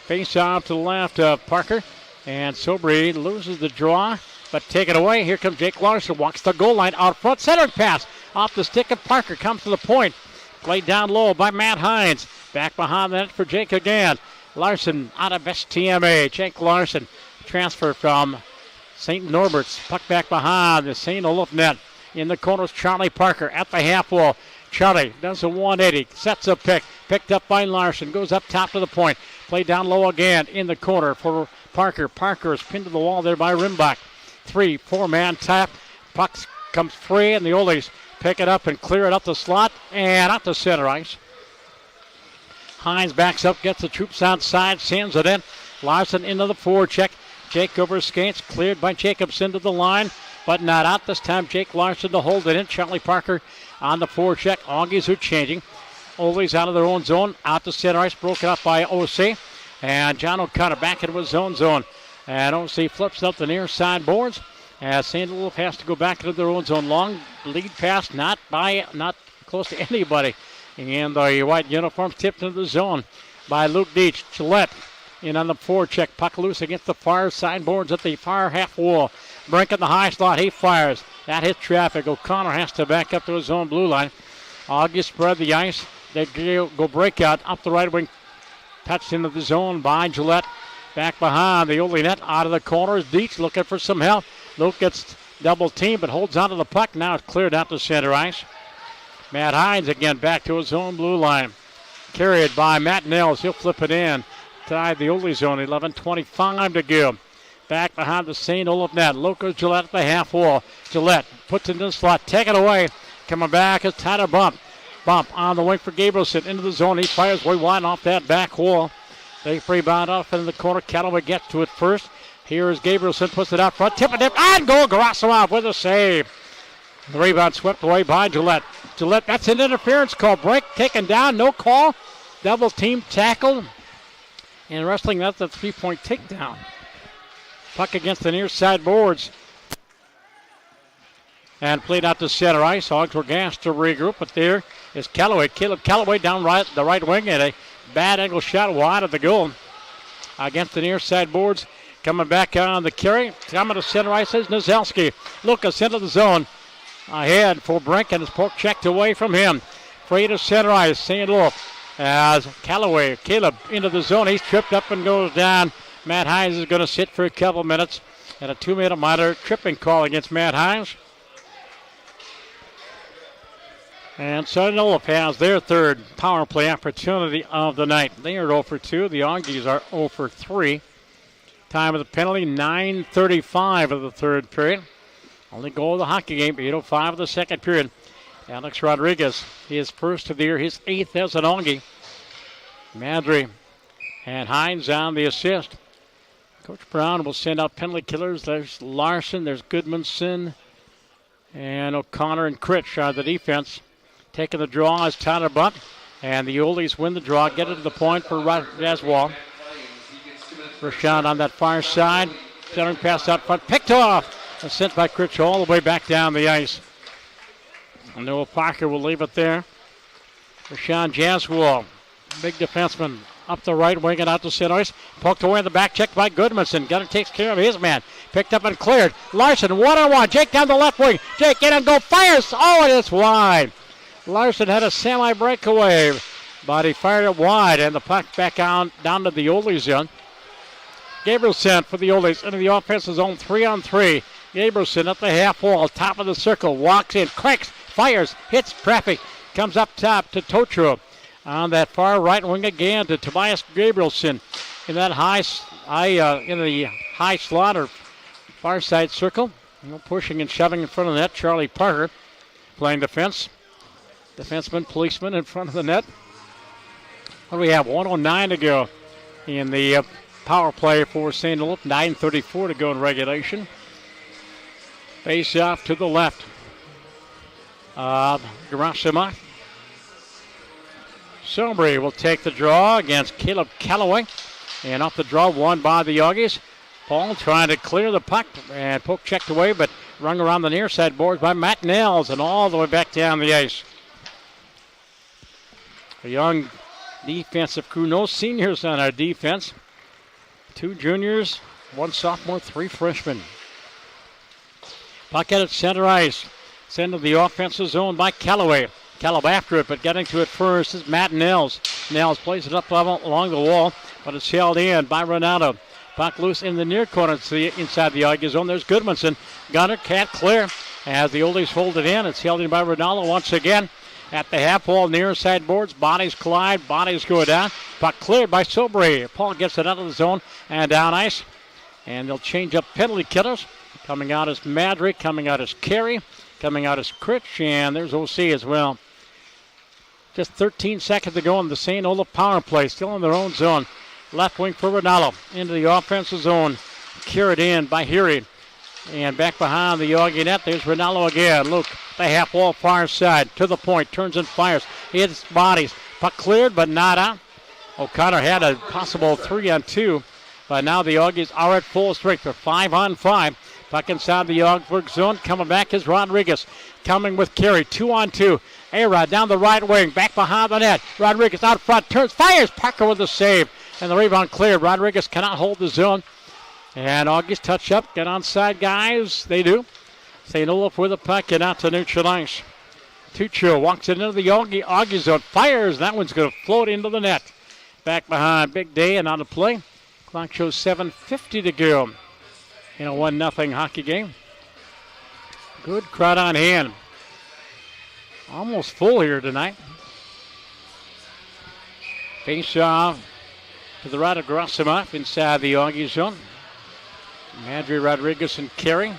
Speaker 1: Face off to the left of Parker, and Sobry loses the draw, but taken away. Here comes Jake Larson, walks the goal line out front, center pass off the stick of Parker, comes to the point. Played down low by Matt Hines. Back behind the net for Jake again. Larson out of STMA. Jake Larson transfer from St. Norbert's. Puck back behind the St. Olaf net. In the corners, Charlie Parker at the half wall. Charlie does a 180, sets a pick. Picked up by Larson, goes up top to the point. Played down low again in the corner for Parker. Parker is pinned to the wall there by Rimbach. 3-4-man tap. Puck comes free, and the Oles pick it up and clear it up the slot and out the center ice. Hines backs up, gets the troops outside, sends it in. Larson into the forecheck. Jake over skates, cleared by Jacobson to the line, but not out this time. Jake Larson to hold it in. Charlie Parker on the forecheck. Augies are changing. Oles out of their own zone, out the center ice, broken up by OC. And John O'Connor back into his zone. And OC flips up the near side boards as St. Olaf has to go back into their own zone. Long lead pass, not close to anybody. And the white uniforms tipped into the zone by Luke Deach. Gillette in on the forecheck. Puck loose against the far sideboards at the far half wall. Brink in the high slot. He fires. That hits traffic. O'Connor has to back up to his own blue line. Auggie spread the ice. They go breakout up the right wing. Touched into the zone by Gillette. Back behind the only net. Out of the corners. Deach looking for some help. Luke gets double teamed but holds onto the puck. Now it's cleared out to center ice. Matt Hines again back to his own blue line. Carried by Matt Nels. He'll flip it in. Tied the only zone. 11:25 to go. Back behind the St. Olaf net. Lucas Gillette at the half wall. Gillette puts it in the slot. Take it away. Coming back is Tyler Bump. Bump on the wing for Gabrielson into the zone. He fires way wide off that back wall. They rebound off in the corner. Callaway gets to it first. Here is Gabrielson. Puts it out front. Tip it and goal. Gerasimov with a save. The rebound swept away by Gillette. Gillette, that's an interference call. Break taken down. No call. Double team tackled. And wrestling, that's a 3-point takedown. Puck against the near side boards. And played out to center ice. Hogs were gassed to regroup, but there is Callaway. Caleb Callaway down the right wing at a bad angle shot wide of the goal. Against the near side boards. Coming back on the carry. Coming to center ice is Nozelski. Lucas into the zone. Ahead for Brink, and his poke checked away from him. Free to center ice. St. Olaf as Callaway. Caleb into the zone. He's tripped up and goes down. Matt Hines is going to sit for a couple minutes. And a 2-minute minor tripping call against Matt Hines. And St. Olaf has their third power play opportunity of the night. They are 0 for 2. The Augies are 0 for 3. Time of the penalty, 9:35 of the third period. Only goal of the hockey game, 8:05 of the second period. Alex Rodriguez, his first of the year, his 8th as an Augie. Madry and Hines on the assist. Coach Brown will send out penalty killers. There's Larson, there's Goodmanson, and O'Connor and Critch are the defense. Taking the draw is Tyler Butt, and the Oldies win the draw, get it to the point for Jaswal. First shot on that far side. Centering pass out front, picked off, and sent by Critch all the way back down the ice. And Noah Parker will leave it there. Rashawn Jaswal, big defenseman, up the right wing and out to center ice. Poked away in the back, checked by Goodmanson. Gunner takes care of his man. Picked up and cleared. Larson, one-on-one. Jake down the left wing. Jake in and go, fires. Oh, and it's wide. Larson had a semi-breakaway, but he fired it wide, and the puck back down to the Oles zone. Gabrielson for the Oles into the offensive zone, 3-on-3. Gabrielson at the half wall, top of the circle, walks in, cracks, fires, hits traffic, comes up top to Totro. On that far right wing again to Tobias Gabrielson in that high slot or far side circle. Pushing and shoving in front of the net. Charlie Parker playing defense. Defenseman, policeman in front of the net. What do we have? 1:09 to go in the power play for St. Olaf. 9:34 to go in regulation. Face off to the left. Gerasimov. Sobry will take the draw against Caleb Callaway. And off the draw, won by the Augies. Paul trying to clear the puck and poke checked away, but rung around the near side boards by Matt Nels and all the way back down the ice. A young defensive crew, no seniors on our defense. 2 juniors, 1 sophomore, 3 freshmen. Puck at center ice. Sent to the offensive zone by Callaway. Callaway after it, but getting to it first is Matt Nels. Nels plays it up along the wall, but it's held in by Ronaldo. Puck loose in the near corner inside the Augie zone. There's Goodmanson. Gunner can't clear as the Oldies hold it in. It's held in by Ronaldo once again. At the half wall, near side boards, bodies collide, bodies go down. Puck cleared by Sobry. Paul gets it out of the zone and down ice. And they'll change up penalty killers. Coming out is Madry, coming out is Carey, coming out is Critch, and there's OC as well. Just 13 seconds to go in the St. Olaf power play, still in their own zone. Left wing for Ronaldo, into the offensive zone. Carried in by Heary. And back behind the Augie net, there's Ronaldo again. Luke, the half wall far side, to the point, turns and fires. Hits bodies. Puck cleared, but not out. O'Connor had a possible 3-on-2, but now the Augies are at full strength. They're 5-on-5. Puck inside the Augsburg zone. Coming back is Rodriguez. Coming with Carey. 2-on-2. A-Rod down the right wing, back behind the net. Rodriguez out front, turns, fires. Parker with the save. And the rebound cleared. Rodriguez cannot hold the zone. And Augie's touch up. Get onside, guys. They do. St. Olaf with the puck and out to neutral ice. Tuccio walks it into the Augie zone. Fires. That one's going to float into the net. Back behind Big Day and on the play. Clock shows 7:50 to go in a 1-0 hockey game. Good crowd on hand. Almost full here tonight. Face off to the right of Grossimov inside the Augie zone. Madry, Rodriguez, and Carey.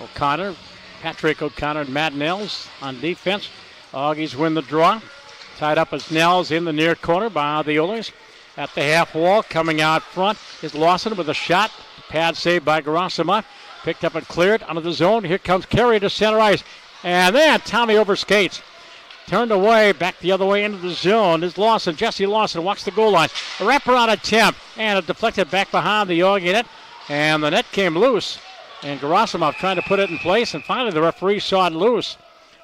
Speaker 1: O'Connor, Patrick O'Connor, and Matt Nels on defense. Augies win the draw. Tied up as Nels in the near corner by the Oles. At the half wall, coming out front is Lawson with a shot. Pad saved by Grossimov. Picked up and cleared out of the zone. Here comes Carey to center ice. And then Tommy overskates. Turned away, back the other way into the zone is Lawson. Jesse Lawson walks the goal line. A wraparound attempt. And it deflected back behind the Augie net. And the net came loose. And Gerasimov trying to put it in place. And finally the referee saw it loose.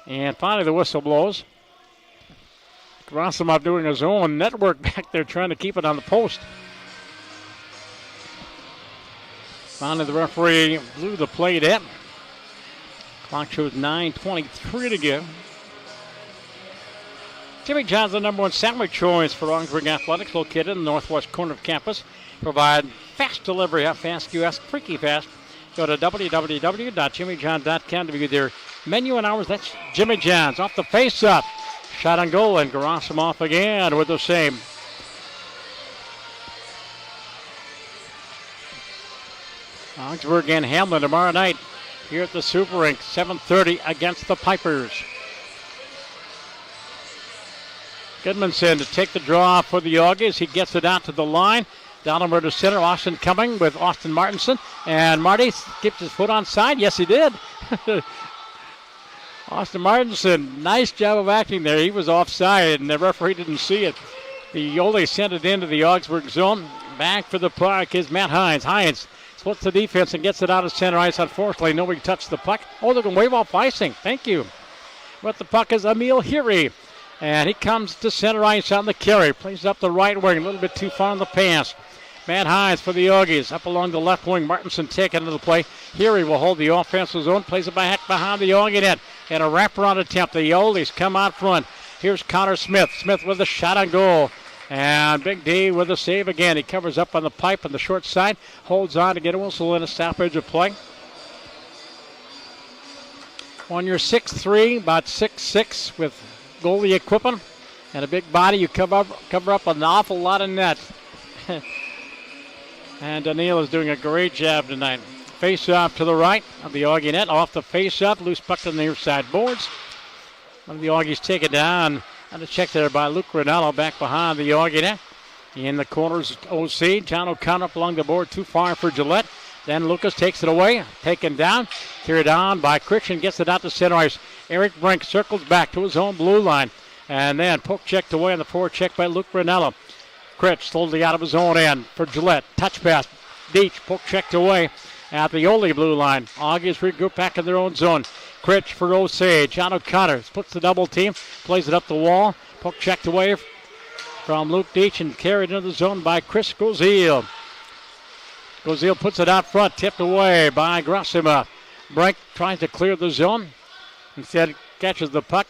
Speaker 1: And finally the whistle blows. Gerasimov doing his own network back there trying to keep it on the post. Finally the referee blew the play in. Clock shows 9:23 to go. Jimmy John's the #1 sandwich choice for Augsburg Athletics, located in the northwest corner of campus. Provide fast delivery. How fast you ask? Freaky fast. Go to www.jimmyjohn.com to view their menu and hours. That's Jimmy John's. Off the face-up. Shot on goal, and Gerasimov again with the same. Augsburg and Hamlin tomorrow night here at the Super Rink, 7:30 against the Pipers. Goodmanson to take the draw for the Augies. He gets it out to the line. Down over to center. Austin coming with Austin Martinson. And Marty skipped his foot onside. Yes, he did. Austin Martinson, nice job of acting there. He was offside, and the referee didn't see it. The Oles sent it into the Augsburg zone. Back for the puck is Matt Hines. Hines splits the defense and gets it out of center ice. Unfortunately, nobody touched the puck. Oh, they're going to wave off icing. Thank you. But the puck is Emil Hiri. And he comes to center ice on the carry. Plays up the right wing, a little bit too far on the pass. Matt Hines for the Augies. Up along the left wing. Martinson taking into the play. Hiri will hold the offensive zone. Plays it back behind the Augie net. And a wraparound attempt. The Oles come out front. Here's Connor Smith. Smith with a shot on goal. And Big D with a save again. He covers up on the pipe on the short side. Holds on to get a whistle and a stoppage of play. On your 6'3", about 6'6", with goalie equipment and a big body, you cover up an awful lot of net. And Daniil is doing a great job tonight. Face off to the right of the Augie net. Off the face up. Loose puck on the near side boards. One of the Augies take it down. And a check there by Luke Rinaldo back behind the Augie net. In the corners, OC. John O'Connor up along the board. Too far for Gillette. Then Lucas takes it away. Taken down. Carried on by Christian. Gets it out to center ice. Eric Brink circles back to his own blue line. And then poke checked away on the forward check by Luke Rinaldo. Critch slowly out of his own end for Gillette. Touch pass. Deach poke checked away at the Ole blue line. Augies regroup back in their own zone. Critch for Osage. John O'Connor splits the double team. Plays it up the wall. Poke checked away from Luke Deach and carried into the zone by Chris Gozil. Gozil puts it out front. Tipped away by Grosima. Brink tries to clear the zone. Instead catches the puck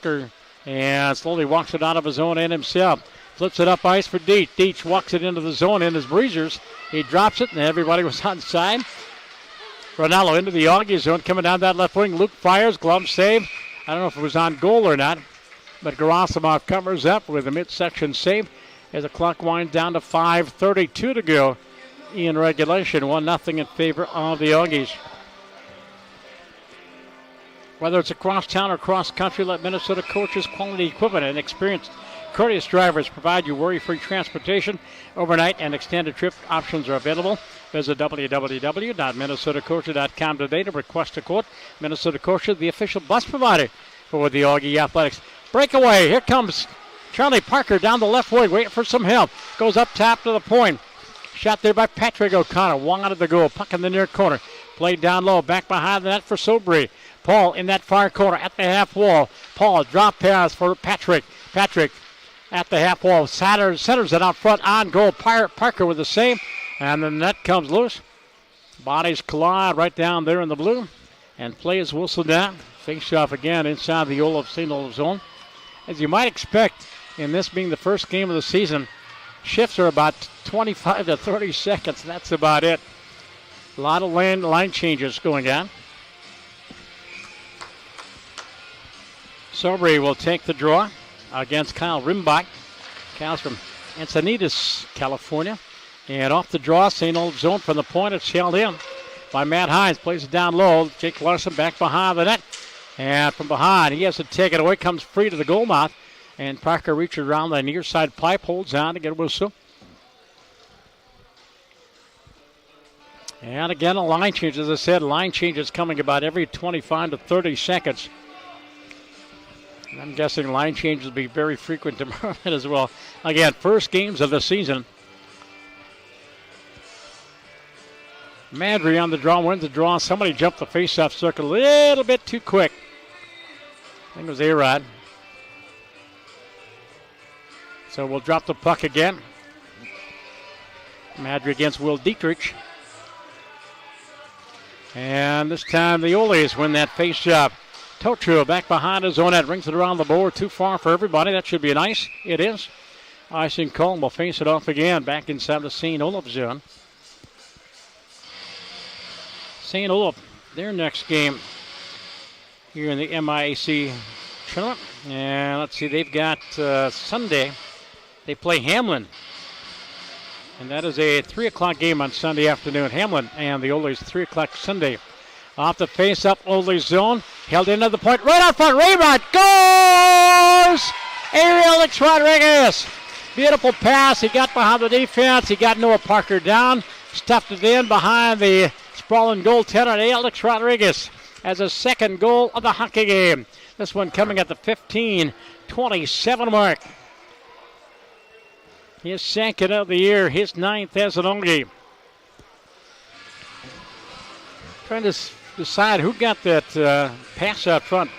Speaker 1: and slowly walks it out of his own end himself. Flips it up ice for Deach. Deach walks it into the zone in his breezers. He drops it, and everybody was on side. Ronaldo into the Augie zone, coming down that left wing. Luke fires, glove save. I don't know if it was on goal or not, but Gerasimov covers up with a midsection save as the clock winds down to 5:32 to go in regulation. 1-0 in favor of the Augies. Whether it's across town or cross country, let Minnesota coaches, quality equipment, and experienced courteous drivers provide you worry-free transportation. Overnight and extended trip options are available. Visit www.minnesotacoacher.com today to request a quote. Minnesota Coacher, the official bus provider for the Augie Athletics. Breakaway. Here comes Charlie Parker down the left wing, waiting for some help. Goes up top to the point. Shot there by Patrick O'Connor. Wong out of the goal. Puck in the near corner. Played down low. Back behind the net for Sobry. Paul in that far corner at the half wall. Paul, drop pass for Patrick. Patrick at the half wall. Centers it out front on goal. Parker with the save. And the net comes loose. Bodies collide right down there in the blue. And play is whistled down. Face off again inside the St. Olaf zone. As you might expect, in this being the first game of the season, shifts are about 25 to 30 seconds. That's about it. A lot of line changes going on. Sobry will take the draw against Kyle Rimbach. Kyle's from Encinitas, California. And off the draw, St. Olaf zone from the point. It's held in by Matt Hines. Plays it down low. Jake Larson back behind the net. And from behind, he has to take it away. Comes free to the goal mouth. And Parker reaches around the near side pipe. Holds on to get a whistle. And again, a line change. As I said, line changes coming about every 25 to 30 seconds. And I'm guessing line changes will be very frequent tomorrow night as well. Again, first games of the season. Madry on the draw, wins the draw. Somebody jumped the face-off circle a little bit too quick. I think it was A-Rod. So we'll drop the puck again. Madry against Will Dietrich. And this time the Oles win that face-off. Totro back behind his own net, rings it around the board. Too far for everybody. That should be an ice. It is. Icing Cullen will face it off again back inside the St. Olaf zone. St. Olaf, their next game here in the MIAC tournament. And let's see, they've got Sunday. They play Hamlin. And that is a 3 o'clock game on Sunday afternoon. Hamlin and the Oles, 3 o'clock Sunday. Off the face-up, Oles zone. Held into the point, right out front. Raymond goes! Alex Rodriguez. Beautiful pass. He got behind the defense. He got Noah Parker down. Stuffed it in behind the sprawling goaltender, Alex Rodriguez, as a second goal of the hockey game. This one coming at the 15:27 mark. His second of the year, his ninth as an Auggie. Trying to decide who got that pass out front.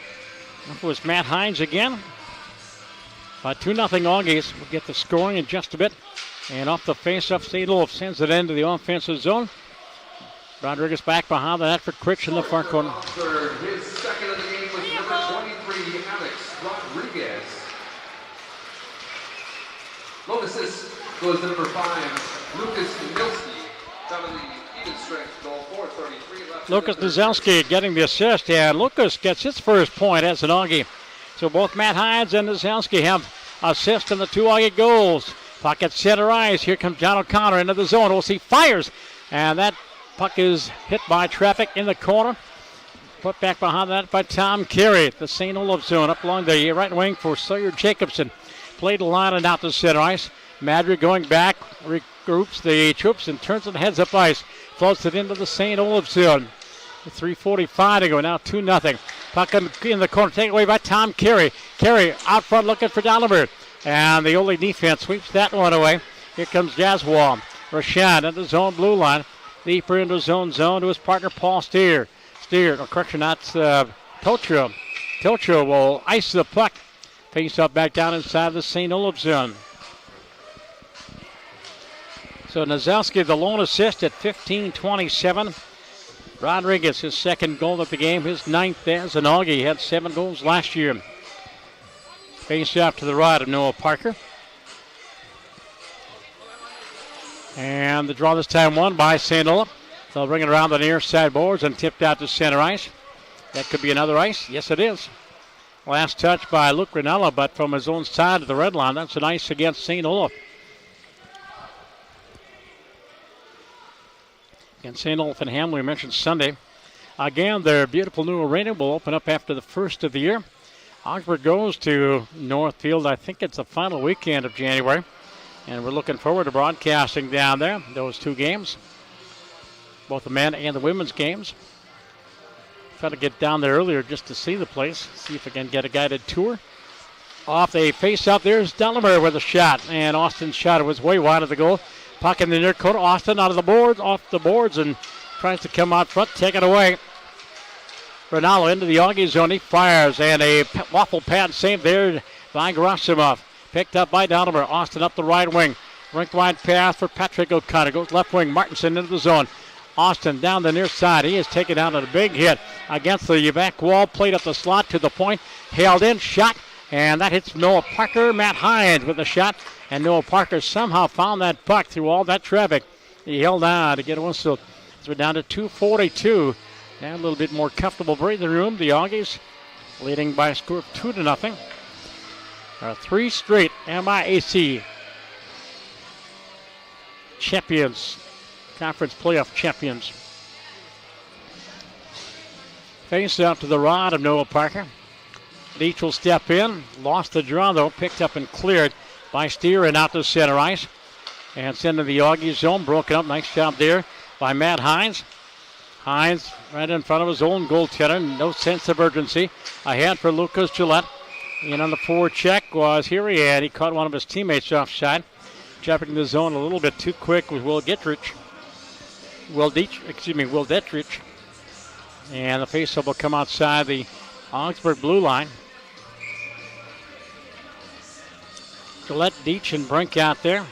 Speaker 1: It was Matt Hines again. By 2-0 Augies. We'll get the scoring in just a bit. And off the face-off, St. Olaf sends it into the offensive zone. Rodriguez back behind the net for Critch in the far corner.
Speaker 4: His second of the game was number 23, Alex Rodriguez. Lone assist goes to number 5, Lucas Milski. Down in the even strength goal, 4:33 left.
Speaker 1: Lucas Nizelski getting the assist, and Lucas gets his first point as an Auggie. So both Matt Hines and Nizelski have assists in the 2 Auggie goals. Pocket center ice. Here comes John O'Connor into the zone. We'll see fires, and that puck is hit by traffic in the corner. Put back behind that by Tom Carey at the St. Olaf zone. Up along the right wing for Sawyer Jacobson. Played the line and out to center ice. Madrid going back, regroups the troops and turns it heads up ice. Floats it into the St. Olaf zone. 3:45 to go. Now 2-0. Puck in the corner. Taken away by Tom Carey. Carey out front looking for Dolliver. And the Ole defense sweeps that one away. Here comes Jaswal. Rashad at the zone blue line. Deeper into zone to his partner Paul Steer. Correction, that's Totro. Totro will ice the puck. Face up back down inside the St. Olaf zone. So Nizelski, the lone assist at 15:27. Rodriguez, his second goal of the game, his ninth as an Auggie. He had 7 goals last year. Face off to the right of Noah Parker. And the draw this time won by St. Olaf. They'll bring it around the near side boards and tipped out to center ice. That could be another ice. Yes, it is. Last touch by Luke Granella, but from his own side of the red line. That's an ice against St. Olaf. And St. Olaf and Hamlin, we mentioned Sunday. Again, their beautiful new arena will open up after the first of the year. Augsburg goes to Northfield. I think it's the final weekend of January. And we're looking forward to broadcasting down there, those 2 games. Both the men and the women's games. Try to get down there earlier just to see the place. See if we can get a guided tour. Off the face-up, there's Delaware with a shot. And Austin's shot was way wide of the goal. Puck in the near corner. Austin out of the boards, off the boards, and tries to come out front, take it away. Ronaldo into the Augie zone. He fires, and a waffle pad save there by Gerasimov. Picked up by Donovan. Austin up the right wing. Rink wide pass for Patrick O'Connor. Goes left wing. Martinson into the zone. Austin down the near side. He is taken down at a big hit against the back wall. Played up the slot to the point. Held in. Shot. And that hits Noah Parker. Matt Hines with the shot. And Noah Parker somehow found that puck through all that traffic. He held on to get a whistle. So we're down to 2:42. And a little bit more comfortable breathing room. The Augies leading by a score of 2-0. Three straight MIAC champions, conference playoff champions. Face out to the rod of Noah Parker. Leach will step in. Lost the draw, though. Picked up and cleared by Steer and out to center ice. And sent to the Augie zone. Broken up. Nice job there by Matt Hines. Hines right in front of his own goaltender. No sense of urgency. Ahead for Lucas Gillette. And on the forward check was here he had. He caught one of his teammates offside. Jumping the zone a little bit too quick with Will Dietrich. Will Dietrich. And the faceoff will come outside the Augsburg blue line. Gillette, Deitch, and Brink out there.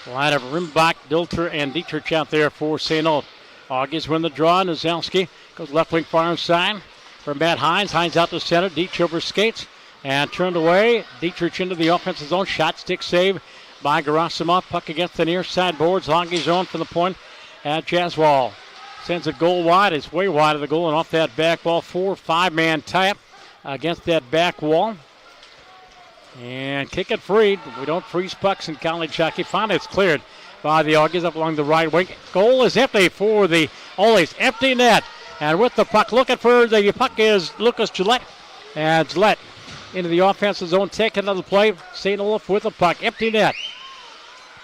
Speaker 1: Line of Rimbach, Dilter, and Dietrich out there for St. Olaf. Augies win the draw. Nazelski goes left wing far inside for Matt Hines. Hines out to center. Deitch over skates and turned away. Dietrich into the offensive zone. Shot stick save by Gerasimov. Puck against the near side boards. Augie zone from the point at Jaswal. Sends it goal wide. It's way wide of the goal and off that back wall. 4-5-man tie-up against that back wall. And kick it free. We don't freeze pucks in college hockey. Finally, it's cleared by the Augies up along the right wing. Goal is empty for the Oles. Empty net. And with the puck, looking for the puck is Lucas Gillette. And Gillette into the offensive zone. Take another play. St. Olaf with the puck. Empty net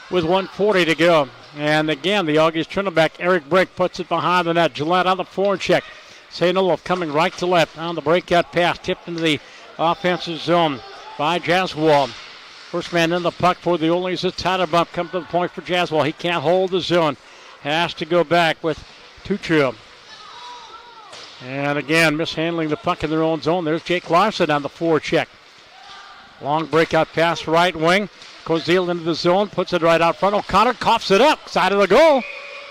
Speaker 1: with 1:40 to go. And again, the Augies turn it back. Eric Brink puts it behind the net. Gillette on the forward check. St. Olaf coming right to left on the breakout pass. Tipped into the offensive zone by Jaswal. First man in the puck for the Oles is Tyler Bump. Comes to the point for Jaswal. He can't hold the zone. Has to go back with Tuchel. And again, mishandling the puck in their own zone. There's Jake Larson on the forward check. Long breakout pass right wing. Kozil into the zone. Puts it right out front. O'Connor coughs it up. Side of the goal.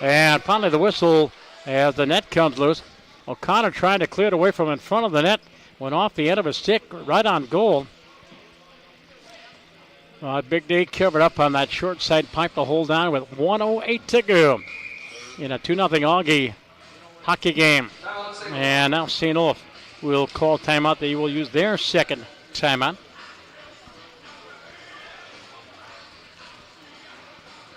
Speaker 1: And finally the whistle as the net comes loose. O'Connor trying to clear it away from in front of the net. Went off the end of his stick right on goal. Big D covered up on that short side pipe to hold on with 1:08 to go in a 2-0 Augie hockey game. And now St. Olaf will call timeout. They will use their second timeout.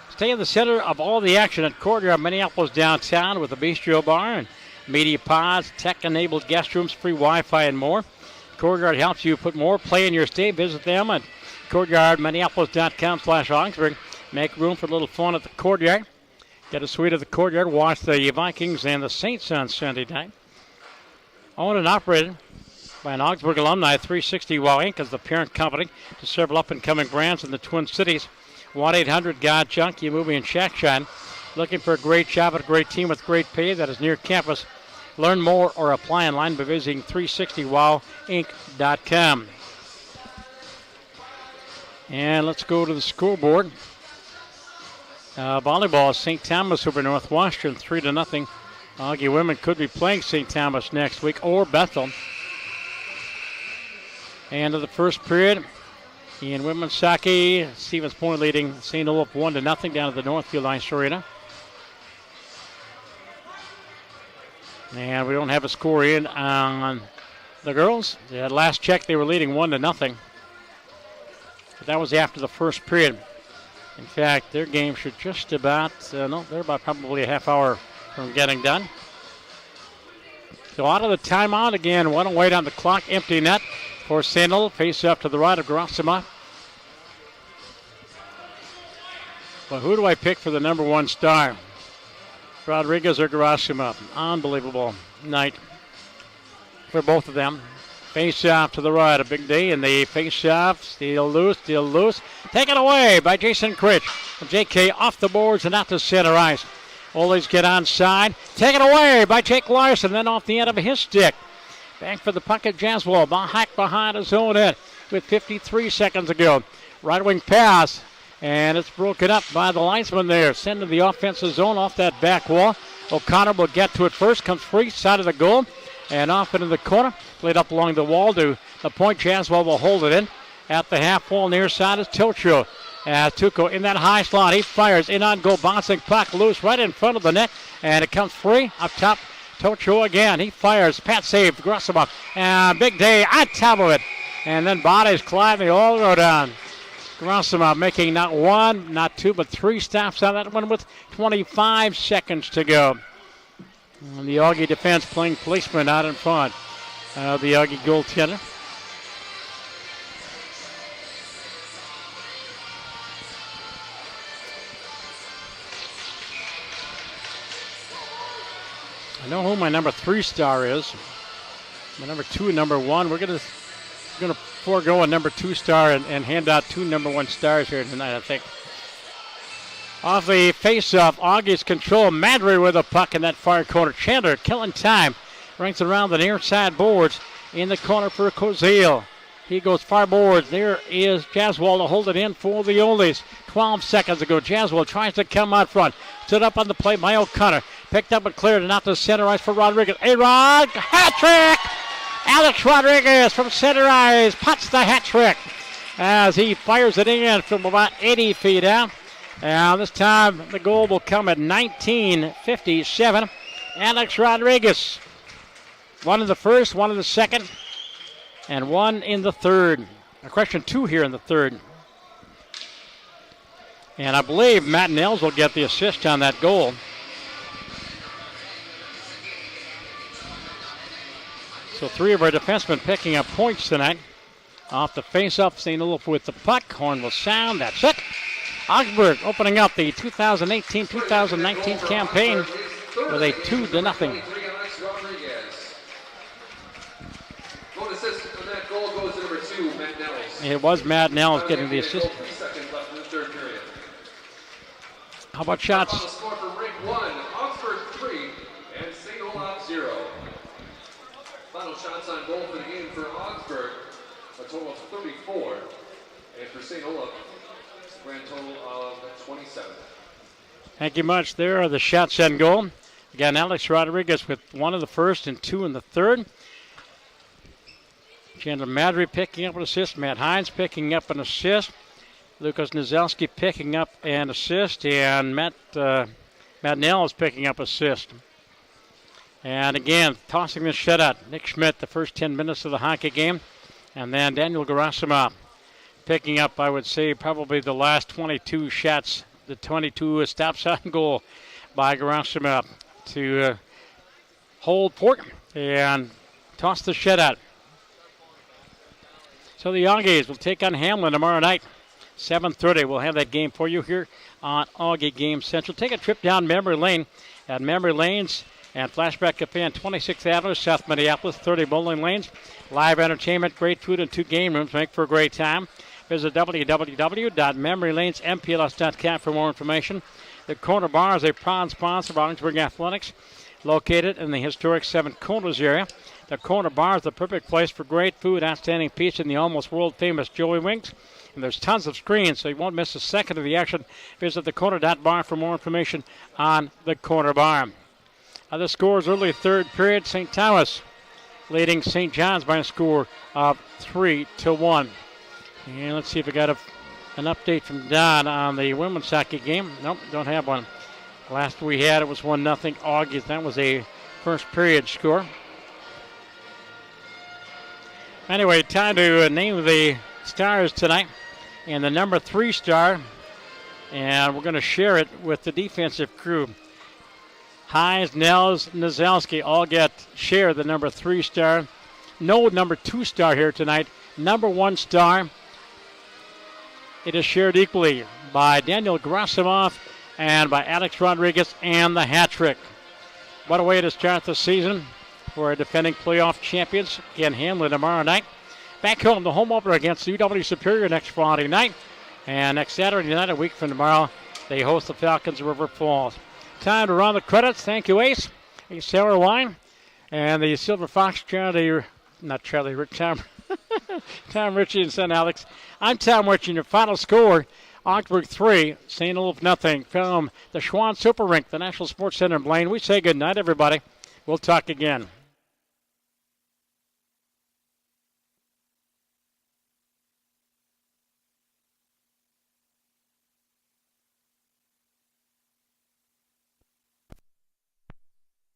Speaker 1: Stay in the center of all the action at Courtyard Minneapolis downtown with the Bistro Bar and media pods, tech-enabled guest rooms, free Wi-Fi, and more. Courtyard helps you put more play in your stay. Visit them at courtyardminneapolis.com/Augsburg. Make room for a little fun at the Courtyard. Get a suite at the Courtyard. Watch the Vikings and the Saints on Sunday night. Owned and operated by an Augsburg alumni. 360 Wow Inc. is the parent company to several up-and-coming brands in the Twin Cities. 1-800-GOT-JUNK, you movie and shack shine. Looking for a great job at a great team with great pay that is near campus. Learn more or apply online by visiting 360wowinc.com. And let's go to the scoreboard. Volleyball, St. Thomas over Northwestern, 3-0. Augie women could be playing St. Thomas next week or Bethel. And of the first period, in women's hockey, Stevens Point leading St. Olaf 1-0 down at the Northfield Ice Arena. And we don't have a score in on the girls. At last check, they were leading 1-0. But that was after the first period. In fact, their game should just about, they're about probably a half hour from getting done. So out of the timeout again, 1:08 on the clock, empty net for St. Olaf. Face up to the right of Gerasimov. Well, who do I pick for the number one star? Rodriguez or Gerasimov? Unbelievable night for both of them. Face off to the right, a big day, and the face off, steal loose. Taken away by Jason Critch. JK off the boards and out to center ice. Oles get onside. Taken away by Jake Larson, then off the end of his stick. Back for the puck at Jaswell. Hack behind his own end with 53 seconds to go. Right wing pass, and it's broken up by the linesman there. Sending the offensive zone off that back wall. O'Connor will get to it first. Comes free side of the goal, and off into the corner. Played up along the wall to the point. Jaswell will hold it in. At the half wall near side is Tilcho. As Tuco in that high slot, he fires in on goal, bouncing puck loose right in front of the net, and it comes free up top. Tocho again, he fires, Pat saved, Grossimov, and big day on top of it, and then bodies collide, they all go down. Grossimov making not one, not two, but three stops on that one with 25 seconds to go. And the Auggie defense playing policeman out in front. The Auggie goaltender. I know who my number 3 star is. My number 2 and number 1. We're gonna forego a number 2 star and hand out 2 number 1 stars here tonight, I think. Off the face-off, Augie's control. Madry with a puck in that far corner. Chandler killing time. Ranks around the near side boards in the corner for Cozale. He goes far boards. There is Jaswell to hold it in for the Oles. 12 seconds ago. Jaswell tries to come out front. Stood up on the plate by O'Connor. Picked up and cleared and out to center ice for Rodriguez. A-Rod, hat trick! Alex Rodriguez from center ice puts the hat trick as he fires it in from about 80 feet out. And this time the goal will come at 19:57. Alex Rodriguez. One in the first, one in the second, and one in the third. Question 2 here in the third. And I believe Matt Nels will get the assist on that goal. So 3 of our defensemen picking up points tonight. Off the face-off, St. Olaf with the puck. Horn will sound. That's it. Augsburg opening up the 2018-2019 campaign with a 2-0. It was Matt Nels getting the assist. How about shots?
Speaker 4: Score for Ring 1, Augsburg 3, and St. Olaf 0. Final shots on goal for the game for Augsburg, a total of 34. And for St. Olaf, a grand total of 27.
Speaker 1: Thank you much. There are the shots on goal. Again, Alex Rodriguez with 1 in the first and 2 in the third. Chandler Madry picking up an assist. Matt Hines picking up an assist. Lucas Nizelski picking up an assist. And Matt Nell is picking up assist. And again, tossing the shutout. Nick Schmidt, the first 10 minutes of the hockey game. And then Daniel Gerasimov picking up, I would say, probably the last 22 shots. The 22 stops on goal by Gerasimov to hold port and toss the shutout. So the Augies will take on Hamlin tomorrow night. 7:30. We'll have that game for you here on Augie Game Central. Take a trip down memory lane at Memory Lanes and Flashback Cafe on 26th Avenue, South Minneapolis. 30 bowling lanes. Live entertainment, great food, and 2 game rooms. Make for a great time. Visit www.memorylanesmpls.com for more information. The Corner Bar is a proud sponsor of Augsburg Athletics, located in the historic Seven Corners area. The Corner Bar is the perfect place for great food, outstanding pizza, and the almost world-famous Joey Wings. And there's tons of screens, so you won't miss a second of the action. Visit thecorner.bar for more information on the Corner Bar. The scores early third period. St. Thomas leading St. John's by a score of 3-1. And let's see if we got an update from Don on the women's hockey game. Nope, don't have one. Last we had, it was 1-0 August. That was a first period score. Anyway, time to name the stars tonight. And the number 3 star, and we're going to share it with the defensive crew. Hines, Nels, Nizelski all share the number 3 star. No number 2 star here tonight. Number 1 star, it is shared equally by Daniel Gerasimov and by Alex Rodriguez and the hat trick. What a way to start the season for our defending playoff champions. Again, Hamlin tomorrow night. Back home, the home opener against UW Superior next Friday night. And next Saturday night, a week from tomorrow, they host the Falcons of River Falls. Time to run the credits. Thank you, Ace Sailor Wine, and the Silver Fox Tom Ritchie and son Alex. I'm Tom Ritchie, and your final score, Augsburg 3, St. Olaf nothing. From the Schwann Super Rink, the National Sports Center in Blaine, we say good night, everybody. We'll talk again.